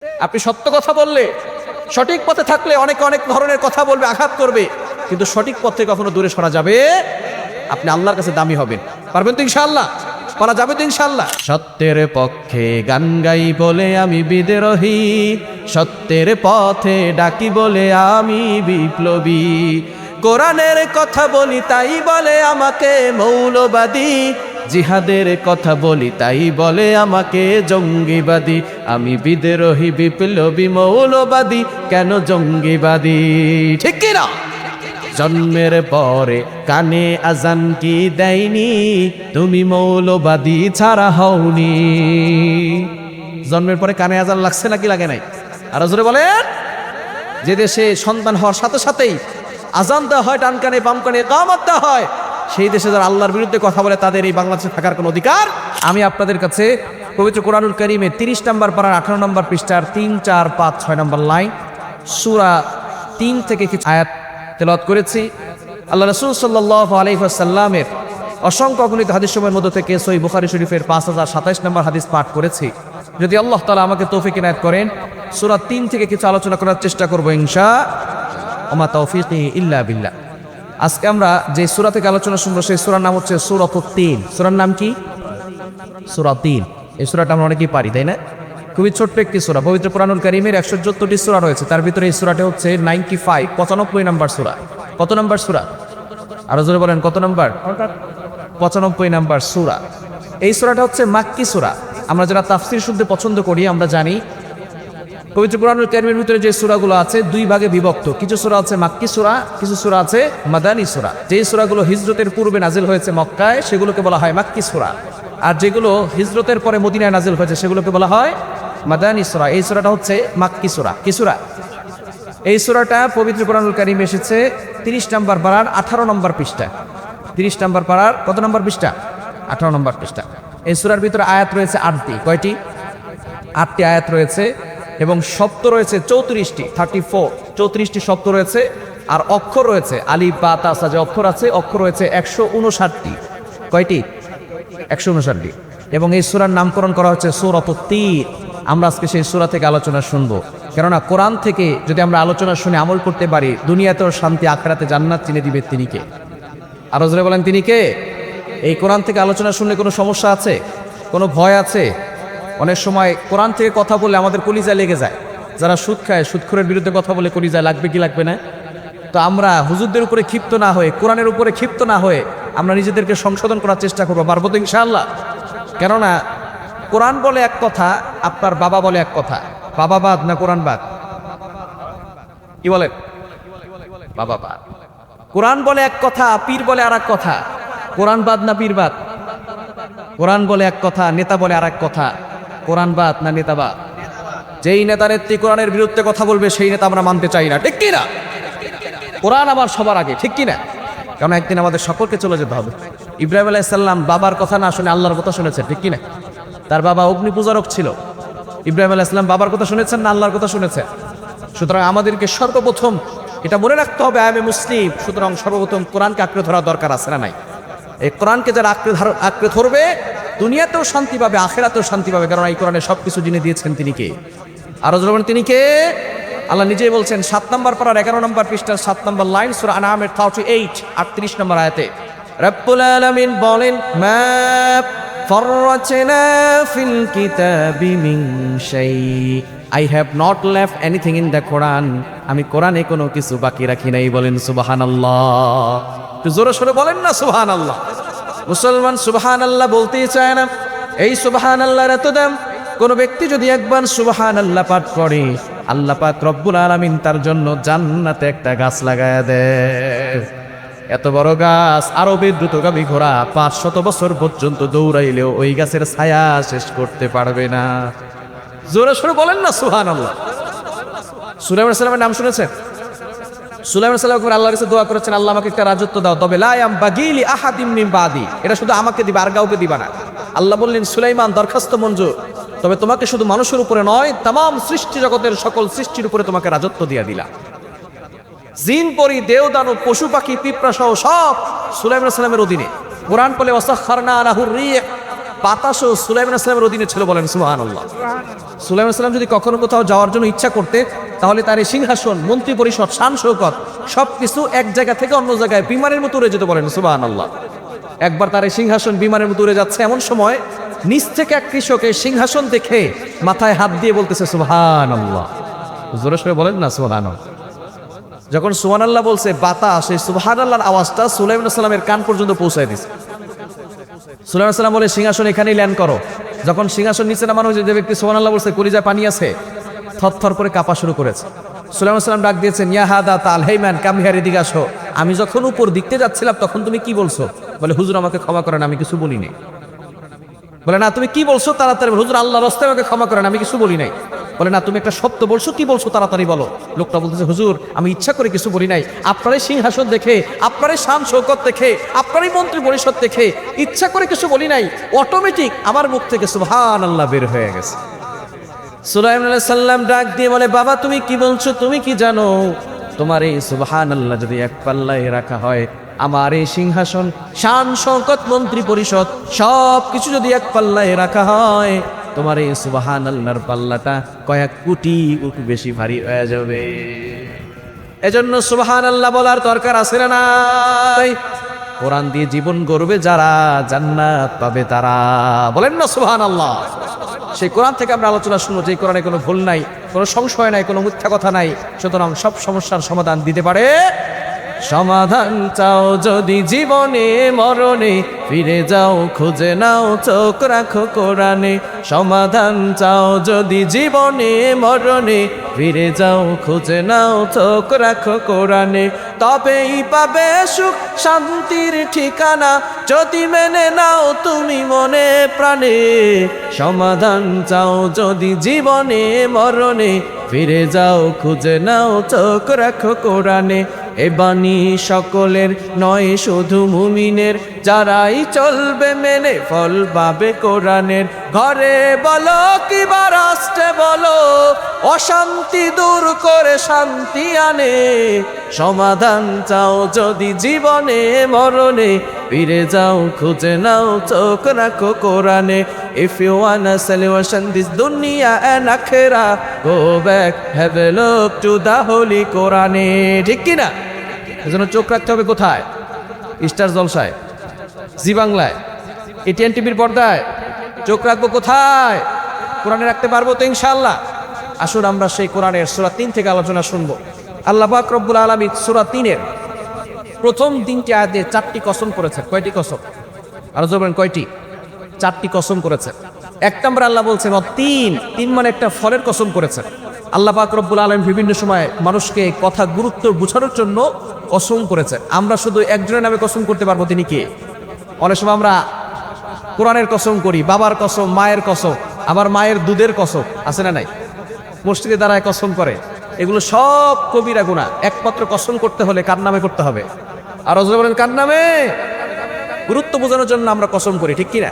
আপনি সত্য কথা বললে, সঠিক পথে থাকলে অনেকে অনেক ধরনের কথা বলবে, আঘাত করবে, কিন্তু সঠিক পথ থেকে কখনো দূরে সরা যাবে, আপনি আল্লাহর কাছে দামি হবেন। পারবেন তো ইনশাআল্লাহ? পারা যাবে তো ইনশাআল্লাহ? সত্যের পক্ষে গান গাই বলে আমি বিদ্রোহী, সত্যের পথে ডাকি বলে আমি বিপ্লবী, কোরআনের কথা বলি তাই বলে আমাকে মৌলবাদী, জিহাদের কথা বলি তাই বলে আমাকে জঙ্গিবাদী, আমি বিদ্রোহী বিপ্লবী মৌলবাদী, কেন জঙ্গিবাদী? ঠিক কি না? জন্মের পরে কানে আজান কি দেয়নি, তুমি মৌলবাদী ছাড়া হওনি। জন্মের পরে কানে আজান লাগছে নাকি লাগে নাই? আর জোরে বলেন। যে দেশে সন্তান হওয়ার সাথে সাথেই আজান দেওয়া হয়, ডান কানে বাম কানে ইকামত দেওয়া হয়, সেই দেশে যারা আল্লাহর বিরুদ্ধে কথা বলে তাদের এই বাংলাদেশে থাকার কোনো অধিকার। আমি আপনাদের কাছে পবিত্র কোরআনুল কারীমের 30 নম্বর পারার 18 নম্বর পৃষ্ঠার 3, 4, 5, 6 নম্বর লাইন সূরা 3 থেকে কিছু আয়াত তেলাওয়াত করেছি। আল্লাহ রাসূল সাল্লাল্লাহু আলাইহি ওয়াসাল্লামের অসংখ্য অগণিত হাদিসসমূহের মধ্য থেকে সহিহ বুখারী শরীফের 5027 নম্বর হাদিস পাঠ করেছি। যদি আল্লাহ তাআলা আমাকে তৌফিক ইনায়াত করেন, সূরা 3 থেকে কিছু আলোচনা করার চেষ্টা করব ইনশাআল্লাহ। ওমা তাওফীকি ইল্লা বিল্লাহ। আজকে আমরা যে সূরা থেকে আলোচনা শুনবো সেই সূরার নাম হচ্ছে সূরাতুত তিন। সূরার নাম কি? সূরা 3। এই সূরাটা আমরা অনেকেই পারি, তাই না? খুবই ছোট্ট একটি সূরা। পবিত্র কোরআনুল কারীমের 174টি সূরা রয়েছে, তার ভিতরে এই সূরাটা হচ্ছে 95 নম্বর সূরা। কত নম্বর সূরা? আরো জোরে বলেন, কত নম্বর? 95 নম্বর সূরা। এই সূরাটা হচ্ছে মাক্কি সূরা। আমরা যারা তাফসীর শুনতে পছন্দ করি আমরা জানি পবিত্র কোরআনুল কারীমের ভিতরে যে সূরাগুলো আছে দুই ভাগে বিভক্ত। কিছু সূরা আছে মাক্কি সূরা, কিছু সূরা আছে মাদানী সূরা। যেই সূরাগুলো হিজরতের পূর্বে নাজিল হয়েছে মক্কায় সেগুলোকে বলা হয় মাক্কি সূরা, আর যেগুলো হিজরতের পরে মদিনায় নাজিল হয়েছে সেগুলোকে বলা হয় মাদানী সূরা। এই সূরাটা হচ্ছে মাক্কি সূরা। কি সূরা? এই সূরাটা পবিত্র কোরআনুল কারীমে এসেছে 30 নম্বর পারার 18 নম্বর পৃষ্ঠা। 30 নম্বর পারার কত নম্বর পৃষ্ঠা? 18 নম্বর পৃষ্ঠা। এই সূরার ভিতরে আয়াত রয়েছে 8টি। কয়টি? 8টি আয়াত রয়েছে এবং শব্দ রয়েছে 34টি, 34টি শব্দ রয়েছে, আর অক্ষর রয়েছে আলিফ বা তা সা যে অক্ষর আছে, অক্ষর রয়েছে 159টি। কয়টি? 159টি। এবং এই সূরার নামকরণ করা হচ্ছে সূরাতুত তিন। আমরা আজকে সেই সূরা থেকে আলোচনা শুনবো, কেননা কোরআন থেকে যদি আমরা আলোচনা শুনে আমল করতে পারি দুনিয়াতেও শান্তি, আখিরাতে জান্নাত চিনে দিবে তিনি কে? আরো জোরে বলেন, তিনি কে? এই কোরআন থেকে আলোচনা শুনলে কোনো সমস্যা আছে? কোনো ভয় আছে? অনেক সময় কোরআন থেকে কথা বললে আমাদের কলিজা লেগে যায়। যারা সুদ খায়, সুদখোরের বিরুদ্ধে কথা বলে কলিজা লাগবে কি লাগবে না? তো আমরা হুজুরদের উপরে ক্ষিপ্ত না হয়ে, কোরআনের উপরে ক্ষিপ্ত না হয়ে আমরা নিজেদেরকে সংশোধন করার চেষ্টা করবো। পারবো তো ইনশাআল্লাহ? কেননা কোরআন বলে এক কথা, আপনার বাবা বলে এক কথা। বাবা বাদ না কোরআন বাদ? কি বলেন? বাবা বাদ। কোরআন বলে এক কথা, পীর বলে আর এক কথা। কোরআন বাদ না পীর বাদ? কোরআন বলে এক কথা, নেতা বলে আর এক কথা। কোরআন বাদ না নেতা বাদ? যেই নেতা নেত্রী কোরআনের বিরুদ্ধে কথা বলবে সেই নেতা আমরা মানতে চাই না, ঠিক কি না? কোরআন আমার সবার আগে, ঠিক কি না? কারণ একদিন আমাদের সকলকে চলে যেতে হবে। ইব্রাহিম আলাইহিস সালাম বাবার কথা না শুনে আল্লাহর কথা শুনেছেন, ঠিক কি না? তার বাবা অগ্নি পূজারক ছিল। ইব্রাহিম আলাইহিস সালাম বাবার কথা শুনেছেন না আল্লাহর কথা শুনেছেন? সুতরাং আমাদেরকে সর্বপ্রথম এটা মনে রাখতে হবে, আমি মুসলিম, সুতরাং সর্বপ্রথম কোরআনকে আঁকড়ে ধরা দরকার আছে না নাই? এই কোরআনকে যারা আঁকড়ে ধরবে দুনিয়াতেও শান্তি পাবে, আখিরাতেও শান্তি পাবে, কারণ এই কোরআনে সবকিছু জেনে দিয়েছেন তিনি কে? আরো বলেন, তিনি কে? আল্লাহ নিজেই বলছেন 7 নম্বর পারার 11 নম্বর পৃষ্ঠার 7 নম্বর লাইন সূরা আনআমের 38 নম্বর আয়াতে রব্বুল আলামিন বলেন, মা ফাররাতনা ফিল কিতাবি মিন শাই, I have not left anything in the Quran. আমি কোরআনে কোনো কিছু বাকি রাখি নাই। বলেন সুবহানাল্লাহ। একটু জোরে সোরে বলেন না সুবহানাল্লাহ। মুসলমান সুবহানাল্লাহ বলতেই চায় না। এই সুবহানাল্লাহর এত দাম, কোন ব্যক্তি যদি একবার সুবহানাল্লাহ পাঠ করে আল্লাহ পাক রব্বুল আলামিন তার জন্য জান্নাতে একটা গাছ লাগায়া দেয়। এত বড় গাছ, আরবের দ্রুতগামী ঘোড়া 500 বছর পর্যন্ত দৌড়াইলেও ওই গাছের ছায়া শেষ করতে পারবে না। জোরে সোরে বলেন না সুবহানাল্লাহ। সুলাইমান সালামের নাম শুনেছেন? সুলাইমান সালাম আল্লাহর কাছে দোয়া করেছেন, আল্লাহ আমাকে একটা রাজত্ব দাও, তবে লা ইয়ামবাগি লি আহাদিম মিন বাদি, এটা শুধু আমাকে দিবা আর কাউকে দিবা না। আল্লাহ বললেন, সুলাইমান দরখাস্ত মঞ্জুর, তবে তোমাকে শুধু মানুষের উপরে নয়, তামাম সৃষ্টি জগতের সকল সৃষ্টির উপরে তোমাকে রাজত্ব দিয়া দিলা। জিন পরি, দেও দানব, পশু পাখি, পিঁপড়া সহ সব সুলাইমান সালামের অধীনে। কোরআন বলে ওয়াসাখখারনা লাহুর রিহ, বাতাসও সুলাইমান আসলামের অধীনে ছিল, বলেন সুবহানাল্লাহ। সুলাইমান আসলাম যদি কখনো কোথাও যাওয়ার জন্য ইচ্ছা করতে, তাহলে তার এই সিংহাসন, মন্ত্রী পরিষদ, শান শৌকত সবকিছু এক জায়গা থেকে অন্য জায়গায় বিমানের মতো উড়ে যেত, বলেন সুবহানাল্লাহ। একবার তার এই সিংহাসন বিমানের মতো উড়ে যাচ্ছে, এমন সময় নিচ থেকে এক কৃষক এই সিংহাসন দেখে মাথায় হাত দিয়ে বলতেছে সুবহানাল্লাহ। জোরে সোরে বলেন না সুবহানাল্লাহ। যখন সুবহানাল্লাহ বলছে, বাতাস এই সুবহানাল্লাহর আওয়াজটা সুলাইমান আসলামের কান পর্যন্ত পৌঁছায় দিছে। সুলাইমান আসলাম বলে, সিংহাসন এখানেই ল্যান্ড করো। যখন সিংহাসন নিচে নামানো হয়েছে, যে ব্যক্তি সুবহানাল্লাহ বলছে, কলিজায় পানি আছে, থরথর করে কাঁপা শুরু করেছে। সুলাইমান আসলাম ডাক দিয়েছেন, ইয়া হাদা তাল, হেই ম্যান, কাম হিয়ার, এদিকে আসো। আমি যখন উপর দিকতে যাচ্ছিলাম তখন তুমি কি বলছো? বলে, হুজুর আমাকে ক্ষমা করেন, আমি কিছু বলি নাই। বলে, না তুমি কি বলছো তাড়াতাড়ি বলো। হুজুর আল্লাহর রাস্তায় আমাকে ক্ষমা করেন, আমি কিছু বলি নাই। বলে, না তুমি একটা শব্দ বলছো, কি বলছো তাড়াতাড়ি বলো। লোকটা বলতেছে, হুজুর আমি ইচ্ছা করে কিছু বলি নাই, আপনারই সিংহাসন দেখে, আপনারই শান শৌকত দেখে, আপনারই মন্ত্রী পরিষদ দেখে ইচ্ছা করে কিছু বলি নাই, অটোমেটিক আমার মুখ থেকে সুবহানাল্লাহ বের হয়ে গেছে। সুলাইমান আলাইহিস সালাম ডাক দিয়ে বলে, বাবা তুমি কি বলছো? তুমি কি জানো তোমার এই সুবহানাল্লাহ যদি এক পাল্লায় রাখা হয়, আমার এই সিংহাসন, শান শৌকত, মন্ত্রী পরিষদ সব কিছু যদি এক পাল্লায় রাখা হয়, তোমার এই সুবহানাল্লাহর পাল্লাটা কয়েক কোটি বেশি ভারী হয়ে যাবে। এজন্য সুবহানাল্লাহ বলার দরকার আছে না নাই? কোরআন দিয়ে জীবন গড়বে যারা, জান্নাত পাবে তারা, বলেন না সুবহানাল্লাহ। সেই কোরআন থেকে আমরা আলোচনা শুনবো, যে কোরআনে কোনো ভুল নাই, কোনো সংশয় নাই, কোনো মিথ্যা কথা নাই। সুতরাং সব সমস্যার সমাধান দিতে পারে। সমাধান চাও যদি জীবনে মরণে, ফিরে যাও খুঁজে নাও, চোখ রাখো কোরআনে। সমাধান চাও যদি জীবনে মরণে, ফিরে যাও খুঁজে নাও, চোখ রাখো কোরআনে। তবেই পাবে সুখ শান্তির ঠিকানা, যদি মেনে নাও তুমি মনে প্রাণে। সমাধান চাও যদি জীবনে মরণে, ফিরে যাও খুঁজে নাও, চোখ রাখো কোরআনে। এ বাণী সকলের নয় শুধু মুমিনের, যারাই চলবে মেনে ফল পাবে কোরআনের। ঘরে বলো কিবা রাষ্ট্রে বলো, অশান্তি দূর করে শান্তি আনে। সমাধান চাও যদি জীবনে মরণে, ফিরে যাও খুঁজে নাও, চোখ রাখো কোরআনে। If you wanna solution this dunya and akhirah, go back, have a look to the holy Quran. ঠিক কি না? এজন্য চোখ রাখতে হবে কোথায়? স্টার জলসায়, জি বাংলায়, এটিএন টিভির পর্দায়। চোখ রাখবো কোথায়? কোরআনে রাখতে পারবো তো ইনশাআল্লাহ। আসুন আমরা সেই কোরআনের সূরা 3 থেকে আলোচনা শুনবো। আল্লাহ পাক রব্বুল আলামিন সূরা 3-এর প্রথম 3টি আয়াতে 4টি কসম করেছেন। কয়টি কসম? আর বলেন কয়টি? 4টি কসম করেছেন। 1 নম্বরে আল্লাহ বলছেন তিন মানে একটা ফলের কসম করেছেন। আল্লাহ পাক রব্বুল আলামিন বিভিন্ন সময় মানুষকে কথা গুরুত্ব বোঝানোর জন্য কসম করেছেন। আমরা শুধু একজনের নামে কসম করতে পারবো, তিনি কে? অনেক সময় আমরা কোরআনের কসম করি, বাবার কসম, মায়ের কসম, আবার মায়ের দুধের কসম, আছে না নাই? মসজিদে দাঁড়ায় কসম করে। এগুলো সব কবিরা গুনাহ। একমাত্র কসম করতে হলে কার নামে করতে হবে? আর বলেন কার নামে? গুরুত্ব বোঝানোর জন্য আমরা কসম করি, ঠিক কিনা?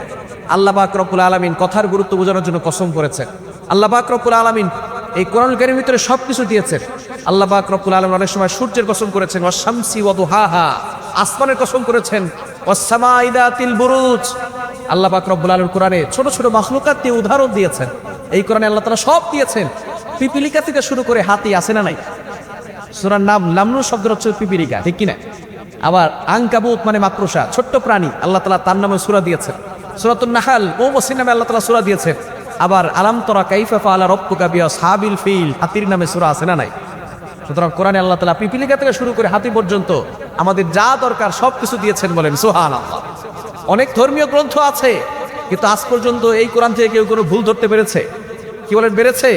আল্লাহ পাক রব্বুল আলামিন কথার গুরুত্ব বোঝানোর জন্য কসম করেছেন। আল্লাহ পাক রব্বুল আলামিন এই কোরআন কারীমের ভিতরে সবকিছু দিয়েছেন। আল্লাহ পাক রব্বুল আলামিন অনেক সময় সূর্যের কসম করেছেন, ওয়াস শামসি ওয়া দুহাহা, আসমানের কসম করেছেন, ওয়াস সামাই যাতিল বুরুজ। আল্লাহ পাক রব্বুল আলামিন কোরআনে ছোট ছোট মাখলুকাত দিয়ে উদাহরণ দিয়েছেন। এই কোরআনে আল্লাহ তাআলা সব দিয়েছেন। পিপিলিকা থেকে শুরু করে হাতি, আছে না নাই? সূরার নাম নামনুর শব্দ হচ্ছে পিপিলিকা, ঠিক কিনা? আবার আনকাবুত মানে মাকড়সা, ছোট্ট প্রাণী, আল্লাহ তাআলা তার নামে সূরা দিয়েছেন। সূরাতুন নাহল, মৌমাছির নামে আল্লাহ তাআলা সূরা দিয়েছেন। আবার আলাম তারা কাইফা ফাআলা রাব্বুকা বিআসহাবিল ফিল, হাতির নামে সূরা আছে না নাই? সুতরাং কোরআনে আল্লাহ তাআলা পিপিলিকা থেকে শুরু করে হাতি পর্যন্ত আমাদের যা দরকার সব কিছু দিয়েছেন, বলেন সুবহানাল্লাহ। অনেক ধর্মীয় গ্রন্থ আছে, কিন্তু আজ পর্যন্ত এই কোরআন থেকে কেউ কোনো ভুল ধরতে পেরেছে? কি বলেন, পেরেছে?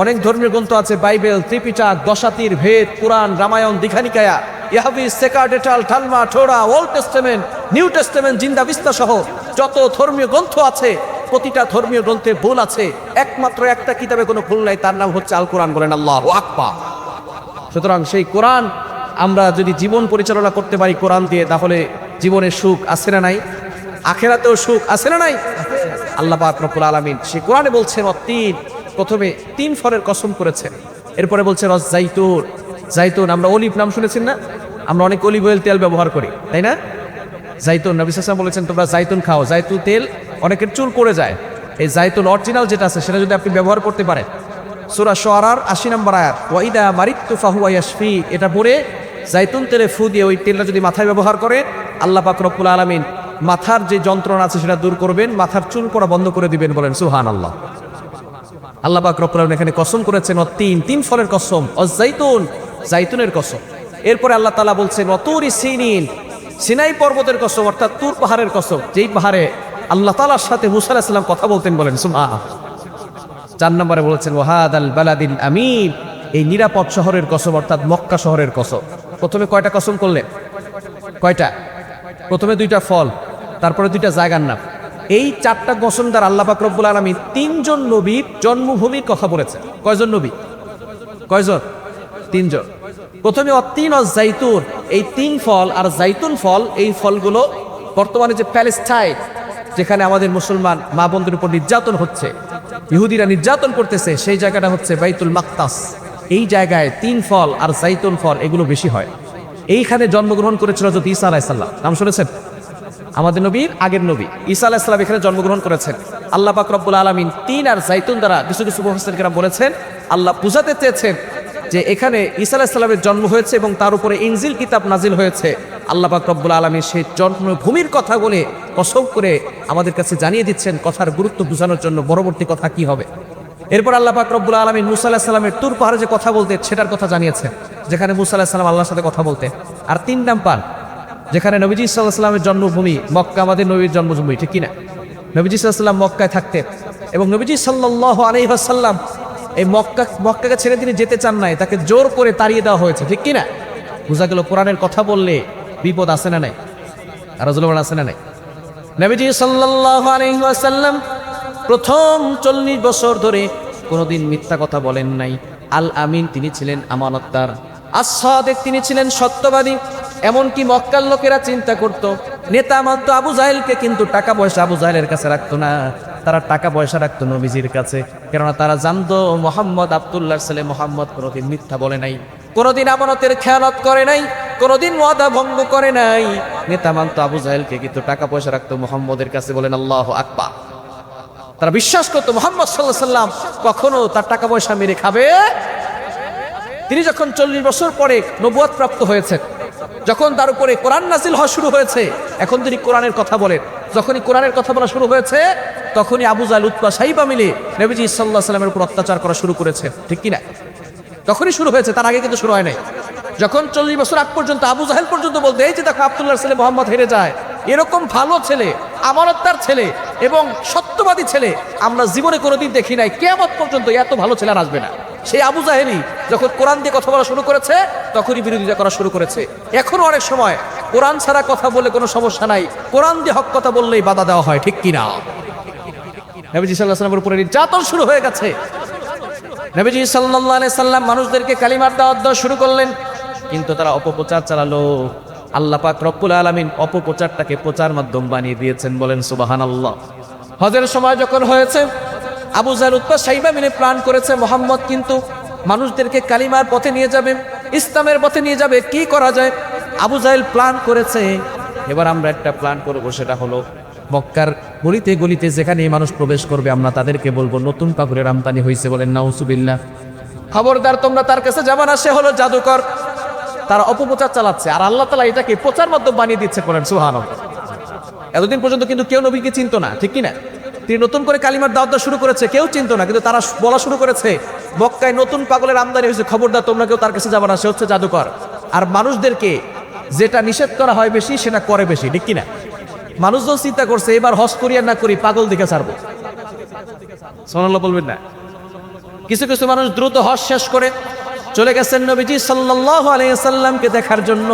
অনেক ধর্মীয় গ্রন্থ আছে, বাইবেল, ত্রিপিটক, দশাতীর ভেদ, কোরআন, রামায়ণ, দীঘানিকায়া, ইয়াহবিস, সেকাডেটাল, ঠালমা, Torah, Old Testament, New Testament, জিন্দা বিস্তা সহ যত ধর্মীয় গ্রন্থ আছে, প্রতিটা ধর্মীয় গ্রন্থে ভুল আছে। একমাত্র একটা কিতাবে কোনো ভুল নাই, তার নাম হচ্ছে আল কোরআন, বলেন আল্লাহু আকবার। সুতরাং সেই কোরআন আমরা যদি জীবন পরিচালনা করতে পারি কোরআন দিয়ে, তাহলে জীবনের সুখ আছে না নাই? আখিরাতেও সুখ আছে না নাই? আল্লাহ পাক রব্বুল আলামিন সেই কোরআনে বলছেন প্রথমে 3 ফলের কসম করেছেন। এরপরে বলছেন জাইতুন। জাইতুন, আমরা অলিভ নাম শুনেছেন না? আমরা অনেক অলিভ অয়েল তেল ব্যবহার করি, তাই না? জাইতুন, নবী সাল্লাল্লাহু আলাইহি ওয়াসাল্লাম বলেছেন তোমরা জাইতুন খাও। জাইতুন তেল অনেকের চুল পড়ে যায়, এই জাইতুন অরিজিনাল যেটা আছে সেটা যদি আপনি ব্যবহার করতে পারেন, সূরা শুআরার 80 নম্বর আয়াত, ওয়াইদা মারিতু ফাহুয়া ইয়াশফি, এটা পড়ে জাইতুন তেলে ফু দিয়ে ওই তেলটা যদি মাথায় ব্যবহার করে, আল্লাহ পাক রব্বুল আলামিন মাথার যে যন্ত্রণা আছে সেটা দূর করবেন, মাথার চুল পড়া বন্ধ করে দিবেন। বলেন সুবহানাল্লাহ। আল্লাহ পাক রব্বুল আলামিন এখানে কসম করেছেন, তিন ফলের কসম, জাইতুন, জাইতুনের কসম। এরপরে আল্লাহ তাআলা বলছেন তুরি সিনিন, সিনাই পর্বতের কসম, অর্থাৎ তুর পাহাড়ের কসম, যেই পাহাড়ে আল্লাহ তাআলার সাথে মুসা আলাইহিস সালাম কথা বলতেন। বলেন সুবহানাল্লাহ। 4 নম্বরে বলেছেন ওয়াহাদাল বালাদিল আমিন, এই নিরাপদ শহরের কসম, অর্থাৎ মক্কা শহরের কসম। প্রথমে কয়টা কসম করলেন? কয়টা? প্রথমে 2টা ফল, তারপরে 2টা জায়গার নাম। এই 4টা কসম দ্বারা আল্লাহ পাক রব্বুল আলামিন 3জন নবীর জন্মভূমির কথা বলেছেন। কয়জন নবী? কয়জন? 3 জন। প্রথমে অত্তিন ও জাইতুন, এই 3 ফল আর জাইতুন ফল, এই ফলগুলো বর্তমানে যে প্যালেস্টাইন, যেখানে আমাদের মুসলমান মা বোনদের উপর নির্যাতন হচ্ছে, ইহুদিরা নির্যাতন করতেছে, সেই জায়গাটা হচ্ছে বাইতুল মাকতাস। এই জায়গায় 3 ফল আর জাইতুন ফল এগুলো বেশি হয়। এইখানে জন্মগ্রহণ করেছিল হযরত ঈসা আলাইহিস সালাম। নাম শুনেছেন? আমাদের নবীর আগের নবী ঈসা আলাইহিস সালাম এখানে জন্মগ্রহণ করেছেন। আল্লাহ পাক রব্বুল আলামিন 3 আর জাইতুন দ্বারা কিছু মুফাসসির কেরাম বলেছেন, আল্লাহ বুঝাতে চেয়েছেন যে এখানে ঈসা আলাইহিস সালামের জন্ম হয়েছে এবং তার উপরে ইনজিল কিতাব নাজিল হয়েছে। আল্লাহ পাক রব্বুল আলামিন সেই জন্মভূমির কথা বলে কসম করে আমাদের কাছে জানিয়ে দিচ্ছেন কথার গুরুত্ব বোঝানোর জন্য পরবর্তী কথা কি হবে। এরপর আল্লাহ পাক রব্বুল আলামিন মুসা আলাইহিস সালামের তুর পাহাড়ে যে কথা বলতেন সেটার কথা জানিয়েছেন, যেখানে মুসা আলাইহিস সালাম আল্লাহর সাথে কথা বলতেন। আর 3 নাম্বার, যেখানে নবীজি সাল্লাল্লাহু আলাইহি ওয়াসাল্লামের জন্মভূমি মক্কা, আমাদের নবীর জন্মভূমি, ঠিক কিনা? নবীজি সাল্লাল্লাহু আলাইহি ওয়াসাল্লাম মক্কায় থাকতেন এবং নবীজি সাল্লাল্লাহু আলাইহি ওয়াসাল্লাম এই মক্কাকে ছেড়ে তিনি যেতে চান নাই, তাকে জোর করে তাড়িয়ে দেওয়া হয়েছে, ঠিক কিনা? বোঝা গেল কোরআনের কথা বললে বিপদ আছে না নাই? আর জুলুম আছে না নাই? নবীজি সাল্লাল্লাহু আলাইহি ওয়াসাল্লাম প্রথম 40 বছর ধরে কোনোদিন মিথ্যা কথা বলেন নাই। আল আমিন, তিনি ছিলেন আমানতদার। আস-সাদিক, তিনি ছিলেন সত্যবাদী। এমনকি মক্কার লোকেরা চিন্তা করত নেতা মাত্র আবু জাহেলকে, কিন্তু টাকা পয়সা আবু জাহেলের কাছে রাখতো না, তারা টাকা পয়সা রাখতো নবীজির কাছে। কেননা তারা জানতো মোহাম্মদ আব্দুল্লাহর ছেলে মোহাম্মদ কোনোদিন মিথ্যা বলে নাই, কোনোদিন আমানতের খেয়ানত করে নাই, কোনোদিন ওয়াদা ভঙ্গ করে নাই। নেতা মানতো আবু জাহেলকে, কিন্তু টাকা পয়সা রাখতো মোহাম্মদের কাছে। বলেন আল্লাহু আকবার। তারা বিশ্বাস করতো মুহাম্মদ সাল্লাল্লাহু আলাইহি ওয়াসাল্লাম কখনো তার টাকা পয়সা মেরে খাবে। তিনি যখন 40 বছর পরে নবুয়ত প্রাপ্ত হয়েছেন, যখন তার উপরে কোরআন নাজিল হওয়া শুরু হয়েছে, এখন তিনি কোরআনের কথা বলেন। যখনই কোরআনের কথা বলা শুরু হয়েছে, তখনই আবু জাহেল, উতবা, সাইবা মিলে নবীজি সাল্লাল্লাহু আলাইহি ওয়াসাল্লামের উপর অত্যাচার করা শুরু করেছে, ঠিক কিনা? তখনই শুরু হয়েছে, তার আগে কিন্তু শুরু হয় নাই। যখন 40 বছর আগ পর্যন্ত আবু জাহেল পর্যন্ত বলতে, এই যে দেখো আব্দুল্লাহর ছেলে মোহাম্মদ হেরে যায়, এরকম ভালো ছেলে, আমানতদার ছেলে এবং সত্যবাদী ছেলে আমরা জীবনে কোনোদিন দেখি নাই, কিয়ামত পর্যন্ত এত ভালো ছেলে আর আসবে না। সেই আবু জাহেলই যখন কোরআন দিয়ে কথা বলা শুরু করেছে, তখনই বিরোধিতা করা শুরু করেছে। এখনো অনেক সময় কোরআন ছাড়া কথা বলে কোনো সমস্যা নাই, কোরআন দিয়ে হক কথা বললেই বাধা দেওয়া হয়, ঠিক কিনা? নবীজি সাল্লাল্লাহু আলাইহি ওয়াসাল্লামের উপরে নির্যাতন শুরু হয়ে গেছে। নবীজি সাল্লাল্লাহু আলাইহি ওয়াসাল্লাম মানুষদেরকে কালিমার দাওয়াত দেওয়া শুরু করলেন, কিন্তু তারা অপপ্রচার চালালো। আল্লাহ পাক রব্বুল আলামিন অপপ্রচারটাকে প্রচার মাধ্যম বানিয়ে দিয়েছেন। বলেন সুবহানাল্লাহ। হজের সময় যখন হয়েছে, আবু জাহেল, উতবা, সাইবা মিলে প্ল্যান করেছে মুহাম্মদ কিন্তু মানুষদেরকে কালিমার পথে নিয়ে যাবে, ইসলামের পথে নিয়ে যাবে। কি করা যায়? আবু জাহেল প্ল্যান করেছে, এবার আমরা একটা প্ল্যান করবো, সেটা হলো মক্কার গলিতে গলিতে যেখানে মানুষ প্রবেশ করবে আমরা তাদেরকে বলবো নতুন কাপড়ের আমদানি হয়েছে। বলেন নাউজুবিল্লাহ। খবরদার তোমরা তার কাছে যাবে না, সে হলো জাদুকর। তারা অপপ্রচার চালাচ্ছে, আর আল্লাহ তাআলা এটাকে প্রচার মাধ্যম বানিয়ে দিচ্ছে। করেন সুবহানাল্লাহ। এতদিন পর্যন্ত কিন্তু কেউ নবীকে চিনতো না, ঠিক কিনা? তিনি নতুন করে কালিমার দাওয়াত দেওয়া শুরু করেছে, কেউ চিনতো না, কিন্তু তারা বলা শুরু করেছে মক্কায় নতুন পাগলের আমদানি হয়েছে, খবরদার তোমরা কেউ তার কাছে যাবে না, সে হচ্ছে জাদুকর। আর মানুষদেরকে যেটা নিষেধ করা হয় বেশি, সেটা করে বেশি, ঠিক কিনা? মানুষজন চিন্তা করছে এবার হজ করি আর না করি, পাগল দিকে ছাড়বো। সুবহানাল্লাহ বলবেন না? কিছু কিছু মানুষ দ্রুত হজ শেষ করে চলে গেছেন নবীজি সাল্লাল্লাহু আলাইহি ওয়াসাল্লামকে দেখার জন্য।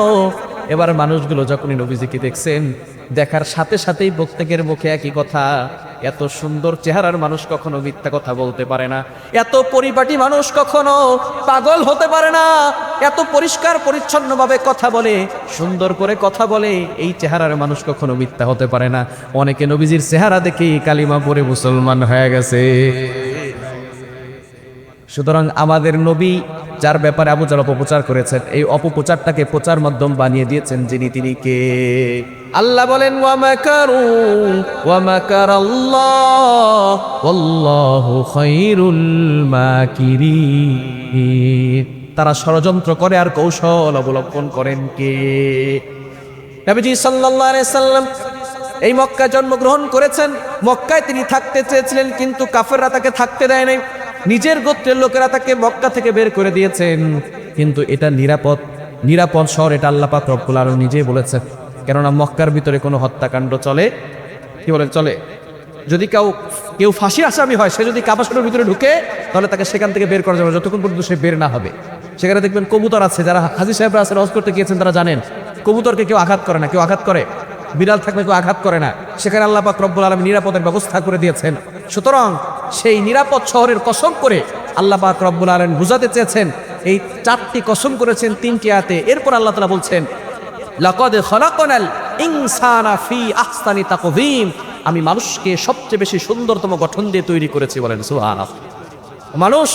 এবার মানুষগুলো যখনই নবীজিকে দেখছেন, দেখার সাথে সাথেই প্রত্যেকের মুখে একই কথা, এত সুন্দর চেহারার মানুষ কখনো মিথ্যা কথা বলতে পারে না, এত পরিপাটি মানুষ কখনো পাগল হতে পারে না, এত পরিষ্কার পরিচ্ছন্নভাবে কথা বলে, সুন্দর করে কথা বলে, এই চেহারার মানুষ কখনো মিথ্যা হতে পারে না। অনেকে নবীজির চেহারা দেখেই কালিমা পড়ে মুসলমান হয়ে গেছে। সুতরাং আমাদের নবী যার ব্যাপারে আবু জাহল অপপ্রচার করেছেন, এই অপপ্রচারটাকে প্রচার মাধ্যম বানিয়ে দিয়েছেন যিনি, তিনি কে? আল্লাহ বলেন ওয়া মাকারু ওয়া মাকারাল্লাহ ওয়াল্লাহু খায়রুল মাকিরিন। তারা ষড়যন্ত্র করে আর কৌশল অবলম্বন করেন কে? নবীজি সাল্লাল্লাহু আলাইহি সাল্লাম এই মক্কায় জন্মগ্রহণ করেছেন। মক্কায় তিনি থাকতে চেয়েছিলেন, কিন্তু কাফেররা তাকে থাকতে দেয় নাই। নিজের গোত্রের লোকেরা তাকে মক্কা থেকে বের করে দিয়েছেন। কিন্তু এটা নিরাপদ শহর, এটা আল্লাহ পাক রব্বুল আলামিন নিজেই বলেছেন। কেননা মক্কার ভিতরে কোনো হত্যাকাণ্ড চলে, কি বলেন, চলে। যদি কেউ ফাঁসির আসামি হয়, সে যদি কাবা শরীফের ভিতরে ঢুকে, তাহলে তাকে সেখান থেকে বের করা যাবে যতক্ষণ পর্যন্ত সে বের না হবে। সেখানে দেখবেন কবুতর আছে, যারা হাজী সাহেবরা আছেন, হজ করতে গিয়েছেন, তারা জানেন কবুতরকে কেউ আঘাত করে না। কেউ আঘাত করে? বিড়াল থাকলে কেউ আঘাত করে না। সেখানে আল্লাহ পাক রব্বুল আলামিন নিরাপদের ব্যবস্থা করে দিয়েছেন। সুতরাং সেই নিরাপদ শহরের কসম করে আল্লাহ পাক রব্বুল আলামিন বুঝাতে চেয়েছেন। এই 4টি কসম করেছেন 3টি আয়াতে। এরপর আল্লাহ তাআলা বলছেন লাকাদ খালাকনাল ইনসানা ফি আহসানি তাকওয়িম, আমি মানুষকে সবচেয়ে বেশি সুন্দরতম গঠন দিয়ে তৈরি করেছি। বলেন সুবহানাল্লাহ। মানুষ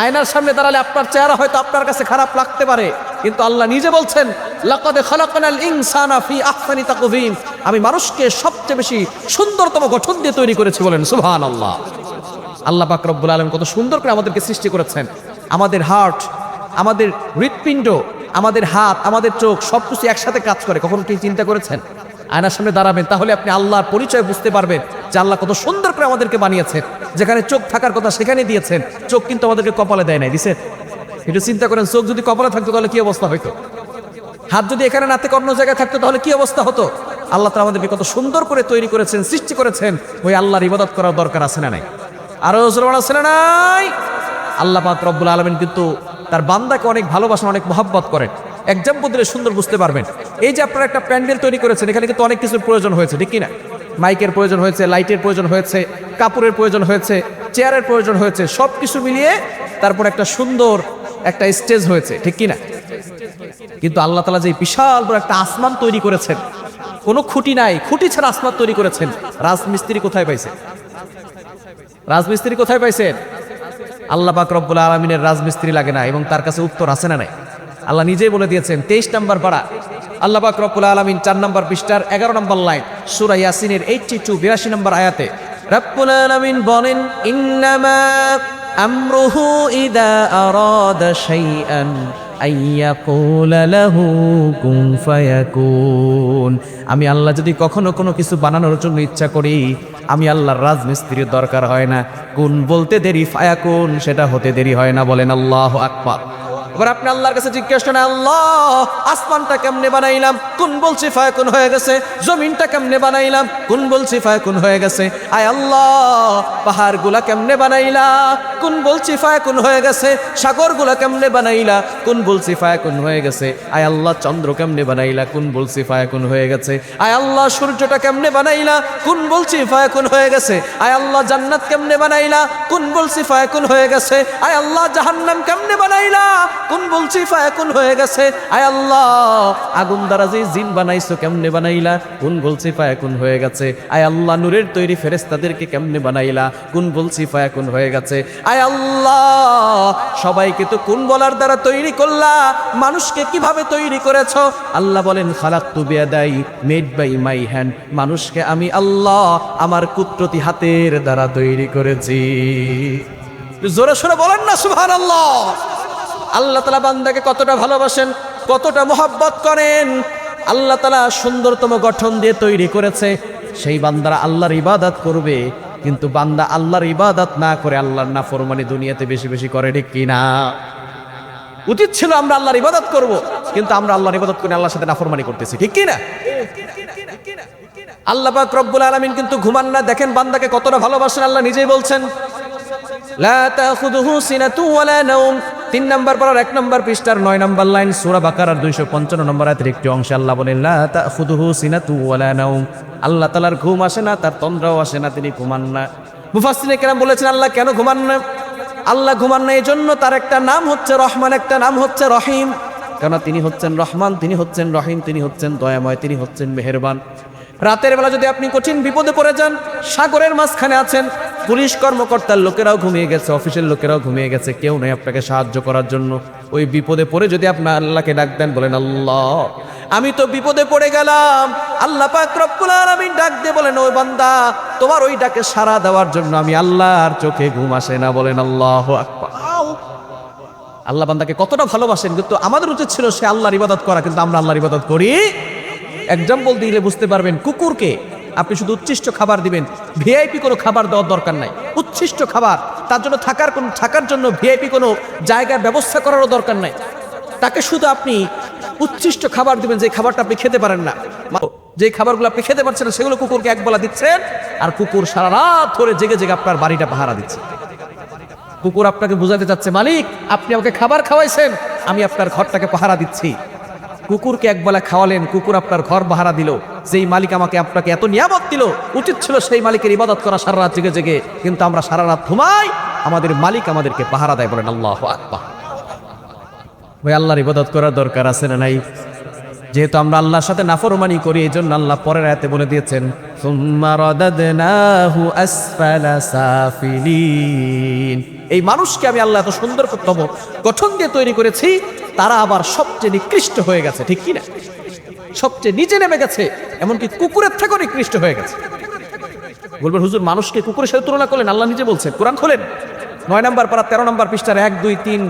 আয়নার সামনে দাঁড়ালে আপনার চেহারা হয়তো আপনার কাছে খারাপ লাগতে পারে, কিন্তু আল্লাহ নিজে বলছেন লাকাদ খালাকনাল ইনসানা ফি আহসানি তাকওয়িম, আমি মানুষকে সবচেয়ে বেশি সুন্দরতম গঠন দিয়ে তৈরি করেছি। বলেন সুবহানাল্লাহ। আল্লাহ পাক রব্বুল আলামিন কত সুন্দর করে আমাদেরকে সৃষ্টি করেছেন। আমাদের হার্ট, আমাদের হৃৎপিণ্ড, আমাদের হাত, আমাদের চোখ সবকিছু একসাথে কাজ করে। কখন কি চিন্তা করেছেন? আয়নার সামনে দাঁড়াবেন, তাহলে আপনি আল্লাহর পরিচয় বুঝতে পারবেন যে আল্লাহ কত সুন্দর করে আমাদেরকে বানিয়েছেন। যেখানে চোখ থাকার কথা সেখানে দিয়েছেন। চোখ কিন্তু আমাদেরকে কপালে দেয় নাই, দিছেন? একটু চিন্তা করেন, চোখ যদি কপালে থাকতো তাহলে কি অবস্থা হইতো? হাত যদি এখানে না থেকে অন্য জায়গায় থাকতো তাহলে কি অবস্থা হতো? আল্লাহ তাআলা আমাদেরকে কত সুন্দর করে তৈরি করেছেন, সৃষ্টি করেছেন। ওই আল্লাহর ইবাদত করার দরকার আছে না নাই? আরো জোরে আছে না নাই? আল্লাহ পাক রব্বুল আলামিন কিন্তু তার বান্দাকে অনেক ভালোবাসেন, অনেক মহব্বত করেন। এক্সাম্পল দিলে সুন্দর বুঝতে পারবেন। এই যে আপনারা একটা প্যান্ডেল তৈরি করেছেন, এখানে কিন্তু অনেক কিছুর প্রয়োজন হয়েছে, ঠিক কিনা? মাইকের প্রয়োজন হয়েছে, লাইটের প্রয়োজন হয়েছে, কাপড়ের প্রয়োজন হয়েছে, চেয়ারের প্রয়োজন হয়েছে। সব কিছু মিলিয়ে তারপর একটা সুন্দর একটা স্টেজ হয়েছে, ঠিক কিনা? কিন্তু আল্লাহ তাআলা যে বিশাল বড় একটা আসমান তৈরি করেছেন, কোনো খুঁটি নাই, খুঁটি ছাড়া আসমান তৈরি করেছেন, রাজমিস্ত্রি কোথায় পাইছে? রাজমিস্ত্রি কোথায় পাইছেন? আল্লাহ পাক রব্বুল আলামিনের রাজমিস্ত্রি লাগে না, এবং তার কাছে উত্তর আছে না নাই? আল্লাহ নিজেই বলে দিয়েছেন। 23 নম্বর পারা, আল্লাহ পাক রব্বুল আলামিন 4 নম্বর পৃষ্ঠার 11 নম্বর লাইন, সূরা ইয়াসিনের 82 নম্বর আয়াতে রব্বুল আলামিন বলেন ইন্নামা আমরুহু ইযা আরাদা শাইআন আইয়াকুলা লাহু কুন ফায়াকুন। আমি আল্লাহ যদি কখনো কোনো কিছু বানানোর জন্য ইচ্ছা করি, আমি আল্লাহর রাজমিস্ত্রির দরকার হয় না। কুন বলতে দেরি, ফায়াকুন সেটা হতে দেরি হয় না। বলেন আল্লাহু আকবার। এবার আপনি আল্লাহর কাছে জিজ্ঞেস করেন, আল্লাহ আসমানটা কেমনে বানাইলাম? কোন বলছি ফায়াকুন হয়ে গেছে। জমিনটা কেমনে বানাইলাম? কোন বলছি ফায়াকুন হয়ে গেছে। আয় আল্লাহ পাহাড়গুলা কেমনে বানাইলা? কোন বলছি ফায়াকুন হয়ে গেছে। সাগরগুলা কেমনে বানাইলা? কোন বলছি ফায়াকুন হয়ে গেছে। আয় আল্লাহ চন্দ্র কেমনে বানাইলা? কোন বলছি ফায়াকুন হয়ে গেছে। আয় আল্লাহ সূর্যটা কেমনে বানাইলা? কোন বলছি ফায়াকুন হয়ে গেছে। আয় আল্লাহ জান্নাত কেমনে বানাইলা? কোন বলছি ফায়াকুন হয়ে গেছে। আয় আল্লাহ জাহান্নাম কেমনে বানাইলা? কোন বলছি ফায়াকুন হয়ে গেছে। আয় আল্লাহ আগুন দ্বারা যে জিন বানাইছো কেমনে বানাইলা? কোন বলছি ফায়াকুন হয়ে গেছে। আয় আল্লাহ নূরের তৈরি ফেরেশতাদেরকে কেমনে বানাইলা? কোন বলছি ফায়াকুন হয়ে গেছে। আয় আল্লাহ সবাইকে তো কোন বলার দ্বারা তৈরি করলা, মানুষকে কিভাবে তৈরি করেছো? আল্লাহ বলেন খালাকতু বিয়াদাই, মেড বাই মাই হ্যান্ড। মানুষকে আমি আল্লাহ আমার কুদরতি হাতের দ্বারা তৈরি করেছি। জোরে সোরে বলেন না সুবহানাল্লাহ। আল্লাহ তাআলা বান্দাকে কতটা ভালোবাসেন, কতটা মহব্বত করেন। আল্লাহ তাআলা সুন্দরতম গঠন দিয়ে তৈরি করেছে। সেই বান্দারা আল্লাহর ইবাদত করবে, কিন্তু বান্দা আল্লাহর ইবাদত না করে আল্লাহর নাফরমানি দুনিয়াতে বেশি বেশি করে, ঠিক কিনা? উচিত ছিল আমরা আল্লাহর ইবাদত করব, কিন্তু আমরা আল্লাহর ইবাদত করে আল্লাহর সাথে নাফরমানি করতেছি, ঠিক কিনা? আল্লাহ পাক রব্বুল আলামিন কিন্তু ঘুমান না। দেখেন বান্দাকে কতটা ভালোবাসেন, আল্লাহ নিজেই বলছেন লা তাখুযুহু সিনাতু ওয়ালা নাওম। 3 নম্বর পারার 1 নম্বর পৃষ্ঠার 9 নম্বর লাইন, সূরা বাকারার 255 নম্বর আয়াতের একটি অংশে আল্লাহ বলেন লা তাখুযুহু সিনাতু ওয়ালা নাওম। আল্লাহ তাআলার ঘুম আসে না, তার তন্দ্রাও আসে না, তিনি ঘুমান না। মুফাসসিরিনে কেরাম বলেছেন আল্লাহ কেন ঘুমান না? আল্লাহ ঘুমান না এজন্য তার একটা নাম হচ্ছে রহমান, একটা নাম হচ্ছে রহিম। কেন? তিনি হচ্ছেন রহমান, তিনি হচ্ছেন রহিম, তিনি হচ্ছেন দয়াময়, তিনি হচ্ছেন মেহেরবান। রাতের বেলা যদি আপনি কঠিন বিপদে পড়ে যান, সাগরের মাঝখানে আছেন, পুলিশ কর্মকর্তার লোকেরাও ঘুমিয়ে গেছে, অফিসের লোকেরাও ঘুমিয়ে গেছে, কেউ নেই আপনাকে সাহায্য করার জন্য, ওই বিপদে পড়ে যদি আপনার আল্লাহকে ডাক দেন, বলেন আল্লাহ আমি তো বিপদে পড়ে গেলাম, আল্লাহ পাক রব্বুল আলামিন ডাক দিয়ে বলেন ও বান্দা তোমার ওই ডাকে সাড়া দেওয়ার জন্য আমি আল্লাহর চোখে ঘুম আসে না, বলেন আল্লাহু আকবার। আল্লাহ বান্দাকে কতটা ভালোবাসেন, কিন্তু আমাদের উচিত ছিল সে আল্লাহর ইবাদত করা, কিন্তু আমরা আল্লাহর ইবাদত করি। এক্সাম্পল দিলে বুঝতে পারবেন, কুকুরকে আপনি শুধু উচ্ছিষ্ট খাবার দিবেন, ভিআইপি কোনো খাবার দেওয়ার দরকার নাই, উচ্ছিষ্ট খাবার তার জন্য থাকার জন্য ভিআইপি কোনো জায়গার ব্যবস্থা করারও দরকার নাই, তাকে শুধু আপনি উচ্ছিষ্ট খাবার দিবেন, যে খাবারটা আপনি খেতে পারেন না, যে খাবারগুলো আপনি খেতে পারছেন না সেগুলো কুকুরকে একবেলা দিচ্ছেন, আর কুকুর সারা রাত ধরে জেগে জেগে আপনার বাড়িটা পাহারা দিচ্ছে। কুকুর আপনাকে বুঝাতে চাচ্ছে মালিক আপনি আমাকে খাবার খাওয়াইছেন, আমি আপনার ঘরটাকে পাহারা দিচ্ছি। কুকুরকে একবেলা খাওয়ালেন, কুকুর আপনার ঘর পাহারা দিল। যেই মালিক আমাকে আপনাকে এত নিয়ামত দিল, উচিত ছিল সেই মালিকের ইবাদত করা সারা রাত জেগে জেগে, কিন্তু আমরা সারা রাত ঘুমাই, আমাদের মালিক আমাদেরকে পাহারা দেয়, বলেন আল্লাহু আকবার। ভাই আল্লাহর ইবাদত করার দরকার আছে না নাই? যেহেতু আমরা আল্লাহর সাথে নাফরমানি করি, এই জন্য আল্লাহ পরের আয়াতে বলে দিয়েছেন সুম্মা রাদাদনাহু আসফালা সাফিলিন। এই মানুষকে আমি আল্লাহ এত সুন্দর গঠন দিয়ে তৈরি করেছি, তারা আবার সবচেয়ে নিকৃষ্ট হয়ে গেছে, ঠিক কি না? সবচেয়ে নিচে নেমে গেছে, এমনকি কুকুরের থেকেও নিকৃষ্ট হয়ে গেছে। বলবেন হুজুর মানুষকে কুকুরের সাথে তুলনা করলেন, আল্লাহ নিজে বলছেন, কোরআন খোলেন 9 নম্বর পারা 13 নম্বর পৃষ্ঠার 1, 2, 3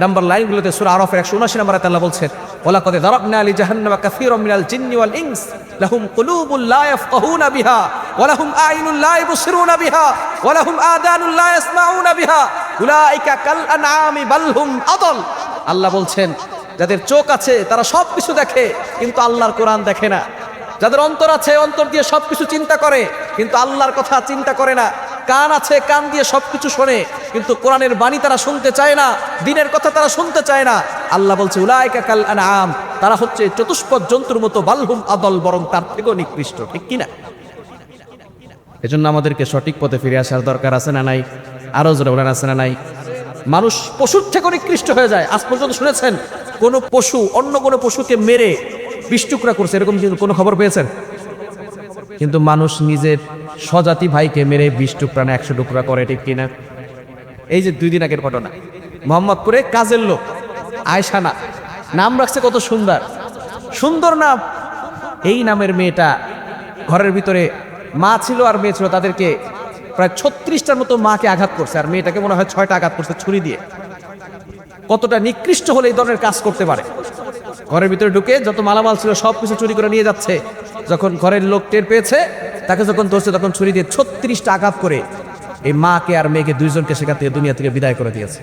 নম্বর লাইনগুলোতে সূরা আরাফের 179 নম্বর আয়াতে আল্লাহ বলছেন ওয়ালাকাদ দারাবনা লিজাহান্নামা কাসীরাম মিনাল জিন্নি ওয়াল ইনস লাহুম কুলুবুন লা ইয়াফকাহুনা বিহা ওয়া লাহুম আ'ইনুন লা ইবসিরুনা বিহা ওয়া লাহুম আযানুন লা ইয়াসমাউনা বিহা উলাইকা কাল আনআমি বাল হুম আদাল। আল্লাহ বলছেন যাদের চোখ আছে তারা সব কিছু দেখে, কিন্তু আল্লাহর কোরআন দেখে না। যাদের অন্তর আছে, অন্তর দিয়ে সবকিছু চিন্তা করে, কিন্তু আল্লাহর কথা চিন্তা করে না। কান আছে, কান দিয়ে সবকিছু শোনে, কিন্তু কোরআনের বাণী তারা শুনতে চায় না, দ্বীনের কথা তারা শুনতে চায় না। আল্লাহ বলছে উলাইকা কাল আনআম, তারা হচ্ছে চতুষ্পদ জন্তুর মতো, বালহুম আদল, বরং তার থেকেও নিকৃষ্ট, ঠিক কিনা? এজন্য আমাদেরকে সঠিক পথে ফিরে আসার দরকার আছে না নাই? আরো জোরে বলেন আছে না নাই? মানুষ পশুর থেকেও নিকৃষ্ট হয়ে যায়। আজ পর্যন্ত শুনেছেন কোন পশু অন্য কোন পশুকে মেরে 20 টুকরা করছে, এরকম কোনো খবর পেয়েছেন? কিন্তু মানুষ নিজের স্বজাতি ভাইকে মেরে 20 টুকরা না 100 টুকরা করে, ঠিক কিনা? এই যে 2 দিন আগের ঘটনা, মোহাম্মদপুরে কাজের লোক আয়শানা, নাম রাখছে কত সুন্দর সুন্দর নাম। এই নামের মেয়েটা ঘরের ভিতরে মা ছিল আর মেয়ে ছিল, তাদেরকে প্রায় 36টার মতো মাকে আঘাত করছে, আর মেয়েটাকে মনে হয় 6টা আঘাত করছে ছুরি দিয়ে। কতটা নিকৃষ্ট হলে এই ধরনের কাজ করতে পারে? ঘরের ভিতরে ঢুকে যত মালামাল ছিল সবকিছু চুরি করে নিয়ে যাচ্ছে। যখন ঘরের লোক টের পেয়েছে, তাকে যখন ধরছে, তখন ছুরি দিয়ে 36টা আঘাত করে এই মাকে আর মেয়েকে 2 জনকে সেখান থেকে দুনিয়া থেকে বিদায় করে দিয়েছে।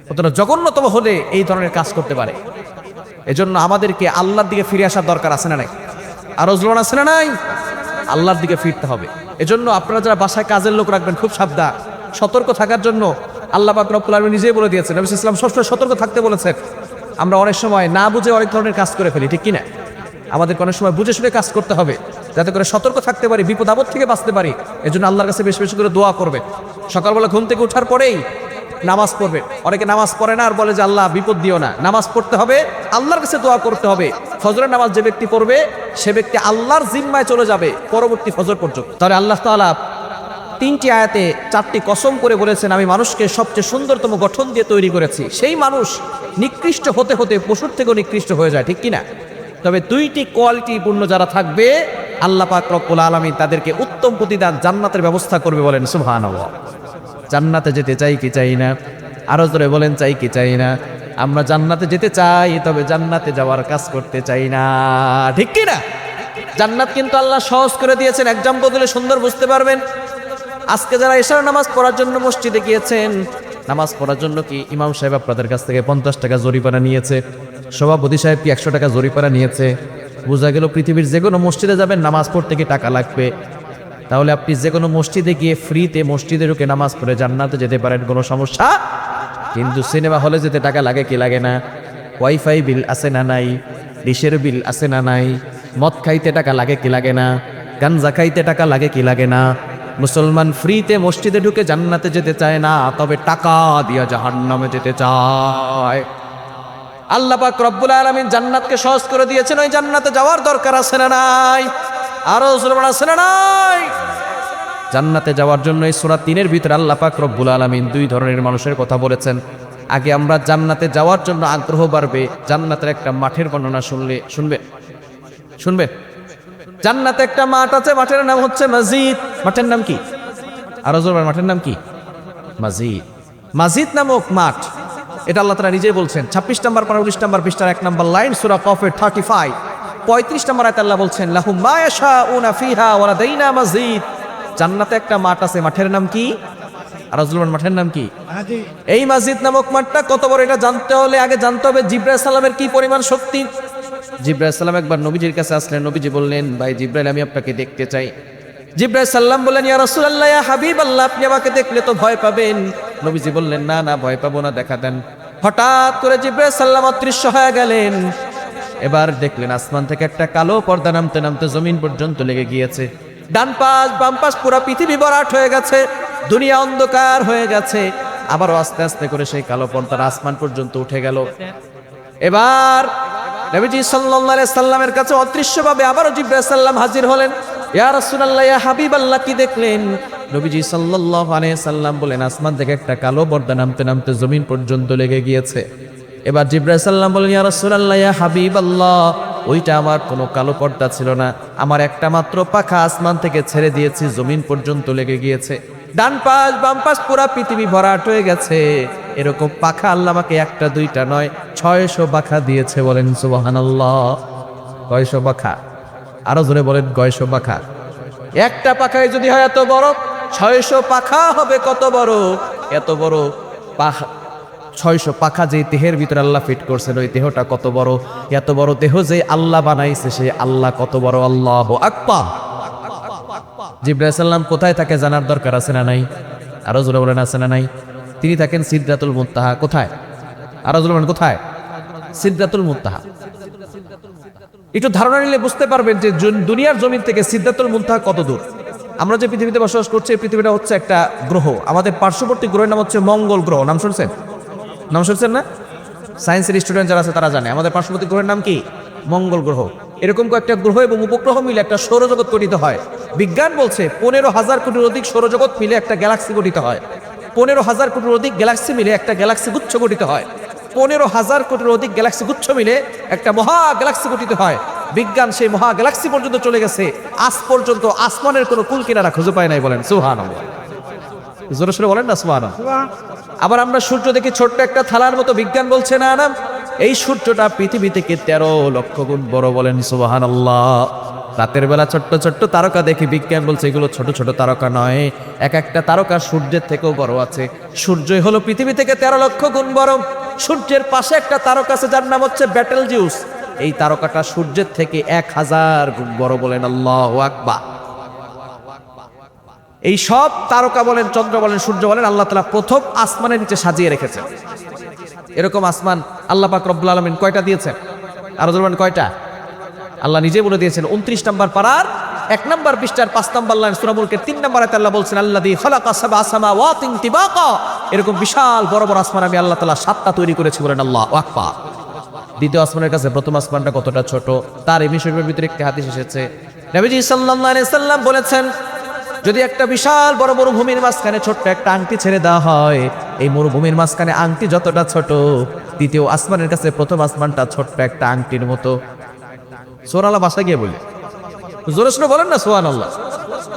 কতটা জঘন্যতম হলে এই ধরনের কাজ করতে পারে? এজন্য আমাদেরকে আল্লাহর দিকে ফিরে আসার দরকার আছে না নাই? আরো জোর আছে না নাই? আল্লাহর দিকে ফিরতে হবে। এজন্য আপনারা যারা বাসায় কাজের লোক রাখবেন, খুব সাবধান, সতর্ক থাকার জন্য আল্লাহ পাক রব্বুল আলামিন নিজেই বলে দিয়েছেন, নবী সাল্লাল্লাহু আলাইহি ওয়াসাল্লাম সবসময় সতর্ক থাকতে বলেছেন। আমরা অনেক সময় না বুঝে অনেক ধরনের কাজ করে ফেলি, ঠিক কিনা? আমাদেরকে অনেক সময় বুঝে শুনে কাজ করতে হবে, যাতে করে সতর্ক থাকতে পারি, বিপদ আপদ থেকে বাঁচতে পারি। এজন্য আল্লাহর কাছে বেশি বেশি করে দোয়া করবে। সকালবেলা ঘুম থেকে ওঠার পরেই নামাজ পড়বে। অনেকে নামাজ পড়ে না আর বলে যে আল্লাহ বিপদ দিও না। নামাজ পড়তে হবে, আল্লাহর কাছে দোয়া করতে হবে। ফজরের নামাজ যে ব্যক্তি পড়বে সে ব্যক্তি আল্লাহর জিম্মায় চলে যাবে পরবর্তী ফজর পর্যন্ত। তাহলে আল্লাহ তাআলা 3টি আয়াতে 4টি কসম করে বলেছেন আমি মানুষকে সবচেয়ে সুন্দরতম গঠন দিয়ে তৈরি করেছি। সেই মানুষ নিকৃষ্ট হতে হতে পশুর থেকেও নিকৃষ্ট হয়ে যায়, ঠিক কিনা? তবে 2টি কোয়ালিটি পূর্ণ যারা থাকবে, আল্লাহ পাক রব্বুল আলামিন তাদেরকে উত্তম প্রতিদান জান্নাতের ব্যবস্থা করবে, বলেন সুবহানাল্লাহ। জান্নাতে যেতে চাই কি চাই না? আরো জোরে বলেন চাই কি চাই না? আমরা জান্নাতে যেতে চাই, তবে জান্নাতে যাওয়ার কাজ করতে চাই না, ঠিক কিনা? জান্নাত কিন্তু আল্লাহ সহজ করে দিয়েছেন। এক্সাম্পল দিলে সুন্দর বুঝতে পারবেন। আজকে যারা ইশার নামাজ পড়ার জন্য মসজিদে গিয়েছেন, নামাজ পড়ার জন্য কি ইমাম সাহেব আপনাদের কাছ থেকে 50 টাকা জরিমানা নিয়েছে? সভাপতি সাহেব কি 100 টাকা জরিমানা নিয়েছে? বোঝা গেল পৃথিবীর যে কোনো মসজিদে যাবেন নামাজ পড়তে কি টাকা লাগবে। তাহলে আপনি যে কোনো মসজিদে গিয়ে ফ্রিতে মসজিদে ঢুকে নামাজ পড়ে জান্নাতে যেতে পারেন, কোনো সমস্যা। কিন্তু সিনেমা হলে যেতে টাকা লাগে কি লাগে না? ওয়াইফাই বিল আছে না নাই? ডিশের বিল আছে না নাই? মদ খাইতে টাকা লাগে কি লাগে না? গাঞ্জা খাইতে টাকা লাগে কি লাগে না? মুসলমান ফ্রিতে মসজিদে ঢুকে জান্নাতে যেতে চায় না, তবে টাকা দিয়া জাহান্নামে যেতে চায়। আল্লাহ পাক রব্বুল আলামিন জান্নাতকে সহজ করে দিয়েছেন, ওই জান্নাতে যাওয়ার দরকার আছে না নাই? আরো জোরে বলা আছে না নাই? জান্নাতে যাওয়ার জন্য এই সূরা 3-এর ভিতরে আল্লাহ পাক রব্বুল আলামিন দুই ধরনের মানুষের কথা বলেছেন। আগে আমরা জান্নাতে যাওয়ার জন্য আগ্রহ বাড়বে, জান্নাতের একটা মাঠের বর্ণনা শুনবেন। জান্নাতে একটা মাঠ আছে, মাঠের নাম হচ্ছে মসজিদ। মাঠের নাম কি? আরো জোরে, মাঠের নাম কি? মসজিদ। মসজিদ নামক মাঠ, এটা আল্লাহ তাআলা নিজেই বলছেন। 26 নম্বর 19 নম্বর পৃষ্ঠার 1 নম্বর লাইন সূরা কফের 35 35 নম্বর আয়াতে আল্লাহ বলছেন লাহুম মা ইয়াশাউনা ফিহা ওয়া লাদাইনা মসজিদ। জান্নাতে একটা মাঠ আছে, মাঠের নাম কি? আরজুলমান, মাঠের নাম কি? এই মসজিদ নামক মাঠটা কত বড় এটা জানতে হলে আগে জানতে হবে জিবরাইল সালামের কি পরিমাণ শক্তি। জিবরাইল সালাম একবার নবীজির কাছে আসলেন, নবীজি বললেন ভাই জিবরাইল আমি আপনাকে দেখতে চাই। জিবরাইল সাল্লাম বললেন ইয়া রাসূলুল্লাহ ইয়া হাবিবাল্লাহ আপনি আমাকে দেখলে তো ভয় পাবেন। নবীজি বললেন না না ভয় পাবো না, দেখা দেন। হঠাৎ করে জিবরাইল সাল্লাম অদৃশ্য হয়ে গেলেন। এবার দেখলেন আসমান থেকে একটা কালো পর্দা নামতে নামতে জমিন পর্যন্ত লেগে গিয়েছে। ডান পাশ বাম পাশ পুরো পৃথিবী ভরাট হয়ে গেছে, দুনিয়া অন্ধকার হয়ে গেছে। আবারও আস্তে আস্তে করে সেই কালো পর্দা আসমান পর্যন্ত উঠে গেল। এবার নবীজি সাল্লাল্লাহু আলাইহি সাল্লামের কাছে অদৃশ্যভাবে আবারও জিবরাইল সাল্লাম হাজির হলেন। ইয়া রাসূলুল্লাহ ইয়া হাবিবাল্লাহ কি দেখলেন? নবীজি সাল্লাল্লাহু আলাইহি সাল্লাম বলেন আসমান থেকে একটা কালো পর্দা নামতে নামতে জমিন পর্যন্ত লেগে গিয়েছে। এবার জিবরাইল সাল্লাম বলেন ইয়া রাসূলুল্লাহ ইয়া হাবিবাল্লাহ ওইটা আমার কোনো কালো পর্দা ছিল না, আমার একটা মাত্র পাখা আসমান থেকে ছেড়ে দিয়েছি, জমিন পর্যন্ত লেগে গিয়েছে। ডান পাশ বাম পাশ পুরা পৃথিবী ভরাট হয়ে গেছে। এরকম পাখা আল্লাহ আমাকে একটা দুইটা নয় 600 পাখা দিয়েছে। বলেন সুবহানাল্লাহ। 600 পাখা, আরো জোরে বলেন 600 পাখা। একটা পাখায় যদি হয় এত বড়, 600 পাখা হবে কত বড়? এত বড় পাখা, 600 পাখা যে দেহের ভিতরে আল্লাহ ফিট করছেন ওই দেহটা কত বড়? এত বড় দেহ যে আল্লাহ বানাইছে সে আল্লাহ কত বড়? আল্লাহু আকবার। জিবরাইল সাল্লাম কোথায় থাকে জানার দরকার আছে না নাই? আরো জোরে বলেন আছে না নাই? তিনি থাকেন সিদরাতুল মুনতাহা। কোথায়? আরো জোরে বলেন কোথায়? সিদরাতুল মুনতাহা। একটু ধারণা নিলে বুঝতে পারবেন যে দুনিয়ার জমিন থেকে সিদরাতুল মুনতাহা কত দূর। আমরা যে পৃথিবীতে বসবাস করছি এই পৃথিবীটা হচ্ছে একটা গ্রহ। আমাদের পার্শ্ববর্তী গ্রহের নাম হচ্ছে মঙ্গল গ্রহ। নাম শুনছেন? নাম শুনছেন না? সায়েন্সের স্টুডেন্ট যারা আছে তারা জানে আমাদের পার্শ্ববর্তী গ্রহের নাম কি? মঙ্গল গ্রহ। এরকম কয়েকটা গ্রহ এবং উপগ্রহ মিলে একটা সৌরজগৎ গঠিত হয়। বিজ্ঞান বলছে 15,000 কোটির অধিক সৌরজগৎ মিলে একটা গ্যালাক্সি গঠিত হয়। 15,000 কোটির অধিক গ্যালাক্সি মিলে একটা গ্যালাক্সি গুচ্ছ গঠিত হয়। 15,000 কোটির অধিক গ্যালাক্সি গুচ্ছ মিলে একটা মহা গ্যালাক্সি গঠিত হয়। বিজ্ঞান সেই মহা গ্যালাক্সি পর্যন্ত চলে গেছে, আজ পর্যন্ত আসমানের কোনো কুল কিনারা খুঁজে পায় নাই। বলেন সুবহানাল্লাহ। জোরে সোরে বলেন না সুবহানাল্লাহ। আবার আমরা সূর্য দেখি ছোট্ট একটা থালার মতো, বিজ্ঞান বলছে না না এই সূর্যটা পৃথিবী থেকে 13 লক্ষ গুণ বড়। বলেন সুবহানাল্লাহ। রাতের বেলা ছোট্ট ছোট্ট তারকা দেখি, বিজ্ঞান বলছে এগুলো ছোট ছোট তারকা নয়, এক একটা তারকা সূর্যের থেকেও বড় আছে। সূর্যই হলো পৃথিবী থেকে 13 লক্ষ গুণ বড়। সূর্যের পাশে একটা তারকা আছে যার নাম হচ্ছে বেটেলজিউস। এই তারকাটা সূর্যের থেকে 1000 গুণ বড়। বলেন আল্লাহু আকবার। এই সব তারকা বলেন, চন্দ্র বলেন, সূর্য বলেন আল্লাহ তাআলা প্রথম আসমানের নিচে সাজিয়ে রেখেছেন। এরকম আসমান আল্লাহ পাক রব্বুল আলামিন কয়টা দিয়েছেন? আরো বলেন কয়টা? আল্লাহ নিজে বলে দিয়েছেন 29 নম্বর পারার 1 নম্বর পৃষ্ঠার 5 নম্বর লাইন সূরা মুলকের 3 নম্বর আয়াতে আল্লাহ বলছেন আল্লাযী খালাকা সাবআ সামাওয়াতিন তিবাকা। এরকম বিশাল বড় বড় আসমান আমি আল্লাহ তাআলা 7টা তৈরি করেছি। বলেন আল্লাহু আকবার। দ্বিতীয় আসমানের কাছে প্রথম আসমানটা কতটা ছোট তার এই বিষয়ের ভিতরে একটি হাদিস এসেছে। নবীজি সাল্লাল্লাহু আলাইহি সাল্লাম বলেছেন যদি একটা বিশাল বড় মরুভূমির মাঝখানে ছোট্ট একটা আংটি ছেড়ে দেওয়া হয়, এই মরুভূমির মাঝখানে আংটি যতটা ছোট, দ্বিতীয় আসমানের কাছে প্রথম আসমানটা ছোট্ট একটা আংটির মতো। সুবহানাল্লাহ ভাষা গিয়ে বলি, জোরে সোরে বলেন না সুবহানাল্লাহ।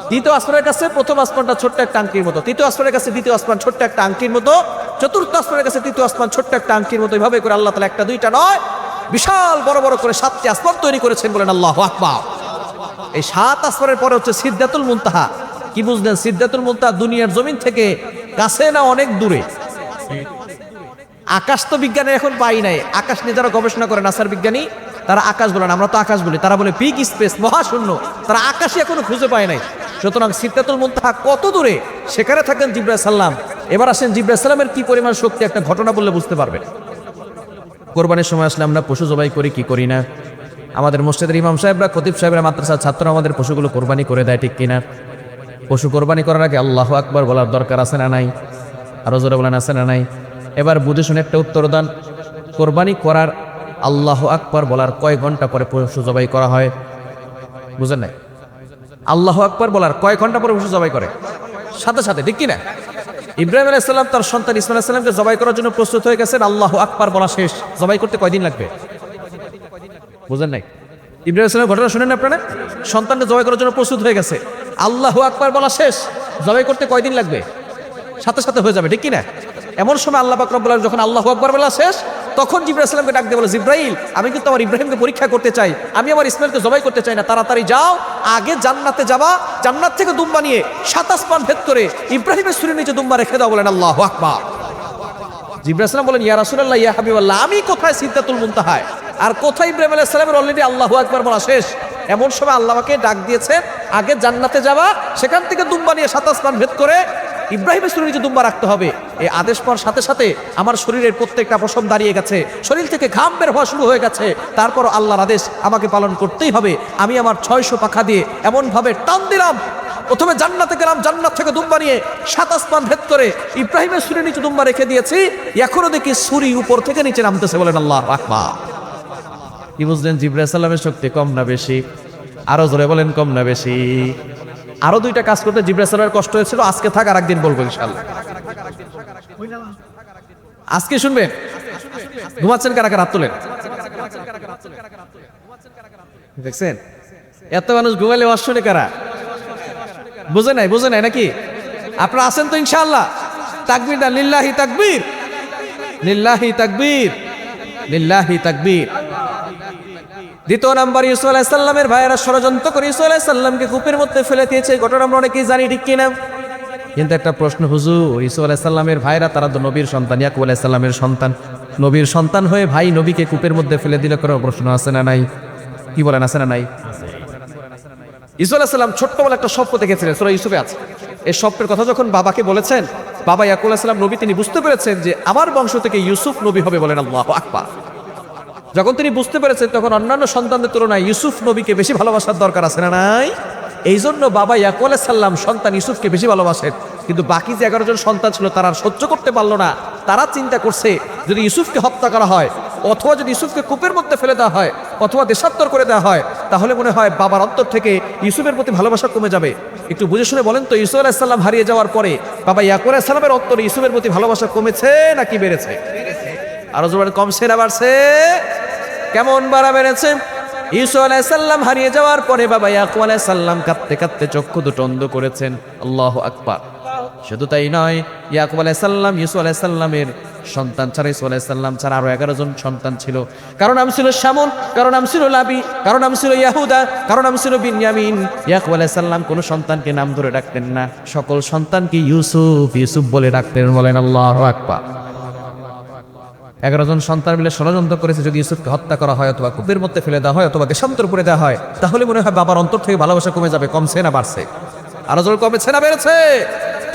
দ্বিতীয় আসমানের কাছে প্রথম আসমানটা ছোট্ট একটা আংটির মতো, তৃতীয় আসমানের কাছে দ্বিতীয় আসমান ছোট্ট একটা আংটির মতো, চতুর্থ আসমানের কাছে তৃতীয় আসমান ছোট্ট একটা আংটির মতো। এইভাবে করে আল্লাহ তাআলা একটা দুইটা নয় বিশাল বড় বড় করে 7টি আসমান তৈরি করেছেন। বলেন আল্লাহু আকবার। এই 7 আসমানের পরে হচ্ছে সিদরাতুল মুনতাহা। কি বুঝলেন? সিদরাতুল মুনতাহা দুনিয়ার জমিন থেকে কাছে না অনেক দূরে? আকাশ তো বিজ্ঞানে এখন পাই নাই। আকাশ নিয়ে যারা গবেষণা করে নাসার বিজ্ঞানী তারা আকাশ বলেন, আমরা তো আকাশ বলি, তারা বলে বিগ স্পেস, মহাশূন্য। তারা আকাশে এখনো খুঁজে পায় নাই। সুতরাং সিদরাতুল মুনতাহা কত দূরে সেখানে থাকেন জিবরাইল সাল্লাম। এবার আসেন জিবরাইল সাল্লামের কি পরিমাণ শক্তি একটা ঘটনা বললে বুঝতে পারবেন। কোরবানির সময় আসলে আমরা পশু জবাই করি কি করি না? আমাদের মসজিদের ইমাম সাহেবরা, খতিব সাহেবরা, মাদ্রাসার ছাত্ররা আমাদের পশুগুলো কোরবানি করে দেয়, ঠিক কিনা? পশু কোরবানি করার আগে আল্লাহু আকবার বলার দরকার আছে না নাই? আরো জোরে বলেন আছে না নাই? এবার বুঝে শুনে একটা উত্তর দান। কোরবানি করার আল্লাহু আকবার বলার কয় ঘন্টা পরে পশু জবাই করা হয়? বুঝেন নাই? আল্লাহু আকবার বলার কয় ঘন্টা পরে পশু জবাই করে? সাথে সাথে, ঠিক কিনা? ইব্রাহিম আলাইহিস সালাম তার সন্তান ইসমাইল আলাইহিস সালামকে জবাই করার জন্য প্রস্তুত হয়ে গেছেন, আল্লাহু আকবার বলা শেষ, জবাই করতে কয়দিন লাগবে? বুঝেন নাই? ইব্রাহিম আলাইহিস সালামের ঘটনা শুনেন আপনারা? সন্তানকে জবাই করার জন্য প্রস্তুত হয়ে গেছে, আল্লাহু আকবার বলা শেষ, জবাই করতে কয়দিন লাগবে? সাথে সাথে হয়ে যাবে, ঠিক কিনা? এমন সময় আল্লাহ পাক রব্বুল আলামিন যখন আল্লাহু আকবার বলা শেষ, তখন জিবরাইল আলাইহিস সালামকে ডাক দিয়ে বলে, জিবরাইল, আমি কিন্তু আমার ইব্রাহিমকে পরীক্ষা করতে চাই, আমি আমার ইসমাইলকে জবাই করতে চাই না, তাড়াতাড়ি যাও, আগে জান্নাতে যাবা, জান্নাত থেকে দুম্বা নিয়ে 27 পান ভেদ করে ইব্রাহিমের ছুরির নিচে দুম্বা রেখে দাও, বলেন আল্লাহু আকবার। জিবরাইল আলাইহিস সালাম বলেন, ইয়া রাসূলুল্লাহ, ইয়া হাবিবাল্লাহ, আমি কোথায় সিদরাতুল মুনতাহায় আর কোথায় ইব্রাহিম আলাইহিস সালামের অলরেডি আল্লাহু আকবার বলা শেষ। এমন সময় আল্লাহ আমাকে ডাক দিয়েছে, আগে জান্নাতে যাবা, সেখান থেকে দুম্বা নিয়ে 27 পান ভেদ করে ইব্রাহিমের শরীরে যে দুম্বা রাখতে হবে। এই আদেশ পাওয়ার সাথে সাথে আমার শরীরের প্রত্যেকটা পশম দাঁড়িয়ে গেছে, শরীর থেকে ঘাম বের হওয়া শুরু হয়ে গেছে। তারপর আল্লাহর আদেশ আমাকে পালন করতেই হবে। আমি আমার 600 পাখা দিয়ে এমনভাবে টান দিলাম, প্রথমে জান্নাতে গেলাম, জান্নাত থেকে দুম্বা নিয়ে 27 পান ভেদ করে ইব্রাহিমের শরীরের নিচে দুম্বা রেখে দিয়েছি। এখনো দেখি ছুরি উপর থেকে নিচে নামতেছে, বলেন আল্লাহু আকবার। কি বুঝলেন? জিবরাইল আলাইহিস সালামের শক্তি কম না বেশি? আরো জোরে বলেন, কম না বেশি? আরো দুইটা কাজ করতে জিবরাইল আলাইহিস সালামের কষ্ট হয়েছিল, আজকে থাক, আর একদিন বলবো ইনশাআল্লাহ। আজকে শুনবেন। ঘুমাচ্ছেন কারা কারা? হাত তোলেন। দেখছেন এত মানুষ ঘুমাইলে ওয়াজ শুনে কারা? বুঝে নাই, বুঝে নাই নাকি? আপনারা আছেন তো ইনশাআল্লাহ? তাকবীর না, লিল্লাহি তাকবীর, লিল্লাহি তাকবীর, লিল্লাহি তাকবীর। দ্বিতীয় নাম্বার, ইউসুফ আলাইহিস সালামের ভাইয়েরা ষড়যন্ত্র করে ইউসুফ আলাইহিস সালামকে কূপের মধ্যে ফেলে দিয়েছে। ঘটনা আমরা অনেকেই জানি, ঠিক কিনা? কিন্তু একটা প্রশ্ন, হুজুর, ইউসুফ আলাইহিস সালামের ভাইরা তারা তো নবীর সন্তান, ইয়াকুব আলাইহিস সালামের সন্তান, নবীর সন্তান হয়ে ভাই নবীকে কূপের মধ্যে ফেলে দিলে কোনো প্রশ্ন আছে না নাই? কি বলেন, আছে না নাই? ইউসুফ আলাইহিস সালাম ছোট্টবেলা একটা স্বপ্ন দেখেছিলেন, সূরা ইউসুফে আছে। এই স্বপ্নের কথা যখন বাবাকে বলেছেন, বাবা ইয়াকুব আলাইহিস সালাম নবী, তিনি বুঝতে পেরেছেন যে আমার বংশ থেকে ইউসুফ নবী হবে, বলেন আল্লাহু আকবার। যখন তিনি বুঝতে পেরেছেন, তখন অন্যান্য সন্তানদের তুলনায় ইউসুফ নবীকে বেশি ভালোবাসার দরকার আছে না নাই? এই জন্য বাবা ইয়াকুব আলাইহিস সালাম সন্তান ইউসুফকে বেশি ভালোবাসেন। কিন্তু বাকি যে 11 জন সন্তান ছিল তারা আর সহ্য করতে পারলো না। তারা চিন্তা করছে, যদি ইউসুফকে হত্যা করা হয়, অথবা যদি ইউসুফকে কূপের মধ্যে ফেলে দেওয়া হয়, অথবা দেশান্তর করে দেওয়া হয়, তাহলে মনে হয় বাবার অন্তর থেকে ইউসুফের প্রতি ভালোবাসা কমে যাবে। একটু বুঝে শুনে বলেন তো, ইউসুফ আলাইহিস সালাম হারিয়ে যাওয়ার পরে বাবা ইয়াকুব আলাইহিস সালামের অন্তরে ইউসুফের প্রতি ভালোবাসা কমেছে নাকি বেড়েছে? আরো জোরে, কমছে না বাড়ছে? কেমন বাড়া বেড়েছে? ইউসুফ আলাইহিস সালাম হারিয়ে যাওয়ার পরে বাবা ইয়াকুব আলাইহিস সালাম কাঁদতে কাঁদতে চক্ষু দুটো অন্ধ করেছেন। আল্লাহু আকবার। শুধু তাই নয়, ইয়াকুব আলাইহিস সালাম ইউসুফ আলাইহিস সালামের সন্তান ছাড়া, ইউসুফ আলাইহিস সালাম ছাড়া আরো 11 জন সন্তান ছিল। কারো নাম ছিল শামুন, কারো নাম ছিল লাবি, কারো নাম ছিল ইয়াহুদা, কারো নাম ছিল বিনয়ামিন। ইয়াকুব আলাইহিস সালাম কোন সন্তানকে নাম ধরে ডাকতেন না, সকল সন্তানকে ইউসুফ ইউসুফ বলে ডাকতেন, বলেন আল্লাহু আকবার। 11 জন সন্তান মিলে ষড়যন্ত্র করেছে, যদি ইউসুফকে হত্যা করা হয়, অথবা কূপের মধ্যে ফেলে দেওয়া হয়, অথবা দেশান্তর করে দেওয়া হয়, তাহলে মনে হয় বাবার অন্তর থেকে ভালোবাসা কমে যাবে। কমছে না বাড়ছে? আরো জোর, কমেছে না বেড়েছে?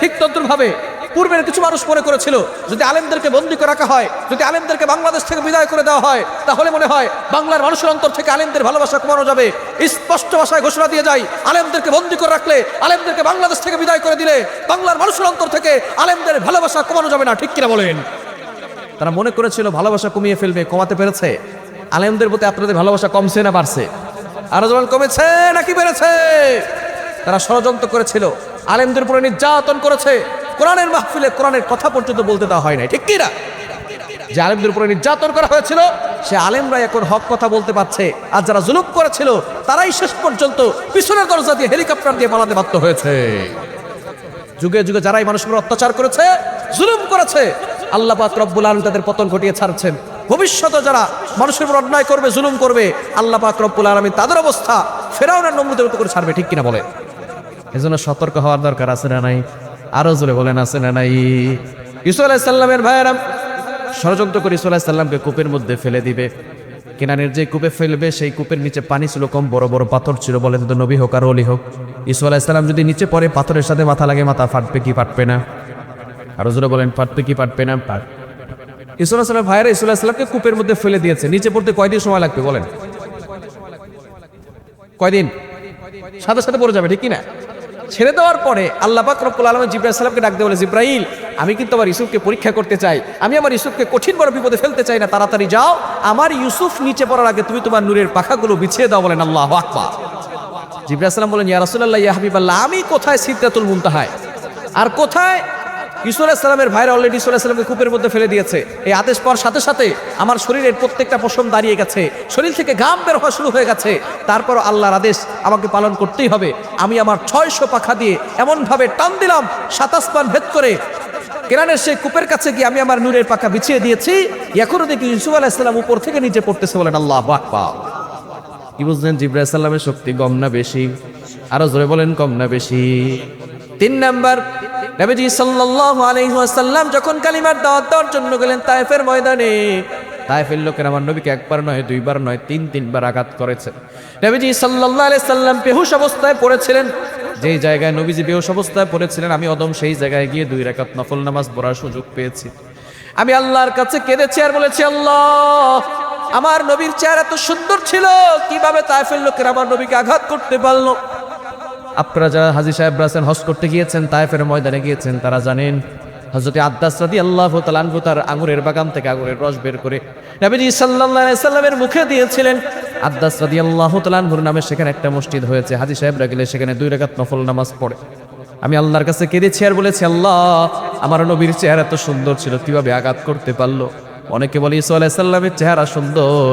ঠিক তদ্রুপভাবে পূর্বের কিছু মানুষ মনে করেছিল, যদি আলেমদেরকে বন্দী করে রাখা হয়, যদি আলেমদেরকে বাংলাদেশ থেকে বিদায় করে দেওয়া হয়, তাহলে মনে হয় বাংলার মানুষের অন্তর থেকে আলেমদের ভালোবাসা কমানো যাবে। স্পষ্ট ভাষায় ঘোষণা দিয়ে যায়, আলেমদেরকে বন্দী করে রাখলে, আলেমদেরকে বাংলাদেশ থেকে বিদায় করে দিলে বাংলার মানুষের অন্তর থেকে আলেমদের ভালোবাসা কমানো যাবে না। ঠিক কিনা বলেন? তারা মনে করেছিল ভালোবাসা কমিয়ে ফেলবে, কমাতে পেরেছে? আলেমদের প্রতি আপনাদের ভালোবাসা কমছে না বাড়ছে? আরো যেমন কমেছে নাকি বেড়েছে? তারা ষড়যন্ত্র করেছিল, আলেমদের উপরে নির্যাতন করেছে, কোরআনের মাহফিলে কোরআনের কথা পর্যন্ত বলতে দেওয়া হয় নাই। ঠিক কিনা? যে আলেমদের উপরে নির্যাতন করা হয়েছিল, সে আলেমরা এখন হক কথা বলতে পারছে, আর যারা জুলুম করেছিল তারাই শেষ পর্যন্ত পিছনের দরজা দিয়ে হেলিকপ্টার দিয়ে পালাতে বাধ্য হয়েছে। যুগে যুগে যারাই মানুষের উপর অত্যাচার করেছে, জুলুম করেছে, আল্লাহ পাক রব্বুল আলামিন তাদের পতন ঘটিয়ে ছাড়ছেন। ভবিষ্যতে যারা মানুষের উপর অন্যায় করবে, জুলুম করবে, আল্লাহ পাক রব্বুল আলামিন তাদের অবস্থা ফেরাউনের নমরুদের মতো করে ছাড়বে। ঠিক কিনা বলে? এজন্য সতর্ক হওয়ার দরকার আছে না নাই? আরো জোরে বলেন, আছে না নাই? ইউসুফ আলাইহিস সালামের ভাইয়েরা ষড়যন্ত্র করে ইউসুফ আলাইহিস সালামকে কূপের মধ্যে ফেলে দিবে। কেনানের যে কূপে ফেলবে, সেই কূপের নিচে পানি ছিল কম, বড় বড় পাথর ছিল। বলেন তো, নবী হোক আর ওলি হোক, ইউসুফ আলাইহিস সালাম যদি নিচে পড়ে, পাথরের সাথে মাথা লাগে, মাথা ফাটবে কি ফাটবে না? আরো জোরে বলেন, ফাটবে কি ফাটবে না? ইউসুফ আলাইহিস সালামের ভাইয়েরা ইউসুফ আলাইহিস সালামকে কূপের মধ্যে ফেলে দিয়েছে। নিচে পড়তে কয়দিন সময় লাগবে বলেন? কয়দিন? সাথে সাথে পড়ে যাবে, ঠিক কিনা? ছেড়ে দেওয়ার পরে আল্লাহ পাক রব্বুল আলামিন জিবরাইল সালামকে ডাক দিয়ে বলে, জিবরাইল, আমি কিন্তু আমার ইউসুফকে পরীক্ষা করতে চাই, আমি আমার ইউসুফকে কঠিন বড় বিপদে ফেলতে চাই না, তাড়াতাড়ি যাও, আমার ইউসুফ নিচে পড়ার আগে তুমি তোমার নূরের পাখাগুলো বিছিয়ে দাও, বলেন আল্লাহু আকবার। জিবরাইল আলাইহিস সালাম বলেন, ইয়া রাসূলুল্লাহ, ইয়া হাবিবাল্লাহ, আমি কোথায় সিদরাতুল মুনতাহায়, আর কোথায়? ঈসা আলাইহিস সালামের ভাইরা অলরেডি ঈসা আলাইহিস সালামকে কূপের মধ্যে ফেলে দিয়েছে। এই আদেশ পাওয়ার সাথে সাথে আমার শরীরের প্রত্যেকটা পশম দাঁড়িয়ে গেছে, শরীর থেকে ঘাম বের হওয়া শুরু হয়ে গেছে। তারপর আল্লাহর আদেশ আমাকে পালন করতেই হবে। আমি আমার 600 পাখা দিয়ে এমনভাবে টান দিলাম, 7 আসমান ভেদ করে কেনানের সেই কূপের কাছে গিয়ে আমি আমার নূরের পাখা বিছিয়ে দিয়েছি। এখনো দেখি ইউসুফ আলাইহিস সালাম উপর থেকে নিচে পড়তেছে। বলেন আল্লাহু আকবার। কি বুঝলেন? জিবরাইল সাল্লামের শক্তি কম না বেশি? আরো জোরে বলেন, কম না বেশি? 3 নাম্বার, নবীজি সাল্লাল্লাহু আলাইহি ওয়াসাল্লাম যখন কালিমার দাওয়াত দেওয়ার জন্য গেলেন তায়েফের ময়দানে, তায়েফের লোকেরা আমার নবীকে একবার নয়, দুইবার নয়, 3-3বার আঘাত করেছে। নবীজি সাল্লাল্লাহু আলাইহি সাল্লাম বেহুশ অবস্থায় পড়েছিলেন। যেই জায়গায় নবীজি বেহুশ অবস্থায় পড়েছিলেন, আমি অদম সেই জায়গায় গিয়ে 2 রাকাত নফল নামাজ পড়ার সুযোগ পেয়েছি। আমি আল্লাহর কাছে কেঁদেছি আর বলেছি, আল্লাহ, আমার নবীর চেহারা তো সুন্দর ছিল, কিভাবে তায়েফের লোকেরা আমার নবীকে আঘাত করতে পারলো? আপনারা যারা হাজী সাহেবরা আছেন, হজ করতে গিয়েছেন, তায়েফের ময়দানে গিয়েছেন, তারা জানেন হযরত আদ্দাস রাদিয়াল্লাহু তাআলা আনহু তার আঙ্গুরের বাগান থেকে আঙ্গুরের রস বের করে নবীজি সাল্লাল্লাহু আলাইহি সাল্লামের মুখে দিয়েছিলেন। আদ্দাস রাদিয়াল্লাহু তাআলা আনহুর নামে সেখানে একটা মসজিদ হয়েছে। হাজী সাহেবরা গেলে সেখানে 2 রাকাত নফল নামাজ পড়ে। আমি আল্লাহর কাছে কেঁদেছি আর বলেছি, আল্লাহ, আমার নবীর চেহারা তো সুন্দর ছিল, কিভাবে আঘাত করতে পারলো? অনেকে বলে ঈসা আলাইহিস সালামের চেহারা সুন্দর।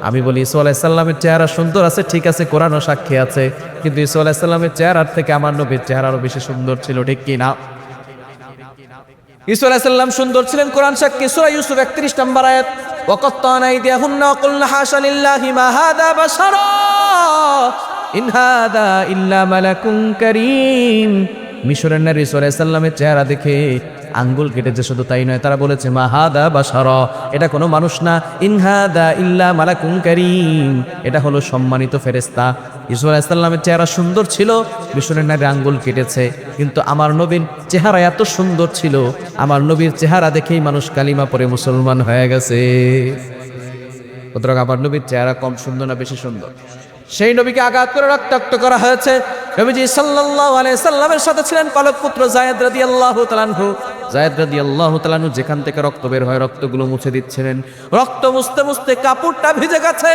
আমি বলি, ঈসা আলাইহিস সালামের চেহারা সুন্দর আছে, ঠিক আছে, কোরআনও সাক্ষী আছে, কিন্তু ঈসা আলাইহিস সালামের চেহারার থেকে আমার নবীর চেহারা আরো বেশি সুন্দর ছিল, ঠিক কি না? ঈসা আলাইহিস সালাম সুন্দর ছিলেন, কোরআন সাক্ষী। সূরা ইউসুফ 31 নম্বর আয়াত, ওয়াকাত্তানা আইদিয়াহুন্না ওয়া কুলনা হাশা লিল্লাহি মা হাদা বাশারা ইন হাদা ইল্লা মালাকুন কারীম। মিশরের নারী ঈসা আলাইহিস সালামের চেহারা দেখে আঙ্গুল কেটেছে, শুধু তাই নয়, তারা বলেছে মা হাদা বাশারা, এটা কোনো মানুষ না, ইন হাদা ইল্লা মালাকুন কারীম, এটা হলো সম্মানিত ফেরেশতা। ঈসা আলাইহিস সালামের চেহারা সুন্দর ছিল, মিশরের নারী আঙ্গুল কেটেছে, কিন্তু আমার নবীর চেহারা এত সুন্দর ছিল, আমার নবীর চেহারা দেখেই মানুষ কালিমা পড়ে মুসলমান হয়ে গেছে। সুতরাং আমার নবীর চেহারা কম সুন্দর না বেশি সুন্দর? সেই নবীকে আঘাত করে রক্তাক্ত করা হয়েছে। নবীজি সাল্লাল্লাহু আলাইহি সাল্লামের সাথে ছিলেন পালক পুত্র যায়েদ রাদিয়াল্লাহু তাআলা আনহু। যায়েদ রাদিয়াল্লাহু তাআলা আনহু যেখান থেকে রক্ত বের হয় রক্তগুলো মুছে দিচ্ছিলেন। রক্ত মুছতে মুছতে কাপড়টা ভিজে গেছে,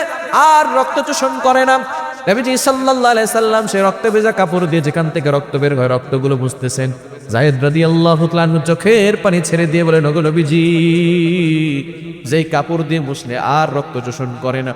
আর রক্ত চোষণ করে না। নবীজি সাল্লাল্লাহু আলাইহি সাল্লাম সেই রক্ত ভেজা কাপড় দিয়ে যেখান থেকে রক্ত বের হয় রক্তগুলো মুছতেছেন। যায়েদ রাদিয়াল্লাহু তাআলা আনহু চোখের পানি ছেড়ে দিয়ে বলেন, ওগো নবীজি, যেই কাপড় দিয়ে মুছলে আর রক্ত চোষণ করে না,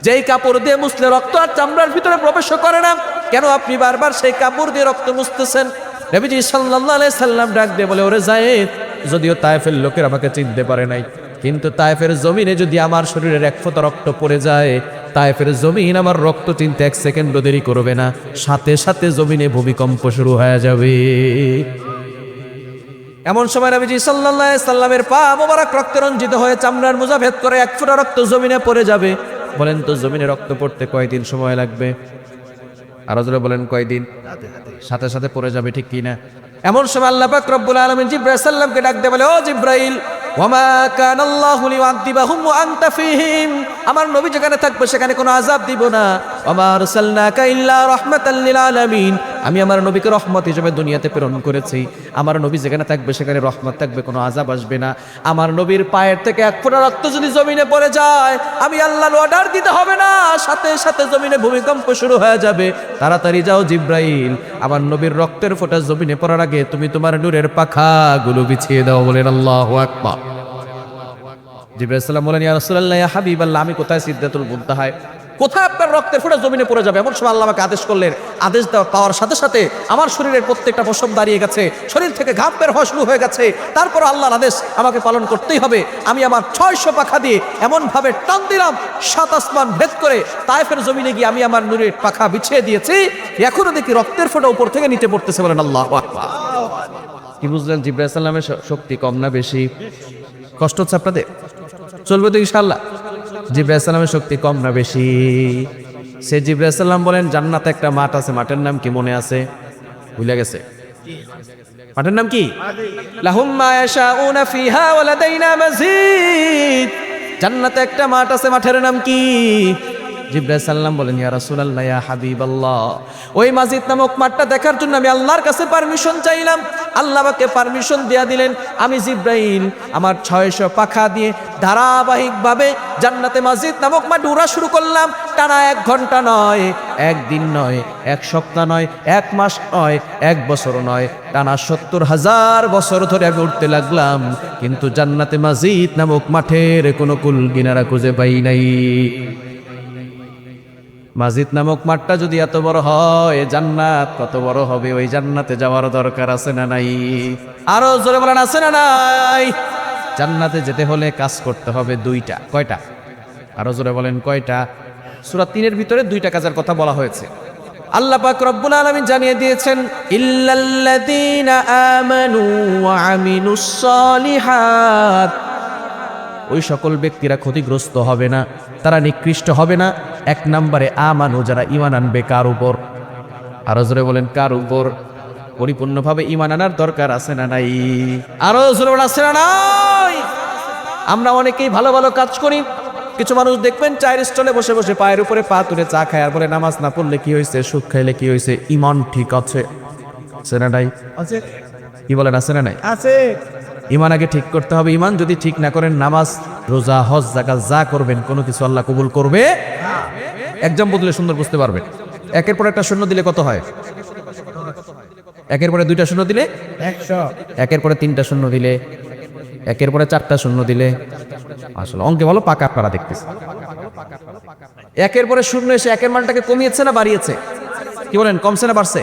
যেই কাপড় দিয়ে মুছলে রক্ত আর চামড়ার ভিতরে প্রবেশ করে না, কেন আপনি বারবার সেই কাপড় দিয়ে রক্ত মুছতেছেন? নবীজি সাল্লাল্লাহু আলাইহি সাল্লাম ডাক দিয়ে বলে, ওরে যায়েদ, যদিও তায়েফের লোকের আমাকে চিনতে পারে নাই, কিন্তু তায়েফের জমিনে যদি আমার শরীরের 1 ফোঁটা রক্ত পড়ে যায়, তায়েফের জমিন আমার রক্ত চিনতে 1 সেকেন্ডও দেরি করবে না, সাথে সাথে জমিনে ভূমিকম্প শুরু হয়ে যাবে। এমন সময় নবীজি সাল্লাল্লাহু আলাইহি সাল্লামের পা মোবারক রক্তে রঞ্জিত হয়ে চামড়ার মোজা ভেদ করে 1 ফোঁটা রক্ত জমিনে পড়ে যাবে। বলেন তো, জমিনে রক্ত পড়তে কয়দিন সময় লাগবে? আরো জোরে বলেন, কয়দিন? সাথে সাথে পড়ে যাবে, ঠিক কি না? এমন সময় আল্লাহ পাক রব্বুল আলামিন জিবরাইল সাল্লামকে ডাক দিয়ে বলে, ও জিবরাইল, ওয়ামা কানাল্লাহু লিউআযিবাহুম ওয়া আনতা ফীহিম, আমার নবী যেখানে থাকবে সেখানে কোনো আযাব দিব না। ওয়ামা আরসালনাকা ইল্লা রাহমাতাল লিল আলামিন, আমি আমার নবীকে রহমত হিসেবে দুনিয়াতে প্রেরণ করেছি। আমার নবী যেখানে থাকবে সেখানে রহমত থাকবে, কোনো আযাব আসবে না। আমার নবীর পায়ের থেকে 1 ফোঁটা রক্ত যদি জমিনে পড়ে যায়, আমি আল্লাহর অর্ডার দিতে হবে না, সাথে সাথে জমিনে ভূমিকম্প শুরু হয়ে যাবে। তাড়াতাড়ি যাও জিবরাইল, আমার নবীর রক্তের ফোঁটা জমিনে পড়ার আগে তুমি তোমার নূরের পাখাগুলো বিছিয়ে দাও। বলেন আল্লাহু আকবার। জিবরাইল সাল্লাম বলেন, ইয়া রাসূলুল্লাহ, ইয়া হাবিবাল্লাহ, আমি কোথায় সিদরাতুল মুনতাহায়, কোথায় আপনার রক্তের ফোঁটা জমিনে পড়ে যাবে? এমন সময় আল্লাহ আমাকে আদেশ করলেন। আদেশ দেওয়া পাওয়ার সাথে সাথে আমার শরীরের প্রত্যেকটা পশম দাঁড়িয়ে গেছে, শরীর থেকে ঘাম বের হওয়া শুরু হয়ে গেছে। তারপর আল্লাহর আদেশ আমাকে পালন করতেই হবে। আমি আমার 600 পাখা দিয়ে এমনভাবে টান দিলাম, 7 আসমান ভেদ করে তায়েফের জমিনে গিয়ে আমি আমার নূরের পাখা বিছিয়ে দিয়েছি। এখনো দেখি রক্তের ফোঁটা উপর থেকে নিচে পড়তেছে। বলেন আল্লাহু আকবার। কি বুঝলেন? জিবরাইল সাল্লামের শক্তি কম না বেশি? কষ্ট হচ্ছে আপনাদের? চলবে তো ইনশাআল্লাহ? জিবরাইল সাল্লামের শক্তি কম না বেশি? সে জিবরাইল সাল্লাম বলেন, জান্নাতে একটা মাঠ আছে, মাঠের নাম কি মনে আছে? ভুলে গেছে? মাঠের নাম কি? লাহুম মা ইয়াশাউনা ফিহা ওয়া লাদাইনা মাজিদ। জান্নাতে একটা মাঠ আছে, মাঠের নাম কি? জিবরাইল সাল্লাম বলেন, ইয়া রাসূলুল্লাহ, ইয়া হাবিবাল্লাহ, ওই মাজিদ নামক মাঠটা দেখার জন্য আমি আল্লাহর কাছে পারমিশন চাইলাম। আল্লাহ আমাকে পারমিশন দিয়ে দিলেন। আমি জিবরাইল আমার 600 পাখা দিয়ে ধারাবাহিকভাবে জান্নাতে মাজিদ নামক মাঠ উড়া শুরু করলাম। টানা 1 ঘন্টা নয়, 1 দিন নয়, 1 সপ্তাহ নয়, 1 মাস নয়, 1 বছর নয়, টানা 70,000 বছর ধরে আমি উঠতে লাগলাম, কিন্তু জান্নাতে মাজিদ নামক মাঠের কোনো কুল কিনারা খুঁজে পাই নাই। মাজিদ নামক মাঠটা যদি এত বড় হয়, জান্নাত কত বড় হবে? ওই জান্নাতে যাওয়ার দরকার আছে না নাই? আরো জোরে বলেন, আছে না নাই? জান্নাতে যেতে হলে কাজ করতে হবে 2টা। কয়টা? আরো জোরে বলেন, কয়টা? সূরা 3-এর ভিতরে 2টা কাজের কথা বলা হয়েছে। আল্লাহ পাক রব্বুল আলামিন জানিয়ে দিয়েছেন, ইল্লাল্লাযীনা আমানু ওয়া আমিলুস সালিহাত, ওই সকল ব্যক্তিরা ক্ষতিগ্রস্ত হবে না, তারা নিকৃষ্ট হবে না। 1 নম্বরে আমানু, যারা ঈমান আনবে। কার উপর? আরো জোরে বলেন, কার উপর? পরিপূর্ণভাবে ঈমান আনার দরকার আছে না নাই? আরো জোরে বলেন, আছে না নাই? আমরা অনেকেই ভালো ভালো কাজ করি। কিছু মানুষ দেখবেন চায়ের স্টলে বসে বসে পায়ের উপরে পা তুলে চা খায় আর বলে, নামাজ না পড়লে কি হয়েছে, সুদ খাইলে কি হয়েছে, ঈমান ঠিক আছে। আছে না নাই? আছে। কি বলেন, আছে না নাই? আছে। ঈমান আগে ঠিক করতে হবে। ঈমান যদি ঠিক না করেন, নামাজ, রোজা, হজ, যাকাত যা করবেন কোনো কিছু আল্লাহ কবুল করবে। এক্সাম্পল দিলে সুন্দর বুঝতে পারবেন। 1-এর পর একটা শূন্য দিলে কত হয়? 1-এর পরে 2টা শূন্য দিলে 100। 1-এর পরে 3টা শূন্য দিলে, 1-এর পরে 4টা শূন্য দিলে, আসলে অঙ্কে ভালো পাকা আপনারা দেখতেছে। 1-এর পরে শূন্য এসে 1-এর মানটাকে কমিয়েছে না বাড়িয়েছে? কি বলেন, কমছে না বাড়ছে?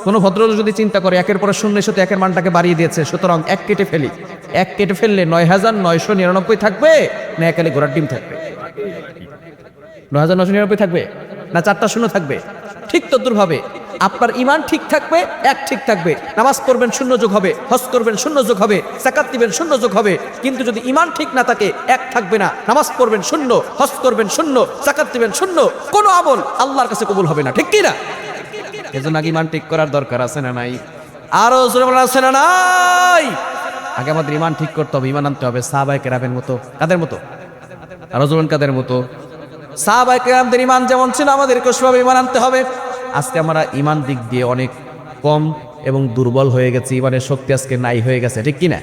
কোনো ভদ্রলোক যদি চিন্তা করে 1-এর পরে শূন্য এসে তো 1-এর মানটাকে বাড়িয়ে দিয়েছে, সুতরাং 1 কেটে ফেলি। 1 কেটে ফেললে 9,999 থাকবে না একালে ঘোড়ার ডিম থাকবে? 9,999 থাকবে না 4টা শূন্য থাকবে? ঠিক তদ্রুপভাবে আপনার ঈমান ঠিক থাকবে, 1 ঠিক থাকবে। নামাজ পড়বেন, শূন্য যোগ হবে। হজ করবেন, শূন্য যোগ হবে। যাকাত দিবেন, শূন্য যোগ হবে। কিন্তু যদি ঈমান ঠিক না থাকে, 1 থাকবে না। নামাজ পড়বেন শূন্য, হজ করবেন শূন্য, যাকাত দিবেন শূন্য, কোনো আমল আল্লাহর কাছে কবুল হবে না। ঠিক কি না? এজন্য আগে ঈমান ঠিক করার দরকার আছে না নাই? আরো জোরে বলেন, আছে না নাই? আগে আমাদের ঈমান ঠিক করতে হবে, ঈমান আনতে হবে সাহাবায়ে কেরামের মতো। কাদের মতো? আরো জোরে, কাদের মতো? সাহাবায়ে কেরামদের ঈমান যেমন ছিল, আমাদেরকে সেভাবে ঈমান আনতে হবে। আজকে আমরা ঈমান দিক দিয়ে অনেক কম এবং দুর্বল হয়ে গেছি, ঈমানের শক্তি আজকে নাই হয়ে গেছে। ঠিক কি না?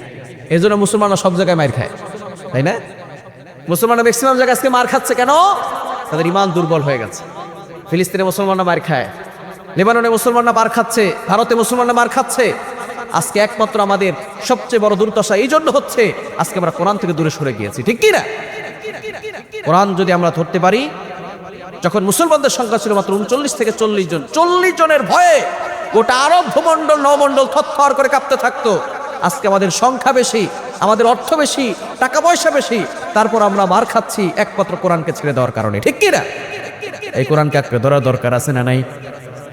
এজন্য মুসলমানরা সব জায়গায় মার খায়, তাই না? মুসলমানরা ম্যাক্সিমাম জায়গায় আজকে মার খাচ্ছে কেন? তাদের ঈমান দুর্বল হয়ে গেছে। ফিলিস্তিনে মুসলমানরা মার খায়, লেবাননে মুসলমানরা মার খাচ্ছে, ভারতে মুসলমানরা মার খাচ্ছে। আজকে একমাত্র আমাদের সবচেয়ে বড় দুর্দশা এই জন্য হচ্ছে, আজকে আমরা কোরআন থেকে দূরে সরে গিয়েছি। ঠিক কি না? কোরআন যদি আমরা ধরতে পারি, যখন মুসলমানদের সংখ্যা ছিল মাত্র 39 থেকে 40 জন, 40 জনের ভয়ে গোটা আরব ভূমণ্ডল নবমণ্ডল থরথর করে কাঁপতে থাকতো। আজকে আমাদের সংখ্যা বেশি, আমাদের অর্থ বেশি, টাকা পয়সা বেশি, তারপর আমরা মার খাচ্ছি একমাত্র কোরআনকে ছেড়ে দেওয়ার কারণে। ঠিক কি না? এই কোরআনকে আঁকড়ে ধরার দরকার আছে না নাই?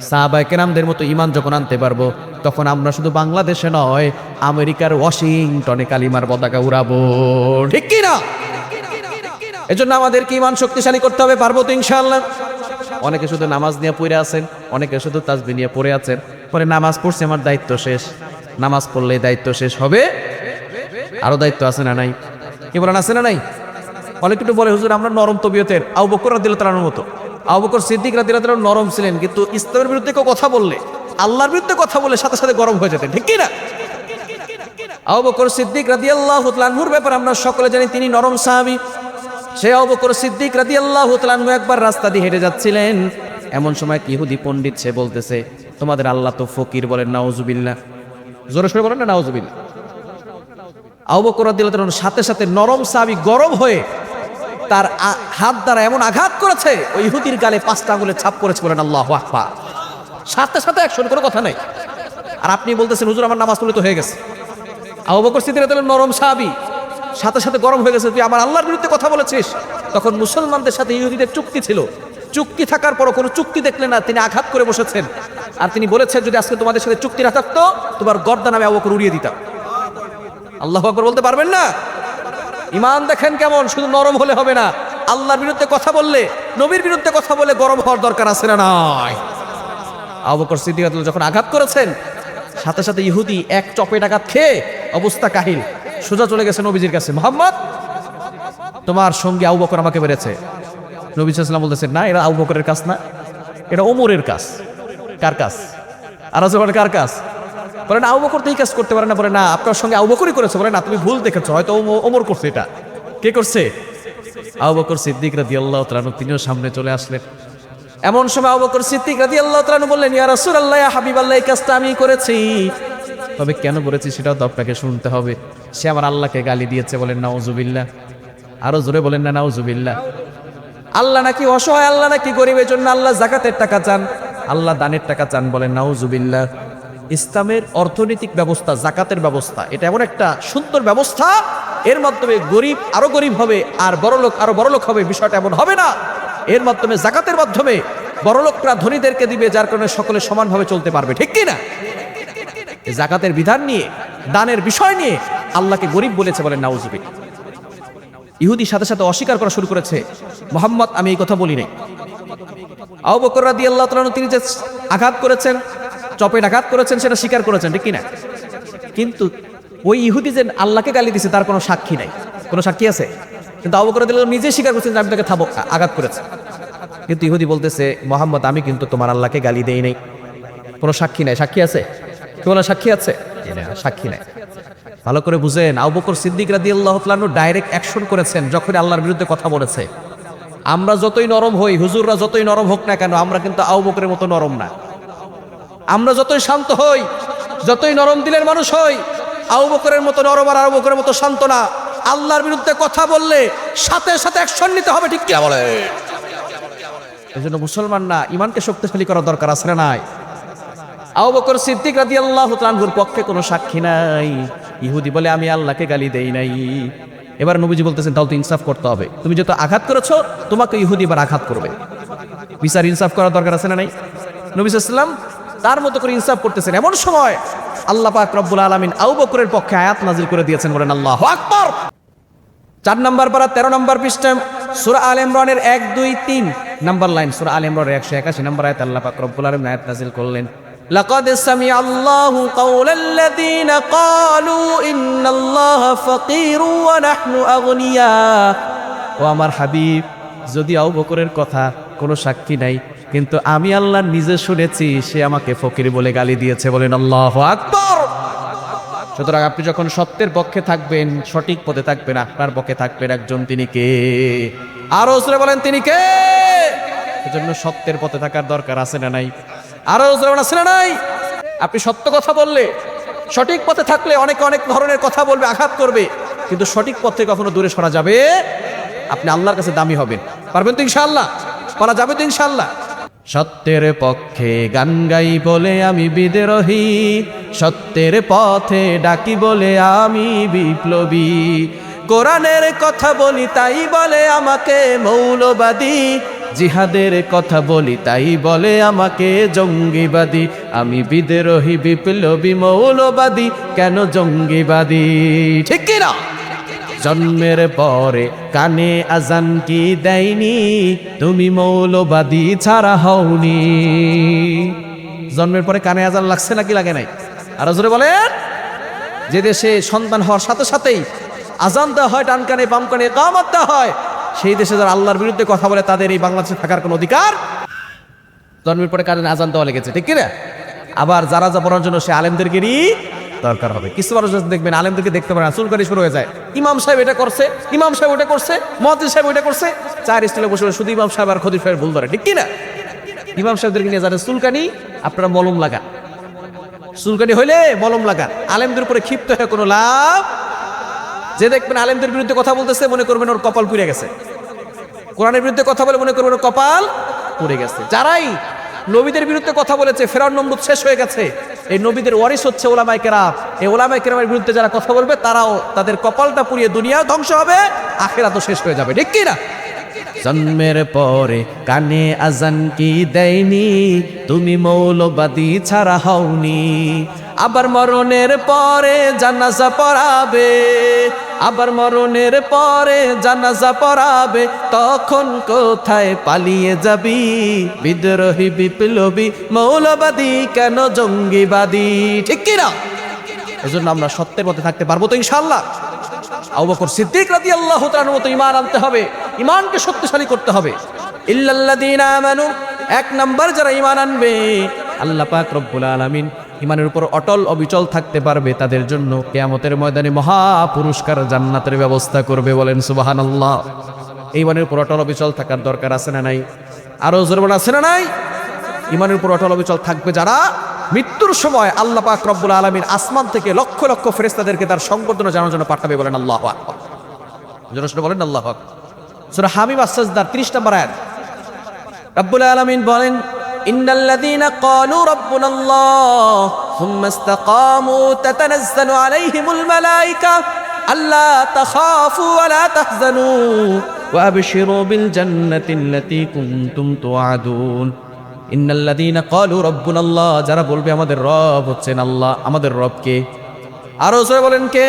সাহাবায়ে কেরামদের মতো ঈমান যখন আনতে পারবো, তখন আমরা শুধু বাংলাদেশে নয়, আমেরিকার ওয়াশিংটনে কালিমার পতাকা উড়াবো। ঠিক কি না? এজন্য আমাদেরকে ঈমান শক্তিশালী করতে হবে। পারবো তো ইনশাআল্লাহ? অনেকে শুধু নামাজ নিয়ে পড়ে আছেন, অনেকে শুধু তাসবিহ নিয়ে পড়ে আছেন, পরে নামাজ পড়ছে আমার দায়িত্ব শেষ। নামাজ পড়লেই দায়িত্ব শেষ হবে? আরো দায়িত্ব আছে না নাই? কি বলেন, আছে না নাই? অনেক একটু বলে, হুজুর আমরা নরম তবিয়তের। আবু বকর রাদিয়াল্লাহু তাআলার মতো। আবু বকর সিদ্দিক রাদিয়াল্লাহু তাআলা নরম ছিলেন, কিন্তু ইসলামের বিরুদ্ধে কেউ কথা বললে, আল্লাহর বিরুদ্ধে কথা বললে সাথে সাথে গরম হয়ে যেতেন। ঠিক কি না? আবু বকর সিদ্দিক রাদিয়াল্লাহু তাআলা আনহুর ব্যাপারে আমরা সকলে জানি, তিনি নরম সাহাবী। সে আবু বকর সিদ্দিক রাদিয়াল্লাহু তাআলা আনহু একবার রাস্তা দিয়ে হেঁটে যাচ্ছিলেন। এমন সময় কি ইহুদি পণ্ডিত সে বলতেছে, তোমাদের আল্লাহ তো ফকির। বলেন নাউজুবিল্লাহ। জোরে সোরে বলেন না নাউজুবিল্লাহ। আবু বকর রাদিয়াল্লাহু তাআলা সাথে সাথে নরম সাহাবী গরম হয়ে তার হাত দ্বারা এমন আঘাত করেছে, ওই ইহুদির গালে 5টা আঙ্গুলের ছাপ পড়েছে। বলেন আল্লাহু আকবার। সাথে সাথে অ্যাকশন, কোনো কথা নাই। আর আপনি বলতেছেন, হুজুর আমার নামাজ পড়লে তো হয়ে গেছে। আবু বকর সিদ্দিক রাদিয়াল্লাহু নরম সাহাবী, সাথে সাথে গরম হয়ে গেছে, তুই আমার আল্লাহর বিরুদ্ধে কথা বলেছিস। তখন মুসলমানদের সাথে ইহুদিদের চুক্তি ছিল। চুক্তি থাকার পরও কোনো চুক্তি দেখলেন না, তিনি আঘাত করে বসেছেন। আর তিনি বলেছেন, যদি আজকে তোমাদের সাথে চুক্তি না থাকতো, তোমার গর্দান আমি আবু বকর উড়িয়ে দিতাম। আল্লাহু আকবার বলতে পারবেন না? ঈমান দেখেন কেমন, শুধু নরম হলে হবে না। আল্লাহর বিরুদ্ধে কথা বললে, নবীর বিরুদ্ধে কথা বলে গরম হওয়ার দরকার আছে না নাই? আবু বকর সিদ্দিক রাদিয়াল্লাহু যখন আঘাত করেছেন, সাথে সাথে ইহুদি এক চপেট আঘাত খেয়ে অবস্থা কাহিল, সোজা চলে গেছে নবীজির কাছে। মুহাম্মদ, তোমার সঙ্গে আবু বকর আমাকে মেরেছে। নবী সাল্লাল্লাহু আলাইহি ওয়াসাল্লাম বলতেছেন না, এটা আবু বকরের কাজ না, এটা ওমরের কাজ। কার কাজ? আর বলে কার কাজ? বলে না আবু বকর তো এই কাজ করতে পারে না। বলে না, আপনার সঙ্গে আবু বকরই করেছে। বলে না, তুমি ভুল দেখেছো, হয়তো ওমর করছে। এটা কে করছে? আবু বকর সিদ্দিক রাদিয়াল্লাহু তাআলা আনহু, তিনিও সামনে চলে আসলেন। এমন সময় আবু বকর সিদ্দিক রাদিয়াল্লাহু তাআলা আনহু বললেন, ইয়া রাসূলুল্লাহ, ইয়া হাবিবাল্লাহ, এই কাজটা আমি করেছি, তবে কেন করেছি সেটাও তো আপনাকে শুনতে হবে। সে আমার আল্লাহকে গালি দিয়েছে। বলেন নাউজুবিল্লাহ। আরো জোরে বলেন না নাউজুবিল্লাহ। আল্লাহ নাকি অসহায়, আল্লাহ নাকি গরিব, এর জন্য আল্লাহ যাকাতের টাকা চান, আল্লাহ দানের টাকা চান। বলেন নাউজুবিল্লাহ। ইসলামের অর্থনৈতিক ব্যবস্থা, যাকাতের ব্যবস্থা, এটা এমন একটা সুন্দর ব্যবস্থা, এর মাধ্যমে গরিব আরো গরিব হবে আর বড়লোক আরো বড়লোক হবে। বিষয়টা এমন হবে না। এর মাধ্যমে, যাকাতের মাধ্যমে বড়লোকরা ধনীদেরকে দিবে, যার কারণে সকলে সমানভাবে চলতে পারবে। ঠিক কি না? যাকাতের বিধান নিয়ে, দানের বিষয় নিয়ে আল্লাহকে গরিব বলেছে। বলেন নাউজুবিল্লাহ। ইহুদি সাথে সাথে অস্বীকার করা শুরু করেছে, মুহাম্মদ আমি এই কথা বলি নাই। আবু বকর রাদিয়াল্লাহু তাআলা তিনি যে আঘাত করেছেন, চপেট আঘাত করেছেন, সেটা স্বীকার করেছেন। ঠিক কি না? কিন্তু ওই ইহুদি যে আল্লাহকে গালি দিয়েছে তার কোনো সাক্ষী নাই। কোনো সাক্ষী আছে? কিন্তু আবু বকর রাদিয়াল্লাহু নিজে স্বীকার করছেন যে আমি তাকে আঘাত করেছি। কিন্তু ইহুদি বলতেছে, মুহাম্মদ আমি কিন্তু তোমার আল্লাহকে গালি দেই নাই। কোনো সাক্ষী নাই। সাক্ষী আছে? কোনো সাক্ষী আছে? সাক্ষী নাই। ভালো করে বুঝেন, আবু বকর সিদ্দিক রাদিয়াল্লাহু তাআলা আনহু ডাইরেক্ট অ্যাকশন করেছেন যখন আল্লাহর বিরুদ্ধে কথা বলেছে। আমরা যতই নরম হই, হুজুররা যতই নরম হোক না কেন, আমরা কিন্তু আবু বকরের মতো নরম না। আমরা যতই শান্ত হই, যতই নরম দিলের মানুষ হই, আবু বকরের মতো নরম আর আবু বকরের মতো শান্ত না। আল্লাহর বিরুদ্ধে কথা বললে সাথে সাথে অ্যাকশন নিতে হবে। ঠিক কি বলে? এজন্য মুসলমান না, ইমানকে শক্তিশালী করা দরকার আছে না নাই? আবু বকর সিদ্দিক রাদিয়াল্লাহু তাআলা আনহুর পক্ষে কোনো সাক্ষী নাই। ইহুদি বলে আমি আল্লাহকে গালি দেই নাই। এবার নবীজি বলতেছেন তাহলে তো ইনসাফ করতে হবে, তুমি যত আঘাত করেছো তোমাকে ইহুদি এবার আঘাত করবে। বিচার ইনসাফ করার দরকার আছে না নাই? নবী সাল্লাল্লাহু আলাইহি ওয়াসাল্লাম তার মতো করে ইনসাফ করতেছেন। এমন সময় আল্লাহ পাক রব্বুল আলামিন আবু বকরের পক্ষে আয়াত নাযিল করে দিয়েছেন। বলেন আল্লাহু আকবার। 4 নম্বর পারা 13 নম্বর পৃষ্ঠা সূরা আলে ইমরানের 1, 2, 3 নম্বর লাইন, সূরা আলে ইমরানের 181 নম্বর আয়াত আল্লাহ পাক রব্বুল আলামিন আয়াত নাযিল করলেন, লাকাদ সামিআল্লাহু কাওলাল্লাযীনা ক্বালু ইন্নাল্লাহা ফাকীরু ওয়া নাহনু আগনিয়া। ও আমার হাবিব, যদি আবু বকরের কথা কোনো সাক্ষী নাই, কিন্তু আমি আল্লাহ নিজে শুনেছি সে আমাকে ফকির বলে গালি দিয়েছে। বলেন আল্লাহু আকবার। সুতরাং আপনি যখন সত্যের পক্ষে থাকবেন, সঠিক পথে থাকবেন, আপনার পক্ষে থাকবেন একজন, তিনি কে? আরো জোরে বলেন তিনি কে? এজন্য সত্যের পথে থাকার দরকার আছে না নাই? আরো জোরে বলেন আছে না নাই? আপনি সত্য কথা বললে, সঠিক পথে থাকলে অনেক অনেক ধরনের কথা বলবে, আঘাত করবে, কিন্তু সঠিক পথ থেকে কখনো দূরে সরা যাবে, আপনি আল্লাহর কাছে দামি হবেন। পারবেন তো ইনশাআল্লাহ? পারা যাবে তো ইনশাআল্লাহ? সত্যের পক্ষে গান গাই বলে আমি বিদ্রোহী, সত্যের পথে ডাকি বলে আমি বিপ্লবী, কোরআনের কথা বলি তাই বলে আমাকে মৌলবাদী, জিহাদের কথা বলি তাই বলে আমাকে জঙ্গিবাদী, আমি বিদ্রোহী বিপ্লবী মৌলবাদী, কেন জঙ্গিবাদী? ঠিক কি না? জন্মের পরে কানে আজান কি দেয়নি, তুমি মৌলবাদী ছাড়া হওনি। জন্মের পরে কানে আজান লাগছে নাকি লাগে নাই? আরো জোরে বলেন। যে দেশে সন্তান হওয়ার সাথে সাথেই আজান দেওয়া হয়, ডান কানে বাম কানে ইকামত দেওয়া হয়, সেই দেশে যারা আল্লাহর বিরুদ্ধে কথা বলে তাদের এই বাংলাদেশে থাকার কোনো অধিকার? জন্মের পরে কানে আজান দেওয়া লেগেছে, ঠিক কিনা? আবার যারা যা পড়ার জন্য সে আলেমদেরকেই দরকার হবে। কিছু মানুষ দেখবেন আলেমদেরকে দেখতে পারে না, চুলকানি শুরু হয়ে যায়, ইমাম সাহেব এটা করছে, ইমাম সাহেব ওটা করছে, মুয়াজ্জিন সাহেব ওটা করছে, চার স্টেলে বসে শুধু ইমাম সাহেব আর খতিব সাহেব ভুল ধরে, ঠিক কিনা? ইমাম সাহেবদেরকে নিয়ে যারা চুলকানি, আপনারা মলম লাগান। চুলকানি হইলে মলম লাগান। আলেমদের উপরে ক্ষিপ্ত হয়ে কোনো লাভ। যে দেখবেন আলেমদের বিরুদ্ধে কথা বলতেছে, মনে করবেন ওর কপাল পুড়ে গেছে। কোরআনের বিরুদ্ধে কথা বলে মনে করবেন ওর কপাল পুড়ে গেছে। যারাই নবীদের বিরুদ্ধে কথা বলেছে, ফেরাউন নমরুদ শেষ হয়ে গেছে, এই নবীদের ওয়ারিস হচ্ছে ওলামায়ে কেরাম। এই ওলামায়ে কেরামের বিরুদ্ধে যারা কথা বলবে তারাও তাদের কপালটা পুড়িয়ে দুনিয়াও ধ্বংস হবে, আখিরাতও শেষ হয়ে যাবে, ঠিক কি না? জন্মের পরে কানে আজান কি দেয়নি, তুমি মৌলবাদী ছাড়া হওনি, আবার মরণের পরে জানাজা পড়াবে, আবার মরণের পরে জানাজা পড়াবে, তখন কোথায় পালিয়ে যাবি, বিদ্রোহী বিপ্লবী মৌলবাদী কেন জঙ্গিবাদী, ঠিক কি না? এজন্য আমরা সত্যের পথে থাকতে পারবো তো ইনশাআল্লাহ? আবু বকর সিদ্দিক রাদিয়াল্লাহু তাআলার মতো ঈমান আনতে হবে, ঈমানকে শক্তিশালী করতে হবে। ইল্লাল্লাযীনা আমানু, এক নাম্বার যারা ঈমান আনবে, আল্লাহ পাক রব্বুল আলামিন ঈমানের উপর অটল অবিচল থাকতে পারবে, তাদের জন্য কিয়ামতের ময়দানে মহা পুরস্কার জান্নাতের ব্যবস্থা করবে। বলেন সুবহানাল্লাহ। ঈমানের উপর অটল অবিচল থাকার দরকার আছে না নাই? আরো জোরে বলেন আছে না নাই? ঈমানের উপর অটল অবিচল থাকবে যারা, মৃত্যুর সময় আল্লাহ পাক রব্বুল আলামিন আসমান থেকে লক্ষ লক্ষ ফেরেশতাদেরকে তার সংবর্ধনা জানানোর জন্য পাঠাবে। বলেন আল্লাহু আকবার। জোরে বলেন আল্লাহু আকবার। সূরা হামিম আস-সাজদা 30 নম্বর আয়াত রব্বুল আলামিন বলেন, ইন্নাল্লাযীনা ক্বালু রাব্বুনাল্লাহ সুম্মা ইসতাকামু তাতানাজ্জালু আলাইহিমুল মালায়েকা আল্লা তাখাফু ওয়া লা তাহজানু ওয়া আবশিরু বিল জান্নাতিল্লাতী কুনতুম তুআদুন। ইন্নাল্লাযীনা ক্বালু রাব্বুনাল্লাহ, যারা বলবে আমাদের রব হচ্ছেন আল্লাহ, আমাদের রব কে? আরো জোরে বলেন কে?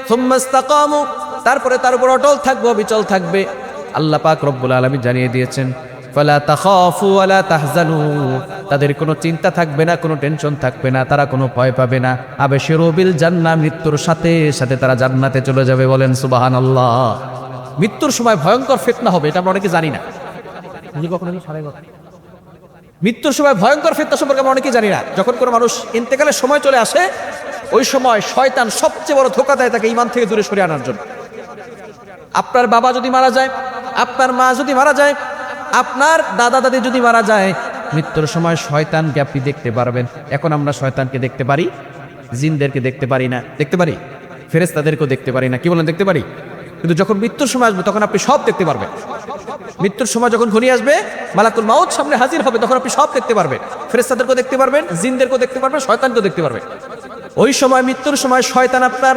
সুম্মা ইসতাকামু, তারপরে তার উপর অটল থাকবে, অবিচল থাকবে। আল্লাহ পাক রব্বুল আলামিন জানিয়ে দিয়েছেন, ফালা তাখাফু ওয়ালা তাহজানু, তাদের কোনো চিন্তা থাকবে না, কোনো টেনশন থাকবে না, তারা কোনো ভয় পাবে না। আবশিরু বিল জান্নাহ, মৃত্যুর সাথে সাথে তারা জান্নাতে চলে যাবে। বলেন সুবহানাল্লাহ। মৃত্যুর সময় ভয়ঙ্কর ফিতনা হবে, এটা আমরা অনেকে জানি না। মৃত্যুর সময় ভয়ঙ্কর ফিতনা সম্পর্কে আমরা অনেকে জানি না। যখন কোনো মানুষ ইন্তেকালের সময় চলে আসে, ওই সময় শয়তান সবচেয়ে বড় ধোঁকা দেয় তাকে ঈমান থেকে দূরে সরিয়ে আনার জন্য। আপনার বাবা যদি মারা যায়, আপনার মা যদি মারা যায়, আপনার দাদা দাদি যদি মারা যায়, মৃত্যুর সময় শয়তানকে আপনি দেখতে পারবেন। এখন আমরা শয়তানকে দেখতে পারি, জিনদেরকে দেখতে পারি না। দেখতে পারি, ফেরেশতাদেরকেও দেখতে পারি না। কি বলেন? দেখতে পারি। কিন্তু যখন মৃত্যুর সময় আসবে তখন আপনি সব দেখতে পারবেন। মৃত্যুর সময় যখন ঘনিয়ে আসবে, মালাকুল মাউত সামনে হাজির হবে, তখন আপনি সব দেখতে পারবেন। ফেরেশতাদেরকেও দেখতে পারবেন, জিনদেরকেও দেখতে পারবেন, শয়তানকেও দেখতে পারবেন। ওই সময় মৃত্যুর সময় শয়তান আপনার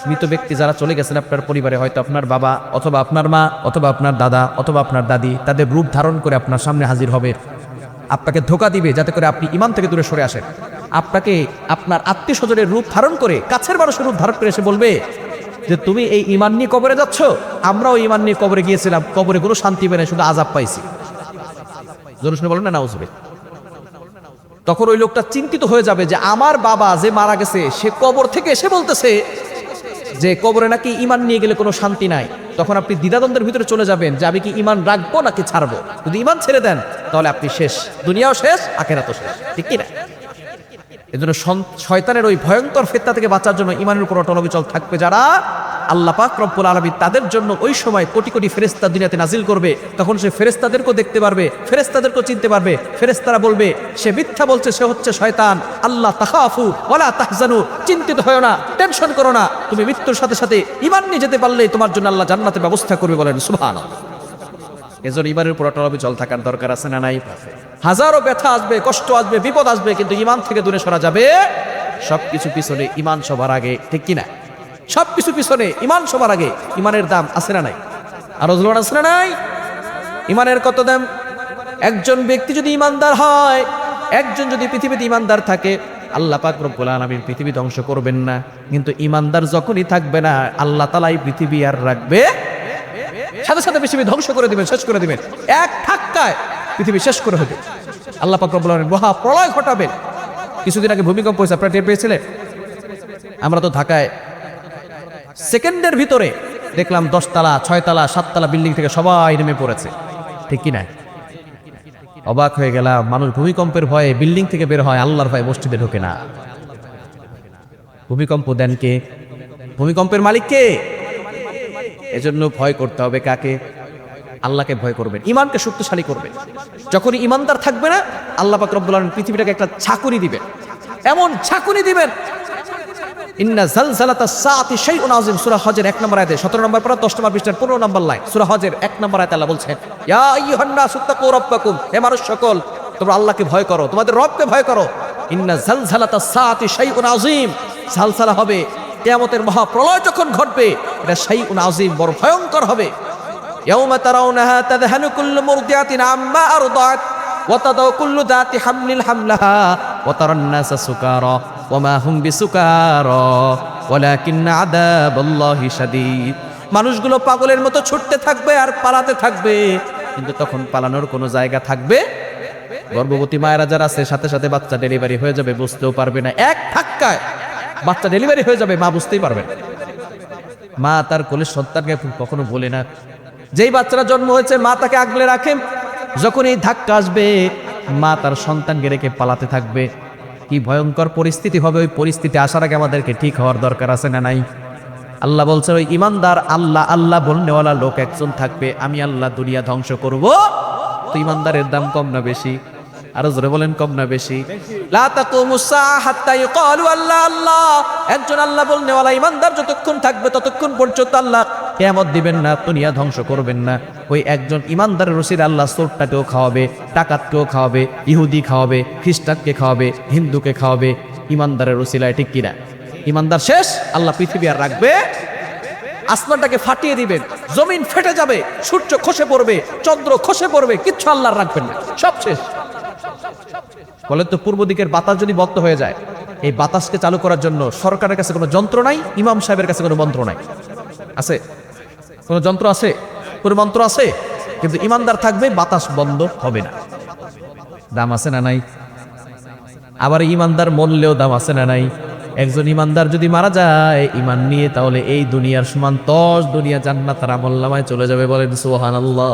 মৃত ব্যক্তি যারা চলে গেছেন আপনার পরিবারে, হয়তো আপনার বাবা অথবা আপনার মা অথবা আপনার দাদা অথবা আপনার দাদি, তাদের রূপ ধারণ করে আপনার সামনে হাজির হবে, আপনাকে ধোঁকা দিবে যাতে করে আপনি ঈমান থেকে দূরে সরে আসেন। আপনাকে আপনার আত্মীয় স্বজনের রূপ ধারণ করে, কাছের মানুষের রূপ ধারণ করে এসে বলবে যে তুমি এই ঈমান নিয়ে কবরে যাচ্ছ, আমরাও ঈমান নিয়ে কবরে গিয়েছিলাম, কবরে কোনো শান্তি পেয়ে নাই, শুধু আযাব পাইছি। জোরে শুনে বলেন না নাউজুবিল্লাহ। তখন ওই লোকটা চিন্তিত হয়ে যাবে যে আমার বাবা যে মারা গেছে, সে কবর থেকে এসে বলতেছে যে কবরে নাকি ঈমান নিয়ে গেলে কোনো শান্তি নাই। তখন আপনি দ্বিধাদ্বন্দ্বের ভিতরে চলে যাবেন যে আমি কি ঈমান রাখবো নাকি ছাড়বো। যদি ঈমান ছেড়ে দেন তাহলে আপনি শেষ, দুনিয়াও শেষ, আখিরাতও শেষ। ঠিক কি না? এজন্য শয়তানের ওই ভয়ঙ্কর ফিতনা থেকে বাঁচার জন্য ঈমানের উপর অটল অবিচল থাকবে যারা, আল্লাহ পাক রব্বুল আলামিন তাদের জন্য ওই সময় কোটি কোটি ফেরেশতা দুনিয়াতে নাজিল করবে। তখন সে ফেরেশতাদেরকেও দেখতে পারবে, ফেরেশতাদেরকেও চিনতে পারবে। ফেরেশতারা বলবে সে মিথ্যা বলছে, সে হচ্ছে শয়তান। আল্লাহ তাখাফু ওয়ালা তাহজানু, চিন্তিত হয় না, টেনশন করো না, তুমি মৃত্যুর সাথে সাথে ঈমান নিয়ে যেতে পারলেই তোমার জন্য আল্লাহ জান্নাতের ব্যবস্থা করবে। বলেন সুবহানাল্লাহ। এজন্য ঈমানের উপর অটল অবিচল থাকার দরকার আছে না নাই? হাজারো ব্যথা আসবে, কষ্ট আসবে, বিপদ আসবে, কিন্তু ঈমান থেকে দূরে সরা যাবে। সবকিছু পিছনে ঈমান সবার আগে। ঠিক কিনা? সবকিছু পিছনে ঈমান সবার আগে। ঈমানের দাম আছে না নাই? আর ওজলন আছে না নাই? ঈমানের কত দাম? একজন ব্যক্তি যদি ঈমানদার হয়, একজন যদি পৃথিবীতে ঈমানদার থাকে, আল্লাহ পাক রব্বুল আলামিন পৃথিবী ধ্বংস করবেন না। কিন্তু ঈমানদার যখনই থাকবে না, আল্লাহ তাআলাই পৃথিবী আর রাখবে, সাথে সাথে পৃথিবী ধ্বংস করে দিবেন, শেষ করে দিবেন। এক ধাক্কায় পৃথিবী শেষ করে হবে। আল্লাহ পাক রব্বুল আলামিন মহা প্রলয় ঘটাবেন। কিছুদিন আগে ভূমিকম্প হয়েছে, আপনারা টের পেয়েছিলেন? আমরা তো ঢাকায় সেকেন্ডের ভিতরে দেখলাম 10 তলা 6 তলা 7 তলা বিল্ডিং থেকে সবাই নেমে পড়েছে। ঠিক কি না? অবাক হয়ে গেলাম। মানুষ ভূমিকম্পের ভয়ে বিল্ডিং থেকে বের হয়, আল্লাহর ভয়ে মসজিদে ঢোকে না। ভূমিকম্প দেন কে? ভূমিকম্পের মালিক কে? এজন্য ভয় করতে হবে কাকে? আল্লাহকে ভয় করবেন, ঈমানকে শক্তিশালী করবেন। যখনই ঈমানদার থাকবে না, আল্লাহ পাক রব্বুল আলামিন পৃথিবীটাকে একটা ঝাঁকুনি দিবেন, এমন ঝাঁকুনি দিবেন। ইন্না জালজালাতাস সাআতি শাইউন আযীম, সূরা হজের 1 নম্বর আয়াতে 17 নম্বর পারা 10 নম্বর পৃষ্ঠার 15 নম্বর লাইন, সূরা হজের 1 নম্বর আয়াতে আল্লাহ বলছেন, ইয়া আইয়ুহান নাসু তাকু রাব্বাকুম, হে মানুষ সকল তোমরা আল্লাহকে ভয় করো, তোমাদের রবকে ভয় করো। ইন্না জালজালাতাস সাআতি শাইউন আযীম, জালজালা হবে, কিয়ামতের মহা প্রলয় যখন ঘটবে, এটা শাইউন আযীম, বড় ভয়ঙ্কর হবে। ইয়াউমা তারাউনাহা তাযহানু কুল্লু মুরদিআতিন আম্মা আরদাত ওয়া তাদাউ কুল্লু যাতি হামলিন হামলাহা ওয়া তারান নাসা সুকারা ওয়া মা হুম বিসুকারা ওয়ালাকিন্না আযাবাল্লাহি শাদীদ। মানুষগুলো পাগলের মতো ছুটতে থাকবে আর পালাতে থাকবে, কিন্তু তখন পালানোর কোনো জায়গা থাকবে? গর্ভবতী মায়েরা যারা আছে, সাথে সাথে বাচ্চা ডেলিভারি হয়ে যাবে, বুঝতেও পারবে না। এক ধাক্কায় বাচ্চা ডেলিভারি হয়ে যাবে, মা বুঝতেই পারবে না। মা তার কোলের সন্তানকে কখনো বলে না যেই বাচ্চারা জন্ম হয়েছে মা তাকে আগলে রাখে, যখন এই ধাক্কা আসবে মা তার সন্তানকে রেখে পালাতে থাকবে। কি ভয়ঙ্কর পরিস্থিতি হবে, ওই পরিস্থিতি আসার আগে আমাদেরকে ঠিক হওয়ার দরকার আছে না নাই? আল্লাহ বলছে ওই ইমানদার আল্লাহ আল্লাহ বলনেওয়ালা লোক একজন থাকবে, আমি আল্লাহ দুনিয়া ধ্বংস করব। তো ইমানদারের দাম কম না বেশি? আরো জোরে বলেন, কম না বেশি? লা তাকুমুস সাআ হাত্তা ইউকালু আল্লাহ আল্লাহ। একজন আল্লাহ বলনেওয়ালা ইমানদার যতক্ষণ থাকবে ততক্ষণ পর্যন্ত আল্লাহ কিয়ামত দিবেন না, দুনিয়া ধ্বংস করবেন না। ওই একজন ইমানদারের রসির আল্লাহ চোরটাকেও খাওয়াবে, ডাকাতকেও খাওয়াবে, ইহুদি খাওয়াবে, খ্রিস্টানকে খাওয়াবে, হিন্দুকে খাওয়াবে, ইমানদারের রসিলায়। ঠিক কিনা? ইমানদার শেষ, আল্লাহ পৃথিবী আর রাখবে, আসমানটাকে ফাটিয়ে দিবেন, জমিন ফেটে যাবে, সূর্য খসে পড়বে, চন্দ্র খসে পড়বে, কিচ্ছু আল্লাহ রাখবেন না, সব শেষ। বলে তো পূর্ব দিকের বাতাস যদি বন্ধ হয়ে যায়, এই বাতাসকে চালু করার জন্য সরকারের কাছে কোনো যন্ত্র নাই, ইমাম সাহেবের কাছে কোনো মন্ত্র নাই। আছে? কোনো যন্ত্র আছে? কোনো মন্ত্র আছে? কিন্তু ইমানদার থাকবে, বাতাস বন্ধ হবে না। দাম আছে না নাই? আবার ইমানদার মরলেও দাম আছে না নাই? একজন ইমানদার যদি মারা যায় ইমান নিয়ে, তাহলে এই দুনিয়ার সমান 10 দুনিয়া জান্নাত তার আমলনামায় চলে যাবে। বলেন সুবহানাল্লাহ।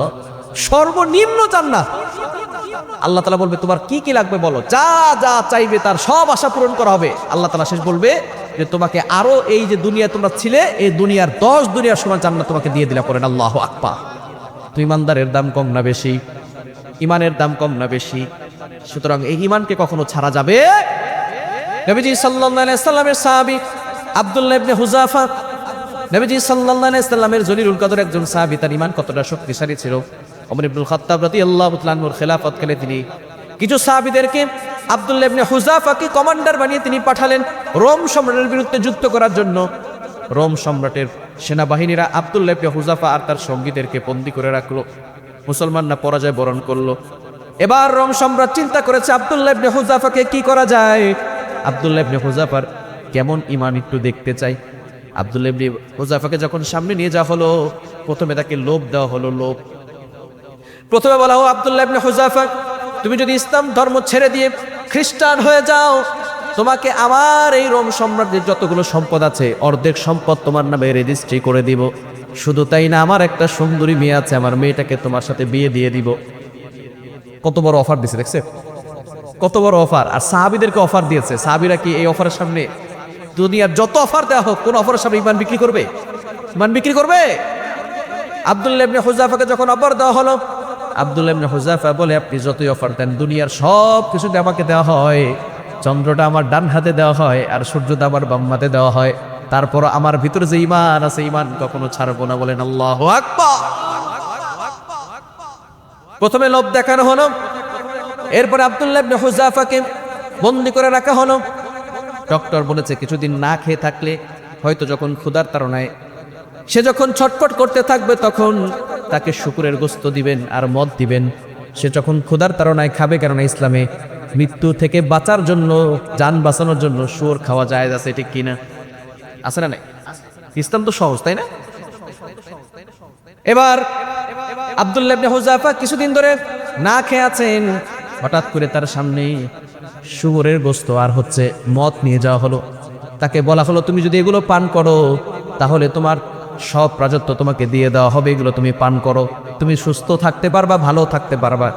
সর্বনিম্ন জান্নাত। আল্লাহ তাআলা বলবে তোমার কি কি লাগবে বলো, যা যা চাইবে তার সব আশা পূরণ করা হবে। আল্লাহ তাআলা শেষ বলবে যে তোমাকে আরো এই যে দুনিয়া তোমরা ছিলে, এই দুনিয়ার 10 দুনিয়ার সমান জান্নাত তোমাকে দিয়ে দিলাম। পড়েন আল্লাহু আকবার। তো ইমানদারের দাম কম না বেশি? ইমানের দাম কম না বেশি? সুতরাং এই ইমানকে কখনো ছাড়া যাবে? নবীজি সাল্লাল্লাহু আলাইহি সাল্লামের সাহাবী আব্দুল্লাহ ইবনে হুযাফা, নবীজি সাল্লাল্লাহু আলাইহি সাল্লামের জলিলুল কদর একজন সাহাবী, তার ঈমান কতটা শক্তিশালী ছিল। ওমর ইবনুল খাত্তাব রাদিয়াল্লাহু তাআলা আনহুর খেলাফতকালে তিনি কিছু সাহাবীদেরকে আব্দুল্লাহ ইবনে হুযাফাকে কমান্ডার বানিয়ে তিনি পাঠালেন রোম সম্রাটের বিরুদ্ধে যুদ্ধ করার জন্য। রোম সম্রাটের সেনাবাহিনীরা আব্দুল্লাহ ইবনে হুযাফা আর তার সঙ্গীদেরকে বন্দী করে রাখলো। মুসলমানরা পরাজয় বরণ করলো। এবার রোম সম্রাট চিন্তা করেছে আব্দুল্লাহ ইবনে হুযাফাকে কি করা যায়। আব্দুল্লাহ ইবনে হুযাফার কেমন ঈমান একটু দেখতে চাই। আব্দুল্লাহ ইবনে হুযাফাকে যখন সামনে নিয়ে যাওয়া হলো, প্রথমে তাকে লোভ দেওয়া হলো। লোভ প্রথমে বলা হলো আব্দুল্লাহ ইবনে হুযাফা, তুমি যদি ইসলাম ধর্ম ছেড়ে দিয়ে খ্রিস্টান হয়ে যাও, তোমাকে আমার এই রোম সম্রাটের যতগুলো সম্পদ আছে অর্ধেক সম্পদ তোমার নামে রেজিস্ট্রি করে দিব। শুধু তাই না, আমার একটা সুন্দরী মেয়ে আছে, আমার মেয়েটাকে তোমার সাথে বিয়ে দিয়ে দিব। কত বড় অফার দিছে দেখছে? কত বড় অফার! আর সাহাবীদেরকে অফার দিয়েছে। সাহাবীরা কি এই অফারের সামনে, দুনিয়ার যত অফার দেওয়া হোক, কোন অফারের সামনে ঈমান বিক্রি করবে? ঈমান বিক্রি করবে? আব্দুল্লাহ ইবনে হুযাফাকে যখন অফার দেওয়া হলো, আব্দুল্লাহ ইবনে হুযাফা বলে আপনি যতই অফার দেন, দুনিয়ার সব কিছু আমাকে দেওয়া হয়, চন্দ্রটা আমার ডান হাতে দেওয়া হয় আর সূর্যটা আমার বাম হাতে দেওয়া হয়, তারপর আমার ভিতরে যে ঈমান আছে, ঈমান কখনো ছাড়বো না। বলেন আল্লাহু আকবার। প্রথমে লোভ দেখানো হলো, এরপরে আব্দুল্লাহ ইবনে হুযাফাকে বন্দী করে রাখা হলো। ডক্টর বলেছে কিছুদিন না খেয়ে থাকলে হয়তো যখন ক্ষুধার তাড়নায় সে যখন ছটফট করতে থাকবে, তখন তাকে শুকরের গোশত দিবেন আর মদ দিবেন। সে যখন ক্ষুধার তাড়নায় খাবে, কেননা ইসলামে মৃত্যু থেকে বাঁচার জন্য, জান বাঁচানোর জন্য শুয়োর খাওয়া জায়েজ আছে। ঠিক কিনা? আছে না নাই? ইসলাম তো সহজ, তাই না? এবার আব্দুল্লাহ ইবনে হুযাফা কিছুদিন ধরে না খেয়ে আছেন, হঠাৎ করে তার সামনে শুয়োরের গোশত আর হচ্ছে মদ নিয়ে যাওয়া হলো। তাকে বলা হলো তুমি যদি এগুলো পান করো তাহলে তোমার সব রাজত্ব তোমাকে দিয়ে দেওয়া হবে, এগুলো তুমি পান করো, তুমি সুস্থ থাকতে পারবা, ভালো থাকতে পারবা।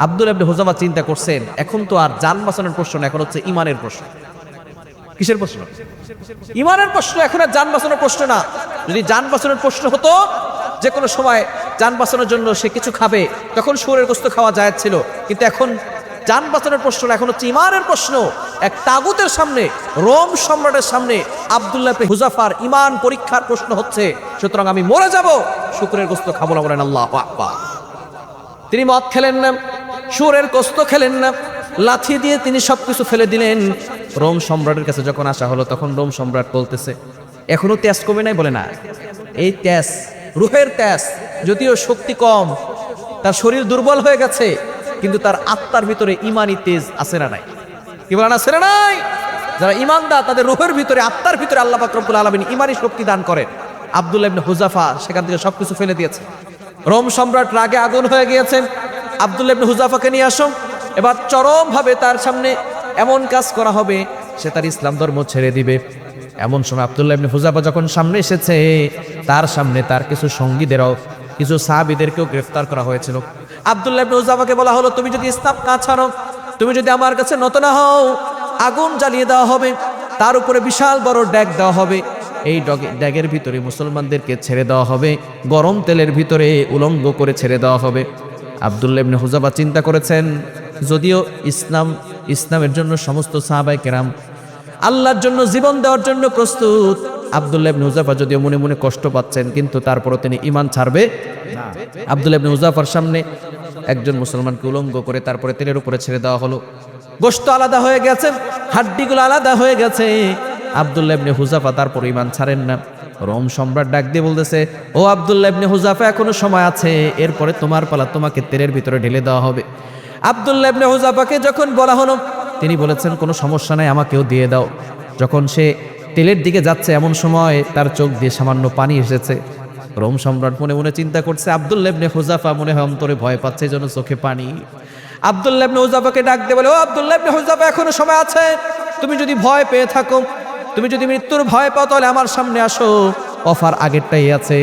আব্দুল্লাহ ইবনে হুযাফা চিন্তা করছেন এখন তো আর জান বাঁচানোর প্রশ্ন না, এখন হচ্ছে ঈমানের প্রশ্ন। কিসের প্রশ্ন? ঈমানের প্রশ্ন। এখন আর জান বাঁচানোর প্রশ্ন না। যদি জান বাঁচানোর প্রশ্ন হতো, যে কোনো সময় জান বাঁচানোর জন্য সে কিছু খাবে, তখন শুয়োরের গোশত খাওয়া জায়েজ ছিল। কিন্তু এখন জান বাঁচানোর প্রশ্ন না, এখন হচ্ছে ঈমানের প্রশ্ন। এক তাগুতের সামনে, রোম সম্রাটের সামনে আব্দুল্লাহ ইবনে হুযাফার ঈমান পরীক্ষার প্রশ্ন হচ্ছে। সুতরাং আমি মরে যাব, শুকরের গোশত খাবো না। বলেন আল্লাহু আকবার। তিনি মদ খেলেন না, শুয়োরের গোশত খেলেন না, লাঠি দিয়ে তিনি সবকিছু ফেলে দিলেন। রোম সম্রাটের কাছে যখন আসা হলো, তখন রোম সম্রাট বলতেছে এখনো তেজ কমে নাই। বলে না, এই তেজ রুহের তেজ, যদিও শক্তি কম, তার শরীর দুর্বল হয়ে গেছে, কিন্তু তার আত্মার ভিতরে ঈমানি তেজ আছে না নাই? কি বলেন, আছে না নাই? যারা ঈমানদার তাদের রুহের ভিতরে, আত্মার ভিতরে আল্লাহ পাক রব্বুল আলামিন ঈমানি শক্তি দান করেন। আব্দুল্লাহ ইবনে হুযাফা সেখান থেকে সবকিছু ফেলে দিয়েছে। রোম সম্রাট রাগে আগুন হয়ে গিয়েছেন। আব্দুল্লাহ ইবনে হুযাফাকে নিয়ে আসো, এবার চরমভাবে তার সামনে এমন কাজ করা হবে, সে তার ইসলাম ধর্ম ছেড়ে দিবে। এমন সময় আব্দুল্লাহ ইবনে হুযাফা যখন সামনে এসেছে, তার সামনে তার কিছু সঙ্গীদেরও কিছু সাহাবীদেরকেও গ্রেফতার করা হয়েছিল। আব্দুল্লাহ ইবনে হুযাফাকে বলা হলো, তুমি যদি ইসলাম না ছাড়ো, তুমি যদি আমার কাছে নত না হও, আগুন জ্বালিয়ে দেওয়া হবে, তার উপরে বিশাল বড় ড্যাগ দেওয়া হবে, এই ড্যাগের ভিতরে মুসলমানদেরকে ছেড়ে দেওয়া হবে, গরম তেলের ভিতরে উলঙ্গ করে ছেড়ে দেওয়া হবে। আব্দুল্লাহ ইবনে হুযাফা চিন্তা করেছেন, যদিও ইসলামের জন্য সমস্ত সাহাবায়ে কেরাম আল্লাহর জন্য জীবন দেওয়ার জন্য প্রস্তুত, আব্দুল্লাহ ইবনে হুযাফা যদিও মনে মনে কষ্ট পাচ্ছেন, কিন্তু তারপরও তিনি ঈমান ছাড়বে না। আব্দুল্লাহ ইবনে হুযাফার সামনে একজন মুসলমানকে উলঙ্গ করে তারপরে তেলের উপরে ছেড়ে দেওয়া হলো। গোশত আলাদা হয়ে গেছে, হাড্ডিগুলো আলাদা হয়ে গেছে। আব্দুল্লাহ ইবনে হুযাফা তারপর ঈমান ছাড়েন না। রোম সম্রাট ডাক দিয়ে বলতেছে, ও আব্দুল্লাহ ইবনে হুযাফা, এখনো সময় আছে, এরপরে তোমার পালা, তোমাকে তেলের ভিতরে ঢেলে দেওয়া হবে। আব্দুল্লাহ ইবনে হুযাফাকে যখন বলা হলো, তিনি বলেছেন, কোনো সমস্যা নাই, আমাকেও দিয়ে দাও। যখন সে তেলের দিকে যাচ্ছে, এমন সময় তার চোখ দিয়ে সামান্য পানি এসেছে। রোম সম্রাট মনে মনে চিন্তা করছে, আব্দুল্লাহ ইবনে হুযাফা মনে হয় অন্তরে ভয় পাচ্ছে, যেন চোখে পানি। আব্দুল্লাহ ইবনে হুযাফাকে ডাক দিয়ে বলে, ও আব্দুল্লাহ ইবনে হুযাফা, এখনো সময় আছে, তুমি যদি ভয় পেয়ে থাকো, তুমি যদি মৃত্যুর ভয় পাও, তাহলে আমার সামনে আসো, অফার আগেরটাই আছে,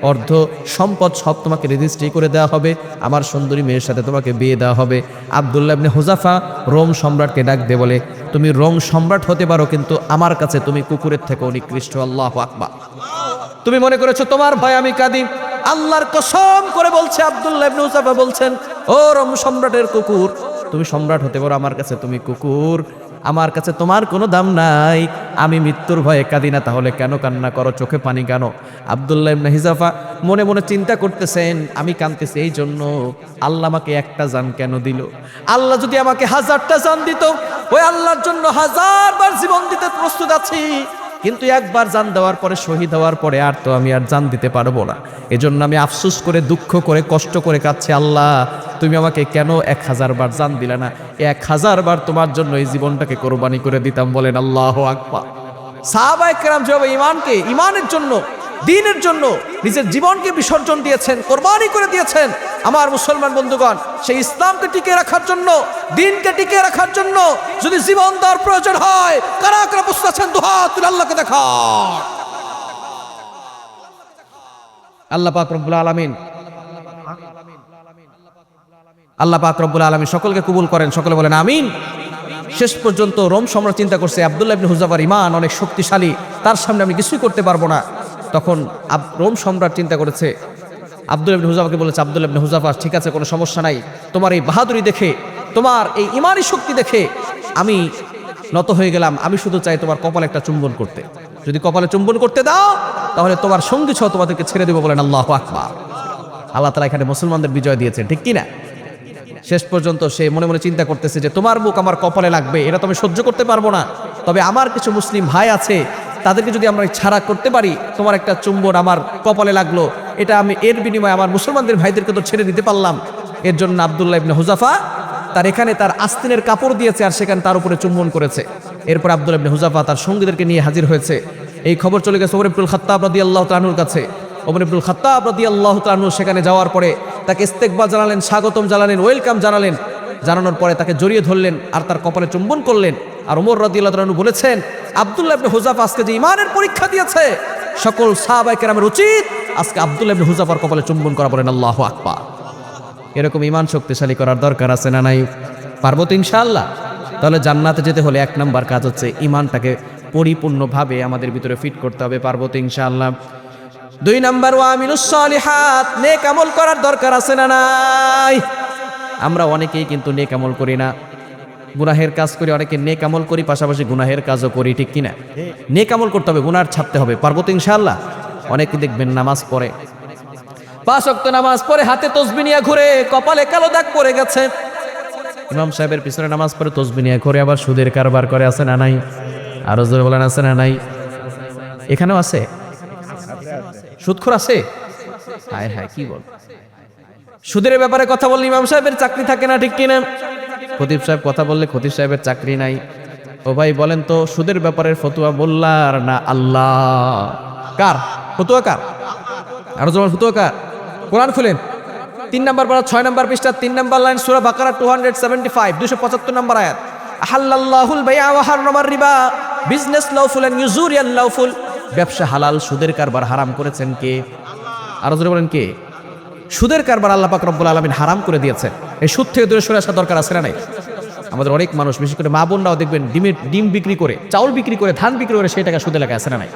অর্ধ সম্পদ সব তোমাকে রেজিস্ট্রি করে দেওয়া হবে, আমার সুন্দরী মেয়ের সাথে তোমাকে বিয়ে দেওয়া হবে। আব্দুল্লাহ ইবনে হুযাফা রোম সম্রাটকে ডাক দিয়ে বলে, তুমি রোম সম্রাট হতে পারো, কিন্তু আমার কাছে তুমি কুকুরের থেকে নিকৃষ্ট। আল্লাহু আকবার। তুমি মনে করেছো তোমার ভয় আমি কাঁদি, আল্লাহর কসম করে বলছে, আব্দুল্লাহ ইবনে হুযাফা বলছেন, ও রোম সম্রাটের কুকুর, তুমি সম্রাট হতে পারো, আমার কাছে তুমি কুকুর, আমার কাছে তোমার কোনো দাম নাই। আমি মৃত্যুর ভয়ে কাঁদি না, তাহলে কেন কান্না করো, চোখে পানি কেন? আব্দুল্লাহ ইবনে হুযাফা মনে মনে চিন্তা করতেছেন, আমি কাঁদতেছি এই জন্য, আল্লাহ আমাকে একটা জান কেন দিল? আল্লাহ যদি আমাকে 1000টা জান দিত, ওই আল্লাহর জন্য 1000 বার জীবন দিতে প্রস্তুত আছি, কিন্তু একবার জান দেওয়ার পরে, শহীদ হওয়ার পরে আর তো আমি আর জান দিতে পারবো না। এজন্য আমি আফসোস করে, দুঃখ করে, কষ্ট করে কাঁদছি, আল্লাহ তুমি আমাকে কেন 1000 বার জান দিলে না? 1000 বার তোমার জন্য এই জীবনটাকে কোরবানি করে দিতাম। বলেন আল্লাহু আকবার। সাহাবায়ে কেরাম যেভাবে ঈমানকে, ঈমানের জন্য, দ্বীনের জন্য নিজের জীবনকে বিসর্জন দিয়েছেন, কোরবানি করে দিয়েছেন, আমার মুসলমান বন্ধুগণ, সেই ইসলামকে টিকিয়ে রাখার জন্য, দ্বীনকে টিকিয়ে রাখার জন্য যদি জীবন দেওয়ার প্রয়োজন হয়, কারা কারা প্রস্তুত আছেন? দুহাত তুলে আল্লাহকে দেখান। আল্লাহ পাক রব্বুল আলামিন, আল্লাহ পাক রব্বুল আলামিন সকলকে কবুল করেন, সকলে বলেন আমিন। শেষ পর্যন্ত রোম সম্রাট চিন্তা করছে, আব্দুল্লাহ ইবনে হুযাফার ঈমান অনেক শক্তিশালী, তার সামনে আমি কিছুই করতে পারবো না। তখন রোম সম্রাট চিন্তা করেছে, আব্দুল্লাহ ইবনে হুযাফাকে বলেছে, আব্দুল্লাহ ইবনে হুযাফা, ঠিক আছে, কোনো সমস্যা নাই, তোমার এই বাহাদুরি দেখে, তোমার এই ঈমানি শক্তি দেখে আমি নত হয়ে গেলাম, আমি শুধু চাই তোমার কপালে একটা চুম্বন করতে, যদি কপালে চুম্বন করতে দাও, তাহলে তোমার সঙ্গী সহ তোমাদেরকে ছেড়ে দেবো। বলেন আল্লাহু আকবার। আল্লাহ তাআলা এখানে মুসলমানদের বিজয় দিয়েছেন, ঠিক কিনা? শেষ পর্যন্ত সে মনে মনে চিন্তা করতেছে যে তোমার মুখ আমার কপালে লাগবে, এটা তো আমি সহ্য করতে পারবো না, তবে আমার কিছু মুসলিম ভাই আছে, তাদেরকে যদি আমরা ছাড়া করতে পারি, তোমার একটা চুম্বন আমার কপালে লাগলো, এটা আমি এর বিনিময়ে আমার মুসলমানদের ভাইদেরকে তো ছেড়ে দিতে পারলাম। এর জন্য আব্দুল্লাহ ইবনে হুযাফা তার এখানে তার আস্তিনের কাপড় দিয়েছে, আর সেখানে তার উপরে চুম্বন করেছে। এরপর আব্দুল্লাহ ইবনে হুযাফা তার সঙ্গীদেরকে নিয়ে হাজির হয়েছে। এই খবর চলে গেছে ওমর ইবনুল খাত্তাব রাদিয়াল্লাহু তাআলা আনহুর কাছে। ওমর ইবনুল খাত্তাব রাদিয়াল্লাহু তাআলা আনহু সেখানে যাওয়ার পরে তাকে ইস্তেকবাল জানালেন, স্বাগতম জানালেন, ওয়েলকাম জানালেন। জানানোর পরে তাকে জড়িয়ে ধরলেন আর তার কপালে চুম্বন করলেন। আর ওমর রাদিয়াল্লাহু তাআলা আনহু বলেছেন, আব্দুল্লাহ ইবনে হুযাফা আজকে যে ঈমানের পরীক্ষা দিয়েছে, সকল সাহাবায়ে কেরামের উচিত আজকে আব্দুল্লাহ ইবনে হুযাফার কপালে চুম্বন করা। বলেন আল্লাহু আকবার। এরকম ঈমান শক্তিশালী করার দরকার আছে না নাই? পারবো তো ইনশাআল্লাহ? তাহলে জান্নাতে যেতে হলে 1 নাম্বার কাজ হচ্ছে ঈমানটাকে পরিপূর্ণভাবে আমাদের ভিতরে ফিট করতে হবে। পারবো তো ইনশাআল্লাহ? 2 নাম্বার, ওয়া আমিলুস সালিহাত, নেক আমল করার দরকার আছে না নাই? আমরা অনেকেই কিন্তু নেক আমল করি না, গুনাহের কাজ করি, অনেকে নেক আমল করি পাশাপাশি গুনাহের কাজও করি, ঠিক কিনা? নেক আমল করতে হবে, গুনাহ ছাড়তে হবে। পারবো তো ইনশাআল্লাহ? অনেকে দেখবেন নামাজ পড়ে, 5 ওয়াক্ত নামাজ পড়ে, হাতে তসবিহ নিয়ে ঘুরে, কপালে কালো দাগ পড়ে গেছে। ইমাম সাহেবের পিছনে নামাজ পড়ে তসবিহ নিয়ে ঘুরে, আবার সুদের কারবার করে, আছে না নাই? আরো জোরে বলেন, আছে না নাই? এখানেও আছে, সুদখোর আছে। হায় হায়, কি বল? সুদের ব্যাপারে কথা বললে ইমাম সাহেবের চাকরি থাকে না, ঠিক কিনা? খতিব সাহেব কথা বললে খতিব সাহেবের চাকরি নাই। ও ভাই বলেন তো, সুদের ব্যাপারে ফতোয়া মোল্লার না আল্লাহ? কার ফতোয়া? কার? আরো জোরে ফতোয়া কার? কোরআন খুলেন, 3 নাম্বার পারা 6 নাম্বার পৃষ্ঠা 3 নাম্বার লাইন, সূরা বাকারা 275 275 নাম্বার আয়াত। আহাল্লাল্লাহুল বাইআ ওয়া হারামার রিবা, বিজনেস লাউফুল এন্ড ইউজুরিয়াল লাউফুল, ব্যবসা হালাল, সুদের কারবার হারাম করেছেন কে? আরো জোরে বলেন কে? সুদের কারবার আল্লাহ পাক রব্বুল আলামিন হারাম করে দিয়েছে। এই সুদ থেকে দূরে সরে আসা দরকার আছে না নাই? আমাদের অনেক মানুষ, বিশেষ করে মা বোনরাও দেখবেন ডিম বিক্রি করে, চাউল বিক্রি করে, ধান বিক্রি করে সেই টাকা সুদে লাগা আছে না নাই?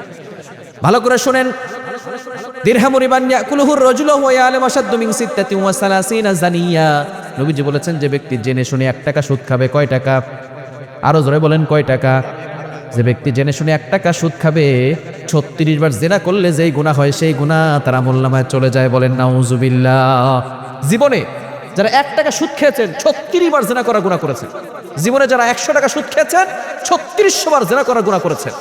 ভালো করে শোনেন, দিরহামু রিবান ইয়াকুলুহু রাজুলু ওয়া ইয়ালামু আশাদ্দু মিন সিত্তাতিন ওয়া সালাসিনা জানিয়া। নবীজি বলেছেন যে ব্যক্তি জেনে শুনে 1 টাকা সুদ খাবে, কয় টাকা? আরো জোরে বলেন, কয় টাকা? যে ব্যক্তি জেনে শুনে 1 টাকা সুদ খাবে, 36 বার জিনা করলে যেই গুনাহ হয় সেই গুনাহ তার আমলনামায় চলে যায়। বলেন নাউজুবিল্লাহ। জীবনে যারা 1 টাকা সুদ খেয়েছেন 36 বার জিনা করার গুনাহ করেছেন। জীবনে যারা 100 টাকা সুদ খেয়েছেন 3600 বার জিনা করার গুনাহ করেছেন।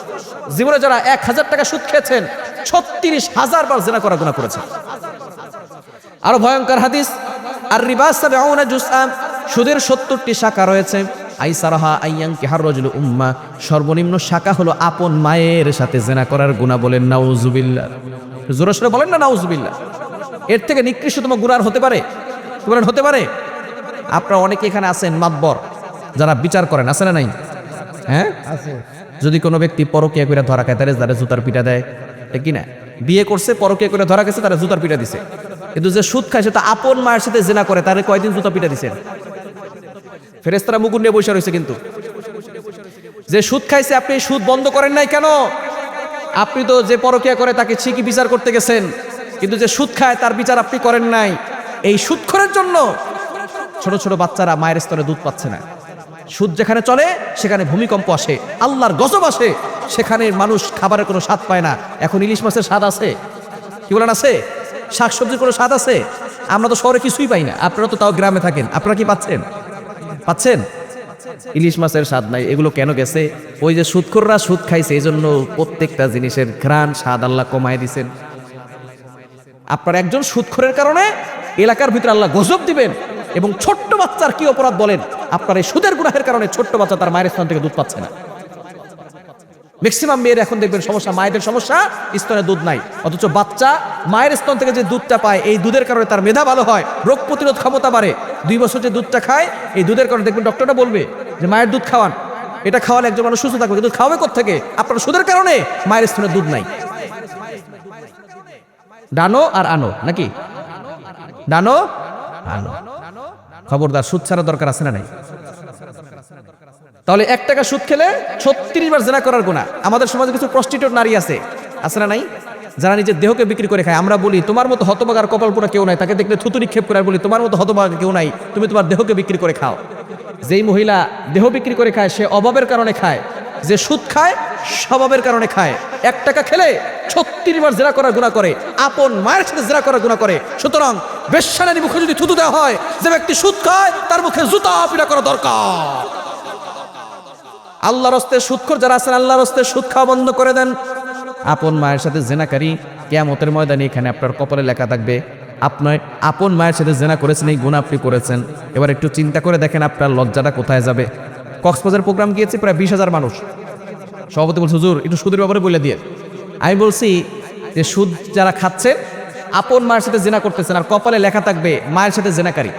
জীবনে যারা 1000 টাকা সুদ খেয়েছেন 36,000 বার জিনা করার গুনাহ করেছেন। আরো ভয়ঙ্কর হাদিস, আর রিবা সাবউনা জুসআম, সুদের 70টি শাখা রয়েছে। আইসারাহা আইয়ানকিহার রাজুলু উম্মা, সর্বনিম্ন শাখা হলো আপন মায়ের সাথে জিনা করার গুনাহ। বলেন নাউজুবিল্লাহ। জোরে সোরে বলেন না নাউজুবিল্লাহ। এর থেকে নিকৃষ্টতম গুনাহ হতে পারে? বলেন হতে পারে? আপনারা অনেকে এখানে আছেন মাতবর, যারা বিচার করেন, আছে না নাই? হ্যাঁ আছে। যদি কোনো ব্যক্তি পরকীয়া করে ধরা খায় তারে জুতার পিটা দেয়, ঠিক কি না? বিয়ে করছে, পরকীয়া করে ধরা গেছে, তারা জুতার পিটা দিছে। কিন্তু যে সুদ খায় সে তো আপন মায়ের সাথে জিনা করে, তারে কয়দিন জুতা পিটা দিছেন? ফেরেশতারা মুকুট নিয়ে বসে রয়েছে। কিন্তু যে সুদ খাইছে, আপনি সুদ বন্ধ করেন নাই কেন? আপনি তো যে পরকীয়া করে তাকে ঠিকই বিচার করতে গেছেন, কিন্তু যে সুদ খায় তার বিচার আপনি করেন নাই। এই সুদখোরের জন্য ছোট ছোট বাচ্চারা মায়ের স্তরে দুধ পাচ্ছে না। সুদ যেখানে চলে সেখানে ভূমিকম্প আসে, আল্লাহর গজব আসে, সেখানে মানুষ খাবারের কোনো স্বাদ পায় না। এখন ইলিশ মাছের স্বাদ আছে? কি বলেন আছে? শাকসবজির কোনো স্বাদ আছে? আমরা তো শহরে কিছুই পাই না, আপনারা তো তাও গ্রামে থাকেন, আপনারা কি পাচ্ছেন? পাচ্ছেন? ইলিশ মাছের স্বাদ নাই। এগুলো কেন গেছে? ওই যে সুদখোররা সুদ খাইছে, এই জন্য প্রত্যেকটা জিনিসের ঘ্রাণ স্বাদ আল্লাহ কমায় দিছেন। আপনার একজন সুদখোরের কারণে এলাকার ভিতরে আল্লাহ গজব দিবেন। এবং ছোট্ট বাচ্চার কি অপরাধ বলেন? আপনার এই সুদের গুনাহের কারণে ছোট্ট বাচ্চা তার মায়ের স্তন থেকে দুধ পাচ্ছে না। ম্যাক্সিমাম মেয়ের এখন দেখবেন সমস্যা, মায়েদের সমস্যা, স্তনে দুধ নাই। অথচ বাচ্চা মায়ের স্তন থেকে যে দুধটা পায়, এই দুধের কারণে তার মেধা ভালো হয়, রোগ প্রতিরোধ ক্ষমতা বাড়ে। 2 বছর যে দুধটা খায়, এই দুধের কারণে দেখবেন ডক্টরটা বলবে যে মায়ের দুধ খাওয়ান, এটা খাওয়ালে একজন মানুষ সুস্থ থাকবে। কিন্তু খাওয়াবে কোত্থেকে? আপনার সুদের কারণে মায়ের স্তনে দুধ নাই। ডানো আর আনো নাকি? ডানো আনো। খবরদার, সুদ ছাড়া দরকার আছে না নাই? তাহলে 1 টাকা সুদ খেলে 36 বার জিনা করার গুনাহ। আমাদের সমাজে কিছু প্রস্টিটিউট নারী আছে না নাই? যারা নিজের দেহকে বিক্রি করে খায়। আমরা বলি তোমার মতো হতভাগার কপাল পোড়া কেউ নাই, তাকে দেখলে থুতু নিক্ষেপ করে বলি তোমার মতো হতভাগা কেউ নাই, তুমি তোমার দেহকে বিক্রি করে খাও। যেই মহিলা দেহ বিক্রি করে খায় সে অভাবের কারণে খায়, যে সুদ খায় স্বভাবের কারণে খায়। 1 টাকা খেলে 36 বার জিনা করার গুনাহ করে, আপন মায়ের সাথে জিনা করার গুনাহ করে। সুতরাং বেশ্যানারী মুখে যদি থুতু দেওয়া হয়, যে ব্যক্তি সুদ খায় তার মুখে জুতা পিটা করা দরকার। আল্লাহর রাস্তায় সুদখোর যারা আছেন, আল্লাহর রাস্তায় সুদ খাওয়া বন্ধ করে দেন। আপন মায়ের সাথে জিনাকারী, কিয়ামতের ময়দানে এখানে আপনার কপালে লেখা থাকবে আপনার আপন মায়ের সাথে জিনা করেছেন, এই গুনাহ আপনি করেছেন। এবার একটু চিন্তা করে দেখেন আপনার লজ্জাটা কোথায় যাবে। কক্সবাজার প্রোগ্রাম গিয়েছে প্রায় 20,000 মানুষ। সভাপতি বলছে হুজুর একটু সুদের ব্যাপারে বলে দিয়ে। আমি বলছি যে সুদ যারা খাচ্ছে আপন মায়ের সাথে জিনা করতেছেন, আর কপালে লেখা থাকবে মায়ের সাথে জিনাকারী।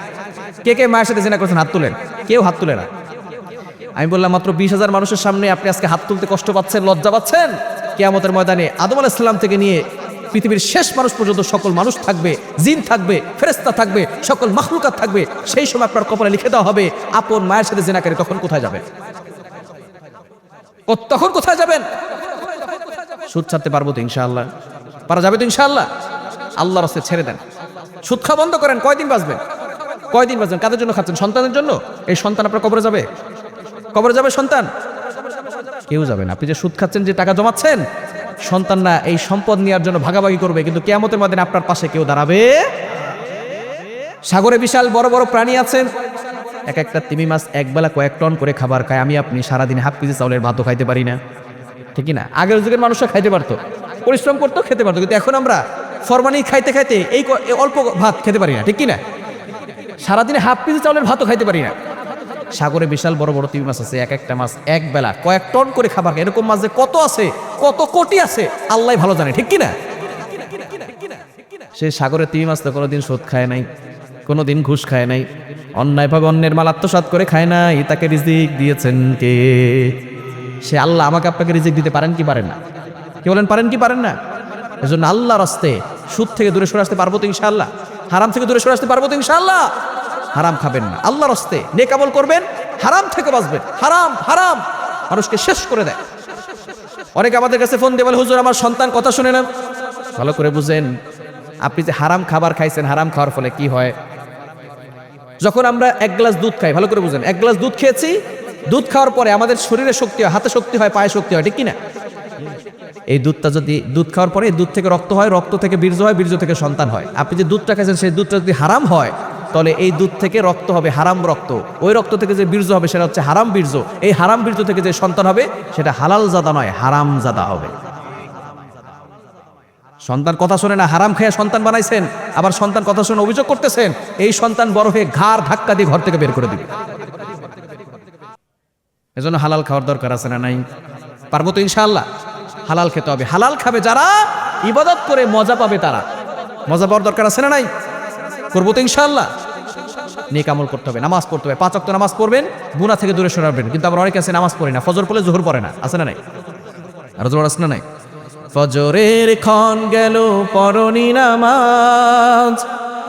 কে কে মায়ের সাথে জিনা করছেন হাত তুলেন। কেউ হাত তুলে না। আমি বললাম মাত্র 20,000 মানুষের সামনে আপনি আজকে হাত তুলতে কষ্ট পাচ্ছেন, লজ্জা পাচ্ছেন? কিয়ামতের ময়দানে আদম আলাইহিস সালাম থেকে নিয়ে পৃথিবীর শেষ মানুষ পর্যন্ত সকল মানুষ থাকবে, জিন থাকবে, ফেরেশতা থাকবে, সকল মাখলুকাত থাকবে। সেই সময় আপনার কপালে লিখে দেওয়া হবে আপন মায়ের সাথে জিনাকারী। তখন কোথায় যাবেন? তখন কোথায় যাবেন? সুদ ছাড়তে পারবো তো ইনশাআল্লাহ? পারা যাবে তো ইনশাআল্লাহ? আল্লাহর রাস্তায় ছেড়ে দেন, সুদ খাওয়া বন্ধ করেন। কয়দিন বাঁচবেন? কয়দিন বাঁচবেন? কাদের জন্য খাচ্ছেন? সন্তানের জন্য? এই সন্তান আপনার কবরে যাবে? কবরে যাবে সন্তান? কেউ যাবে না। আপনি যে সুদ খাচ্ছেন, যে টাকা জমাচ্ছেন, সন্তান না এই সম্পদ নেওয়ার জন্য ভাগাভাগি করবে, কিন্তু কিয়ামতের ময়দানে আপনার পাশে কেউ দাঁড়াবে। সাগরে বিশাল বড় বড় প্রাণী আছেন, এক একটা তিমি মাছ একবেলা কয়েক টন করে খাবার খায়। আমি আপনি সারাদিন হাফ কেজি চাউলের ভাতও খাইতে পারি না, ঠিক না? আগের যুগের মানুষরা খাইতে পারতো, পরিশ্রম করতো, খেতে পারতো। কিন্তু এখন আমরা ফরমানি খাইতে খাইতে এই অল্প ভাত খেতে পারি না, ঠিক কিনা? সারাদিনে হাফ কেজি চাউলের ভাতও খাইতে পারি না। সাগরে বিশাল বড় বড় তিমি মাছ আছে, এক একটা মাছ এক বেলা কয়েক টন করে খাবার খায়। এরকম মাছ যে কত আছে, কত কোটি আছে, আল্লাহ ভালো জানে, ঠিক কিনা? সে সাগরের তিমি মাছ তো কোনোদিন সুদ খায় নাই, কোনোদিন ঘুষ খায় নাই, অন্যায়ভাবে অন্যের মাল আত্মসাৎ করে খায় নাই। তাকে রিজিক দিয়েছেন কে? সে আল্লাহ। আমাকে আপনাকে রিজিক দিতে পারেন কি পারেন না? কি বলেন, পারেন কি পারেন না? এজন্য আল্লাহর রাস্তায় সুদ থেকে দূরে সরে আসতে পারবো তো ইনশাআল্লাহ? হারাম থেকে দূরে সরে আসতে পারবো তো ইনশাআল্লাহ? হারাম খাবেন না, আল্লাহর হস্তে নেক আমল করবেন, হারাম থেকে বাঁচবেন। হারাম হারাম মানুষকে শেষ করে দেয়। অনেকে আমাদের কাছে ফোন দিয়ে বলে, হুজুর আমার সন্তান কথা শুনে না। ভালো করে বুঝেন, আপনি যে হারাম খাবার খাইছেন, হারাম খাওয়ার ফলে কি হয়? যখন আমরা এক গ্লাস দুধ খাই, ভালো করে বুঝেন, এক গ্লাস দুধ খেয়েছি, দুধ খাওয়ার পরে আমাদের শরীরে শক্তি হয়, হাতে শক্তি হয়, পায়ে শক্তি হয়, ঠিক কিনা? এই দুধটা যদি দুধ খাওয়ার পরে এই দুধ থেকে রক্ত হয়, রক্ত থেকে বীর্য হয়, বীর্য থেকে সন্তান হয়। আপনি যে দুধটা খাইছেন সেই দুধটা যদি হারাম হয়, তাহলে এই দুধ থেকে রক্ত হবে হারাম রক্ত, ওই রক্ত থেকে যে বীর্য হবে সেটা হচ্ছে হারাম বীর্য, এই হারাম বীর্য থেকে যে সন্তান হবে সেটা হালাল জাদা নয়, হারাম জাদা হবে। সন্তান কথা শুনে না, হারাম খেয়ে সন্তান বানাইছেন, আবার সন্তান কথা শুনে অভিযোগ করতেছেন, এই সন্তান বড় হয়ে ঘাড় ধাক্কা দিয়ে ঘর থেকে বের করে দিবে। এজন্য হালাল খাওয়ার দরকার আছে না নাই? পারবো তো ইনশাআল্লাহ? হালাল খেতে হবে। হালাল খাবে যারা, ইবাদত করে মজা পাবে তারা। মজা পাওয়ার দরকার আছে না নাই? করবো তো ইনশাআল্লাহ? নেক আমল করতে হবে, নামাজ পড়তে হবে, 5 ওয়াক্ত নামাজ পড়বেন, গুনাহ থেকে দূরে সরাবেন। কিন্তু আবার অনেকে আছে নামাজ পড়ে না, ফজর পড়লে জোহর পড়ে না, আছে না নাই? আর জোহর আছে না নাই? ফজরের ক্ষণ গেল পরনি নামাজ,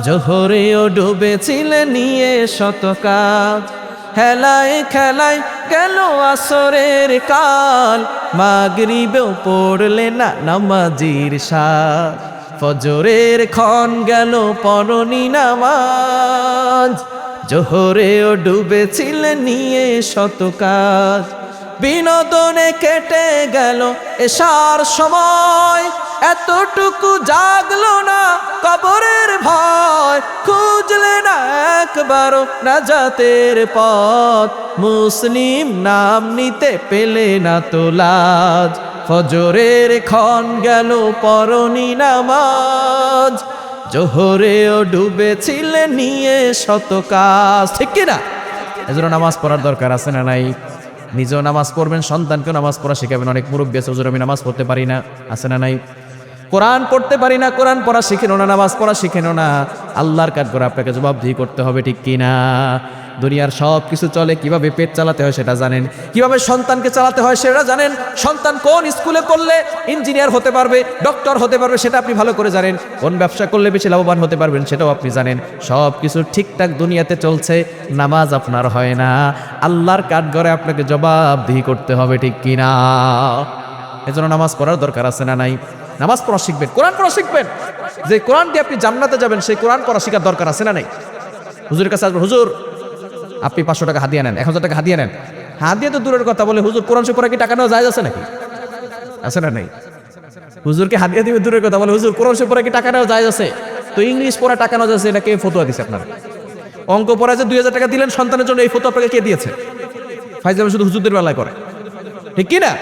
জোহরেও ডুবেছিলে নিয়ে শত কাজ, হেলায় খেলায় গেল আসরের কাল, মাগরিবেও পড়লে না নামাজির সাজ। ফজরের ক্ষণ গেল পরনি নামাজ, জোহরেও ডুবেছিলে নিয়ে শত কাজ, বিনোদনে কেটে গেল এশার সময়, এতটুকু জাগলো না কবরের ভয়, খুঁজলে না একবারও নাজাতের পথ, মুসলিম নাম নিতে পেলে না তো লাজ। ফজরের ক্ষণ গেল পরনি নামাজ, জোহরেও ডুবেছিলে নিয়ে শত কাজ, ঠিক কিনা? এজন্য নামাজ পড়ার দরকার আছে না নাই? নিজেও নামাজ পড়বেন, সন্তানকেও নামাজ পড়া শেখাবেন। অনেক মুরব্বী আছে, হুজুর আমি নামাজ পড়তে পারি না, আছে না নাই? কোরআন পড়তে পারি না, কোরআন পড়া শিখেনো না, নামাজ পড়া শিখেনো না, আল্লাহর কাঠ করে আপনাকে জবাবদিহি করতে হবে, ঠিক কিনা? দুনিয়ার সব কিছু চলে, কিভাবে পেট চালাতে হয় সেটা জানেন, কিভাবে সন্তানকে চালাতে হয় সেটা জানেন, সন্তান কোন স্কুলে পড়লে ইঞ্জিনিয়ার হতে পারবে, ডক্টর হতে পারবে সেটা আপনি ভালো করে জানেন, কোন ব্যবসা করলে বেশি লাভবান হতে পারবেন সেটাও আপনি জানেন। সব কিছু ঠিকঠাক দুনিয়াতে চলছে, নামাজ আপনার হয় না, আল্লাহর কাঠগড়ে আপনাকে জবাবদিহি করতে হবে, ঠিক কিনা? এজন্য নামাজ পড়ার দরকার আছে না নাই? নামাজ পড়া শিখবেন, কোরআন পড়া শিখবেন। যে কোরআন দিয়ে আপনি জান্নাতে যাবেন সেই কোরআন পড়া শিখার দরকার আছে না নাই? হুজুরের কাছে আসবেন, হুজুর আপনি 500 টাকা হাদিয়া নেন, 1000 টাকা হাদিয়া নেন। হাদিয়া তো দূরের কথা, বলে হুজুর কোরআন শরীফ পড়া কি টাকা নেওয়া যায় আছে নাকি? আছে না নাই? হুজুরকে হাদিয়া দিবে দূরের কথা, বলে হুজুর কোরআন শরীফ পড়া কি টাকা নেওয়া যায় আছে? তো ইংলিশ পড়া টাকা নেওয়া যাচ্ছে, এটা কে ফতোয়া দিছে আপনার? অঙ্ক পড়া যে 2000 টাকা দিলেন সন্তানের জন্য, এই ফতোয়া আপনাকে কে দিয়েছে? ফাইজলামি শুধু হুজুরদের বেলায় করে, ঠিক কি না?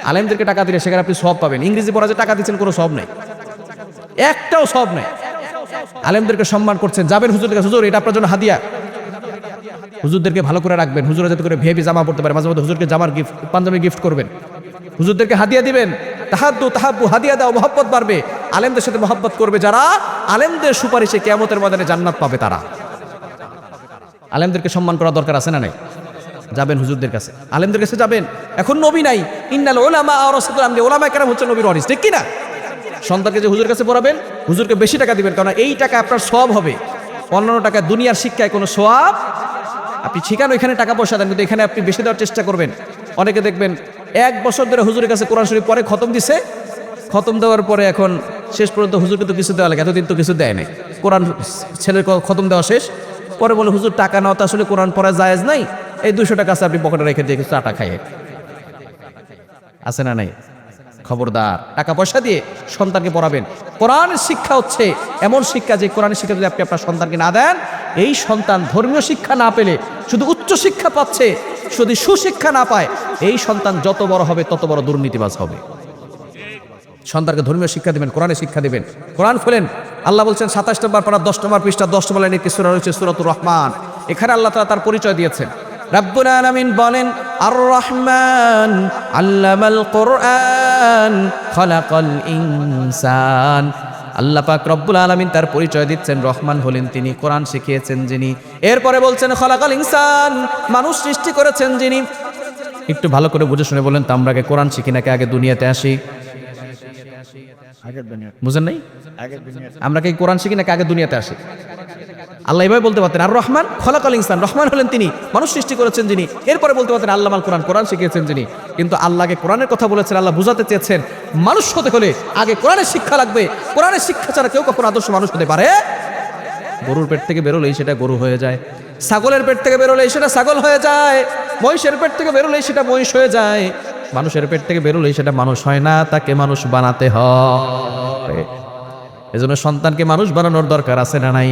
আলেমদেরকে টাকা দিলে সেখানে আপনি সওয়াব পাবেন। ইংরেজি পড়া যে টাকা দিচ্ছেন কোনো সওয়াব নাই, একটাও সওয়াব নাই। আলেমদেরকে সম্মান করছেন, যাবেন হুজুরদের কাছে, হুজুর এটা আপনার জন্য হাদিয়া। হুজুরদেরকে ভালো করে রাখবেন, হুজুরা যাতে করে ভিআইপি জামা পড়তে পারে, মাঝে মধ্যে হুজুরকে জামার গিফট, পাঞ্জাবি গিফট করবেন, হুজুরদেরকে হাদিয়া দিবেন। তাহাদ্দু তাহাব্বু, হাদিয়া দাও, মহব্বত বাড়বে। আলেমদের সাথে মহব্বত করবে যারা, আলেমদের সুপারিশে কিয়ামতের ময়দানে জান্নাত পাবে তারা। আলেমদেরকে সম্মান করা দরকার আছে না নাই? যাবেন হুজুরদের কাছে, আলেমদের কাছে যাবেন। এখন নবী নাই, ইন্নাল উলামা ওয়ারাসাতুল আমবিয়া, ওলামায়ে কেরাম হচ্ছে নবীর ওয়ারিস, ঠিক কি না? সন্তানকে যে হুজুরের কাছে পড়াবেন, হুজুরকে বেশি টাকা দিবেন, কারণ এই টাকা আপনার সওয়াব হবে। অন্যান্য টাকা দুনিয়ার শিক্ষায় কোনো সওয়াব, আপনি শিখানো এখানে টাকা পয়সা দেন, কিন্তু এখানে আপনি বেশি দেওয়ার চেষ্টা করবেন। অনেকে দেখবেন 1 বছর ধরে হুজুরের কাছে কোরআন শরীফ পরে খতম দিছে, খতম দেওয়ার পরে এখন শেষ পর্যন্ত হুজুরকে তো কিছু দেওয়া লাগে, এতদিন তো কিছু দেয় নাই, কোরআন ছেলের খতম দেওয়া শেষ, পরে বলে হুজুর টাকা নেওয়া তো আসলে কোরআন পড়া জায়েজ নাই, এই 200 টাকা আছে আপনি পকেটে রেখে দিয়ে কিছু আটা খাইয়ে, আছে না নাই? খবরদার, টাকা পয়সা দিয়ে সন্তানকে পড়াবেন। কোরআনের শিক্ষা হচ্ছে এমন শিক্ষা, যে কোরআনের শিক্ষা যদি আপনি আপনার সন্তানকে না দেন, এই সন্তান ধর্মীয় শিক্ষা না পেলে শুধু উচ্চ শিক্ষা পাচ্ছে, যদি সুশিক্ষা না পায়, এই সন্তান যত বড় হবে তত বড় দুর্নীতিবাজ হবে। সন্তানকে ধর্মীয় শিক্ষা দিবেন, কোরআনের শিক্ষা দিবেন। কোরআন খোলেন, আল্লাহ বলছেন 27 নম্বর পারা 10 নম্বর পৃষ্ঠা 10 নম্বর লাইনে একটি সূরা রয়েছে, সূরাতুর রহমান। এখানে আল্লাহ তাআলা তার পরিচয় দিয়েছেন। রব্বুল আলামিন বলেন, আর রহমান আল্লামাল কোরআন খলাকাল ইনসান। আল্লাহ পাক রব্বুল আলামিন তার পরিচয় দিচ্ছেন, রহমান হলেন তিনি, কোরআন শিখিয়েছেন যিনি। এরপরে বলছেন খলাকাল ইনসান, মানুষ সৃষ্টি করেছেন যিনি। একটু ভালো করে বুঝে শুনে বলেন তো, আমরা আগে কোরআন শিখি নাকি আগে দুনিয়াতে আসি? বুঝেন নাই? আগের দুনিয়াতে আমরা কি কোরআন শিখি নাকি আগে দুনিয়াতে আসি? আল্লাহ এভাবে বলতে পারতেন, আর রহমান খলাকাল ইনসান, রহমান হলেন তিনি, মানুষ সৃষ্টি করেছেন যিনি। এরপরে বলতে পারতেন আল্লাহ আল কোরআন, কোরআন শিখিয়েছেন যিনি। কিন্তু আল্লাহকে কোরআনের কথা বলেছেন, আল্লাহ বুঝাতে চেয়েছেন মানুষ হতে হলে আগে কোরআনের শিক্ষা লাগবে। কোরআনের শিক্ষা ছাড়া কেউ কখনো আদর্শ মানুষ হতে পারে? গরুর পেট থেকে বেরোলেই সেটা গরু হয়ে যায়, ছাগলের পেট থেকে বেরোলেই সেটা ছাগল হয়ে যায়, মহিষের পেট থেকে বেরোলেই সেটা মহিষ হয়ে যায়, মানুষের পেট থেকে বেরোলেই সেটা মানুষ হয় না, তাকে মানুষ বানাতে হয়। এজন্য সন্তানকে মানুষ বানানোর দরকার আছে না নাই?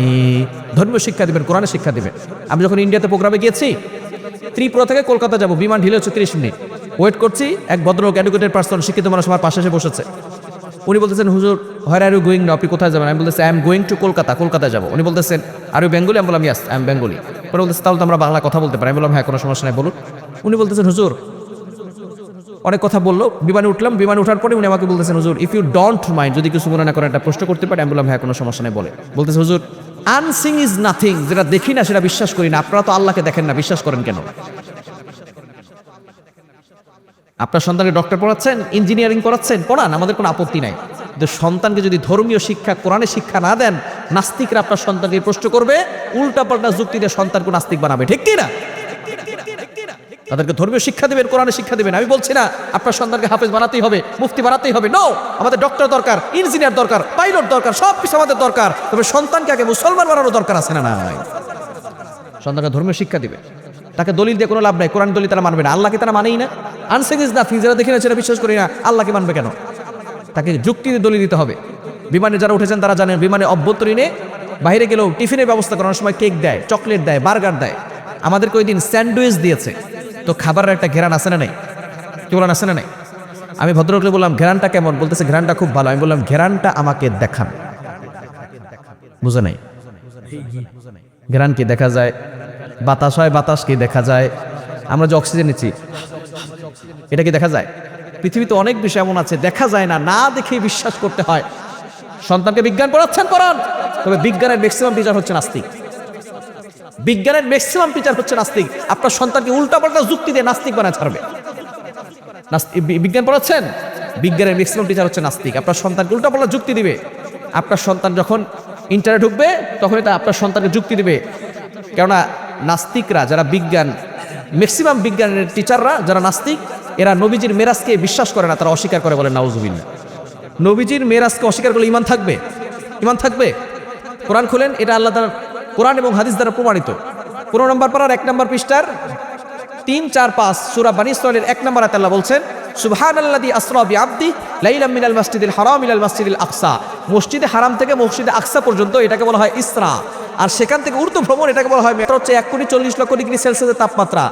ধর্মীয় শিক্ষা দিবেন, কোরআনের শিক্ষা দিবেন। আমি যখন ইন্ডিয়াতে প্রোগ্রামে গিয়েছি, ত্রিপুরা থেকে কলকাতা যাব, বিমান ঢিলে হচ্ছে 30 মিনিট, ওয়েট করছি। এক ভদ্রলোক, এডুকেটেড পার্সন, শিক্ষিত মানুষ আমার পাশে এসে বসেছে। উনি বলতেছেন, হুজুর হোয়ার আর ইউ গোয়িং নাও, আপনি কোথায় যাবেন? আমি বলতেছি I am going to Kolkata, কলকাতায় যাবো। উনি বলতেছেন আর ইউ বেঙ্গলি? আমি বললাম ইয়াস আই এম বেঙ্গলি। পরে বলতেছে তাহলে তো আমরা বাংলা কথা বলতে পারি। আমি বললাম হ্যাঁ, কোনো সমস্যা নাই, বলুন। উনি বলতেছেন হুজুর, অনেক কথা বললো, বিমানে উঠলাম। বিমানে ওঠার পরে উনি আমাকে বলতেছেন হুজুর ইফ ইউ ডোন্ট মাইন্ড, যদি কিছু মনে না করেন একটা প্রশ্ন করতে পারি? আমি বললাম হ্যাঁ, কোনো সমস্যা নেই, বলে। বলতেছে হুজুর আনসিং ইজ নাথিং, যেটা দেখি না সেটা বিশ্বাস করি না। আপনারা তো আল্লাহকে দেখেন না, বিশ্বাস করেন কেন? আপনার সন্তানকে ডক্টর পড়াচ্ছেন, ইঞ্জিনিয়ারিং পড়াচ্ছেন, পড়ান, আমাদের কোনো আপত্তি নাই। কিন্তু সন্তানকে যদি ধর্মীয় শিক্ষা, কোরআনের শিক্ষা না দেন, নাস্তিকরা আপনার সন্তানকে প্রশ্ন করবে, উল্টাপাল্টা যুক্তি দিয়ে সন্তানকে নাস্তিক বানাবে, ঠিক কি না? তাদেরকে ধর্মীয় শিক্ষা দিবেন, কোরআনের শিক্ষা দিবেন। আমি বলছি না আপনার সন্তানকে হাফেজ বানাতেই হবে, মুফতি বানাতেই হবে, নো। আমাদের ডক্টর দরকার, ইঞ্জিনিয়ার দরকার, পাইলট দরকার, সব কিছু আমাদের দরকার। তবে সন্তানকে আগে মুসলমান বানানোর দরকার আছে না নাই? সন্তানকে ধর্মীয় শিক্ষা দিবে। তাকে দলিল দিয়ে কোনো লাভ নাই, কোরআন দলিল তারা মানবে না, আল্লাহকে তারা মানেই না। আনসিং ইজ নাথিং, যারা দেখি না সেটা বিশ্বাস করি না, আল্লাহকে মানবে কেন? তাকে যুক্তি দিয়ে দলিল দিতে হবে। বিমানে যারা উঠেছেন তারা জানেন, বিমানে অভ্যন্তরীণে বাইরে গেলেও টিফিনের ব্যবস্থা করার সময় কেক দেয়, চকলেট দেয়, বার্গার দেয়। আমাদেরকে ওই দিন স্যান্ডউইচ দিয়েছে। তো খাবারের একটা ঘেরান আছে না নাই? কি বলেন, আছে না নাই? আমি ভদ্রলোককে বললাম ঘেরানটা কেমন? বলতেছে ঘেরানটা খুব ভালো। আমি বললাম ঘেরানটা আমাকে দেখান। বুঝে নাই? ঘেরান কি দেখা যায়? বাতাস হয়, বাতাস কি দেখা যায়? আমরা যে অক্সিজেন নিচ্ছি, এটা কি দেখা যায়? পৃথিবীতে অনেক বিষয় এমন আছে দেখা যায় না, না দেখে বিশ্বাস করতে হয়। সন্তানকে বিজ্ঞান পড়াচ্ছেন, পড়ান, তবে বিজ্ঞানের ম্যাক্সিমাম টিচার হচ্ছে নাস্তিক। বিজ্ঞানের ম্যাক্সিমাম টিচার হচ্ছে নাস্তিক। আপনার সন্তানকে উল্টাপাল্টা যুক্তি দিয়ে নাস্তিক বানায় ছাড়বে। বিজ্ঞান পড়াচ্ছেন, বিজ্ঞানের ম্যাক্সিমাম টিচার হচ্ছে নাস্তিক। আপনার সন্তানকে উল্টাপাল্টা যুক্তি দিবে। আপনার সন্তান যখন ইন্টারে ঢুকবে তখন এটা আপনার সন্তানকে যুক্তি দিবে। কেননা নাস্তিকরা, যারা বিজ্ঞান, ম্যাক্সিমাম বিজ্ঞানের টিচাররা যারা নাস্তিক, এরা নবীজির মেরাজকে বিশ্বাস করে না, তারা অস্বীকার করে, বলে নাউজুবিল্লাহ। নবীজির মেরাজকে অস্বীকার করলে ইমান থাকবে? ইমান থাকবে? কোরআন খুলেন, এটা আল্লাহ তাআলা কোরআন এবং হাদিস দ্বারা প্রমাণিত। 15 নম্বর পারার 1 নম্বর পৃষ্ঠার 3, 4, 5 সূরা বনী ইসরাঈলের 1 নম্বর আয়াতে আল্লাহ বলছেন সুবহানাল্লাযী আসরা বিআবদি লাইলাম মিনাল মাসজিদিল হারাম ইলাল মাসজিদিল আকসা। মসজিদে হারাম থেকে মসজিদে আকসা পর্যন্ত এটাকে বলা হয় ইসরা। আর সেখান থেকে ঊর্ধ্ব ভ্রমণ এটাকে বলা হয় মেট্রো। হচ্ছে 1,40,00,000 ডিগ্রি সেলসিয়াসের তাপমাত্রা।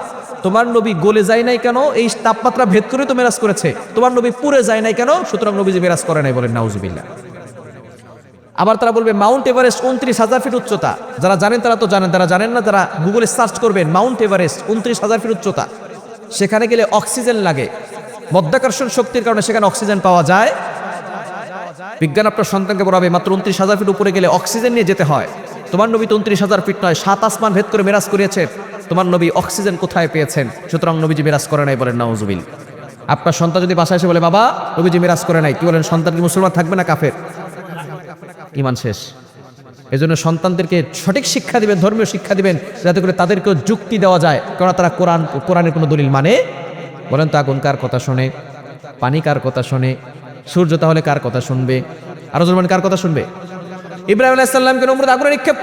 তোমার নবী গলে যায় নাই কেন? এই তাপমাত্রা ভেদ করে তো মেরাজ করেছে। তোমার নবী পুড়ে যায় নাই কেন? সুতরাং নবীজি মেরাজ করে নাই, বলেন নাউজুবিল্লাহ। আবার তারা বলবে মাউন্ট এভারেস্ট 29,000 ফিট উচ্চতা। যারা জানেন তারা তো জানেন, তারা জানেন না যারা গুগলে সার্চ করবেন, মাউন্ট এভারেস্ট 29,000 ফিট উচ্চতা। সেখানে গেলে অক্সিজেন লাগে, মধ্যাকর্ষণ শক্তির কারণে সেখানে অক্সিজেন পাওয়া যায়। বিজ্ঞান আপনার সন্তানকে বলাবে মাত্র 29,000 ফিট উপরে গেলে অক্সিজেন নিয়ে যেতে হয়। তোমার নবী তো 29,000 ফিট নয়, 7 আসমান ভেদ করে মেরাজ করিয়েছে। তোমার নবী অক্সিজেন কোথায় পেয়েছেন? সুতরাং নবীজি মেরাজ করে নাই, বলেন নাউজুবিল্লাহ। আপনার সন্তান যদি বাসায় এসে বলে বাবা নবীজি মেরাজ করে নাই, কি বলেন? সন্তান কি মুসলমান থাকবে না কাফের? ইমান শেষ। এজন্য সন্তানদেরকে সঠিক শিক্ষা দিবেন, ধর্মীয় শিক্ষা দিবেন, যাতে করে তাদেরকেও যুক্তি দেওয়া যায়। কারণ তারা কোরআনের কোনো দলিল মানে? বলেন তো, আগুন কার কথা শোনে? পানি কার কথা শোনে? সূর্য তাহলে কার কথা শুনবে? আরো জোরে কার কথা শুনবে? ইব্রাহিম আলাইহিস সালামকে নমরুদ আগুনে নিক্ষেপ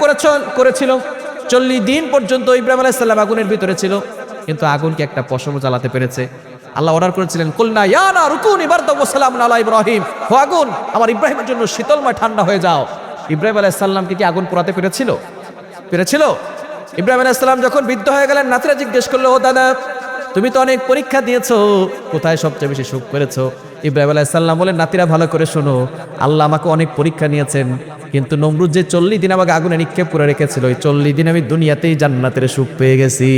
করেছিল। 40 দিন পর্যন্ত ইব্রাহিম আলাইহিস সালাম আগুনের ভিতরে ছিল, কিন্তু আগুনকে একটা পশমও জ্বালাতে পেরেছে। আল্লাহ অর্ডার করেছিলেন কুলনা ইয়া নারু কুনি বারদান ওয়া সালামুন আলা ইব্রাহিম, ও আগুন আমার ইব্রাহিমের জন্য শীতলময় ঠান্ডা হয়ে যাও। ইব্রাহিম আলাইহিস সালামকে কি আগুন পোড়াতে পেরেছিল? ইব্রাহিম আলাইহিস সালাম যখন বৃদ্ধ হয়ে গেলেন, নাতিরা জিজ্ঞেস করলো ও দাদা তুমি তো অনেক পরীক্ষা দিয়েছো, কোথায় সবচেয়ে বেশি সুখ পেয়েছো? ইব্রাহিম আলাইহিস সালাম বলেন নাতিরা ভালো করে শোনো, আল্লাহ আমাকে অনেক পরীক্ষা নিয়েছেন, কিন্তু নমরুদ যে 40 দিন আমাকে আগুনে নিক্ষেপ করে রেখেছিল, ওই 40 দিন আমি দুনিয়াতেই জান্নাতের সুখ পেয়ে গেছি।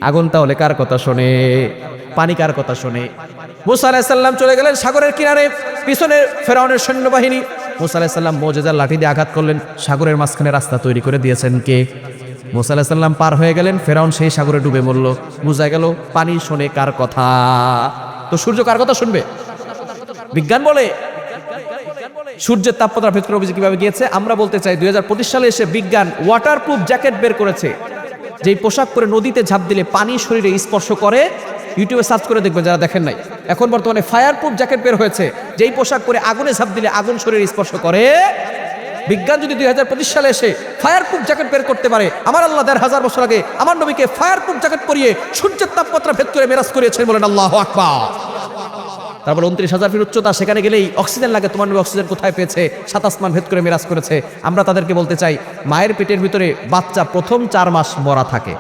আগুন তাহলে কার কথা শোনে? পানি কার কথা শোনে? মুসা আলাইহিস সালাম চলে গেলেন সাগরের কিনারে, পিছনে ফেরাউনের সৈন্যবাহিনী। মুসা আলাইহিস সালাম মুজিজার লাঠি দিয়ে আঘাত করলেন, সাগরের মাঝখানে রাস্তা তৈরি করে দিয়েছেন কে? মুসা আলাইহিস সালাম পার হয়ে গেলেন, ফেরাউন সেই সাগরে ডুবে মরল। বুঝা গেল পানি শোনে কার কথা? তো সূর্য কার কথা শুনবে? বিজ্ঞান বলে সূর্যের তাপমাত্রা ভেদ করে অভিযোগ কিভাবে গিয়েছে? আমরা বলতে চাই 2025 সালে এসে বিজ্ঞান ওয়াটারপ্রুফ জ্যাকেট বের করেছে, যেই পোশাক পরে নদীতে ঝাঁপ দিলে পানি শরীরে স্পর্শ করে। ইউটিউবে সার্চ করে দেখবেন যারা দেখেন নাই। এখন বর্তমানে ফায়ারপ্রুফ জ্যাকেট বের হয়েছে, যেই পোশাক পরে আগুনে ঝাঁপ দিলে আগুন শরীরে স্পর্শ করে। বিজ্ঞান যদি 2025 সালে এসে ফায়ারপ্রুফ জ্যাকেট বের করতে পারে, আমার আল্লাহ 1500 বছর আগে আমার নবীকে ফায়ারপ্রুফ জ্যাকেট পরিয়ে সূর্যের তাপমাত্রা ভেদ করে মেরাজ করিয়েছেন, বলেন আল্লাহু আকবার। তারপর 29,000 ফিট উচ্চতা, সেখানে গেলেই অক্সিজেন লাগে। তোমার নবী অক্সিজেন কোথায় পেয়েছে? 7 আসমান ভেদ করে মেরাজ করেছে। আমরা তাদেরকে বলতে চাই, মায়ের পেটের ভিতরে বাচ্চা প্রথম 4 মাস মরা থাকে।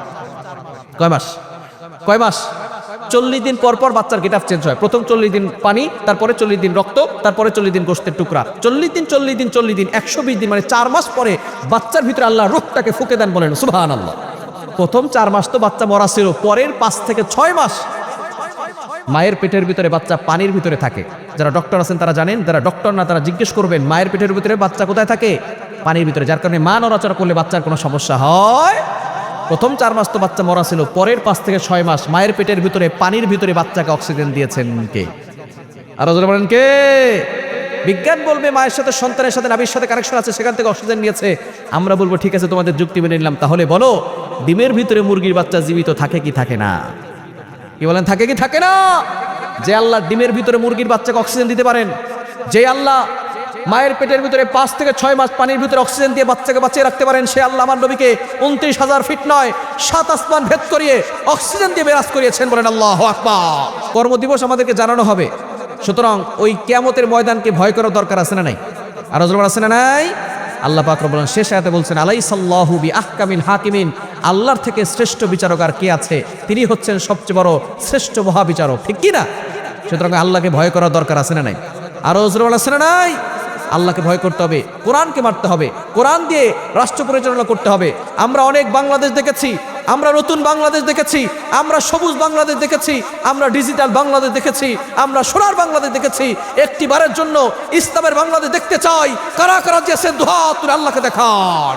কয় মাস? 40 দিন পর পর বাচ্চার গেটআপ চেঞ্জ হয়। প্রথম 40 দিন পানি, তারপরে 40 দিন রক্ত, তারপরে 40 দিন গোশতের টুকরা। 40 দিন 120 দিন, মানে 4 মাস পরে বাচ্চার ভিতরে আল্লাহ রূহটাকে ফুঁকে দেন, বলেন সুবহানাল্লাহ। প্রথম 4 মাস তো বাচ্চা মরা ছিল, পরের 5 থেকে 6 মাস মায়ের পেটের ভিতরে বাচ্চা পানির ভিতরে থাকে। যারা ডক্টর আছেন তারা জানেন, যারা ডক্টর না তারা জিজ্ঞেস করবেন মায়ের পেটের ভিতরে বাচ্চা কোথায় থাকে? পানির ভিতরে। যার কারণে মা নড়াচড়া করলে বাচ্চার কোনো সমস্যা হয়। প্রথম 4 মাস তো বাচ্চা মরা ছিল, পরের 5 থেকে 6 মাস মায়ের পেটের ভিতরে পানির ভিতরে বাচ্চাকে অক্সিজেন দিয়েছেন কে? আরো জোরে বলেন কে? বিজ্ঞান বলবে মায়ের সাথে সন্তানের সাথে নাভির সাথে কানেকশন আছে, সেখান থেকে অক্সিজেন নিয়েছে। আমরা বলবো ঠিক আছে, তোমাদের যুক্তি মেনে নিলাম। তাহলে বলো, ডিমের ভিতরে মুরগির বাচ্চা জীবিত থাকে কি থাকে না? কি বলেন, থাকে কি থাকে না? যে আল্লাহ ডিমের ভিতরে মুরগির বাচ্চাকে অক্সিজেন দিতে পারেন, যে আল্লাহ মায়ের পেটের ভিতরে 5 থেকে 6 মাস পানির ভিতরে অক্সিজেন দিয়ে বাচ্চাকে বাঁচিয়ে রাখতে পারেন, সে আল্লাহ আমার নবীকে 29,000 ফিট নয় 7 আসমান ভেদ করিয়ে অক্সিজেন দিয়ে মেরাজ করিয়েছেন, বলেন আল্লাহু আকবার। কর্মদিবস আমাদেরকে জানানো হবে। সুতরাং ওই কিয়ামতের ময়দানকে ভয় করার দরকার আছে না নাই? আর জোরে আছে না নাই? আল্লাহ পাক রব্বুল আলামিন শেষ আয়াতে বলছেন, আলাইসাল্লাহু বিআহকামিল হাকিমিন, আল্লাহর থেকে শ্রেষ্ঠ বিচারক আর কে আছে? তিনি হচ্ছেন সবচেয়ে বড় শ্রেষ্ঠ মহাবিচারক, ঠিক কি না? সুতরাং আল্লাহকে ভয় করার দরকার আছে না নাই? আরো জোরে আছে না নাই? আল্লাহকে ভয় করতে হবে, কোরআনকে মারতে হবে, কোরআন দিয়ে রাষ্ট্র পরিচালনা করতে হবে। আমরা অনেক বাংলাদেশ দেখেছি, আমরা নতুন বাংলাদেশ দেখেছি, আমরা সবুজ বাংলাদেশ দেখেছি, আমরা ডিজিটাল বাংলাদেশ দেখেছি, আমরা সোনার বাংলাদেশ দেখেছি। একটি বারের জন্য ইসলামের বাংলাদেশ দেখতে চাই। কারা কারা যে দুহাত তুলে আল্লাহকে দেখান।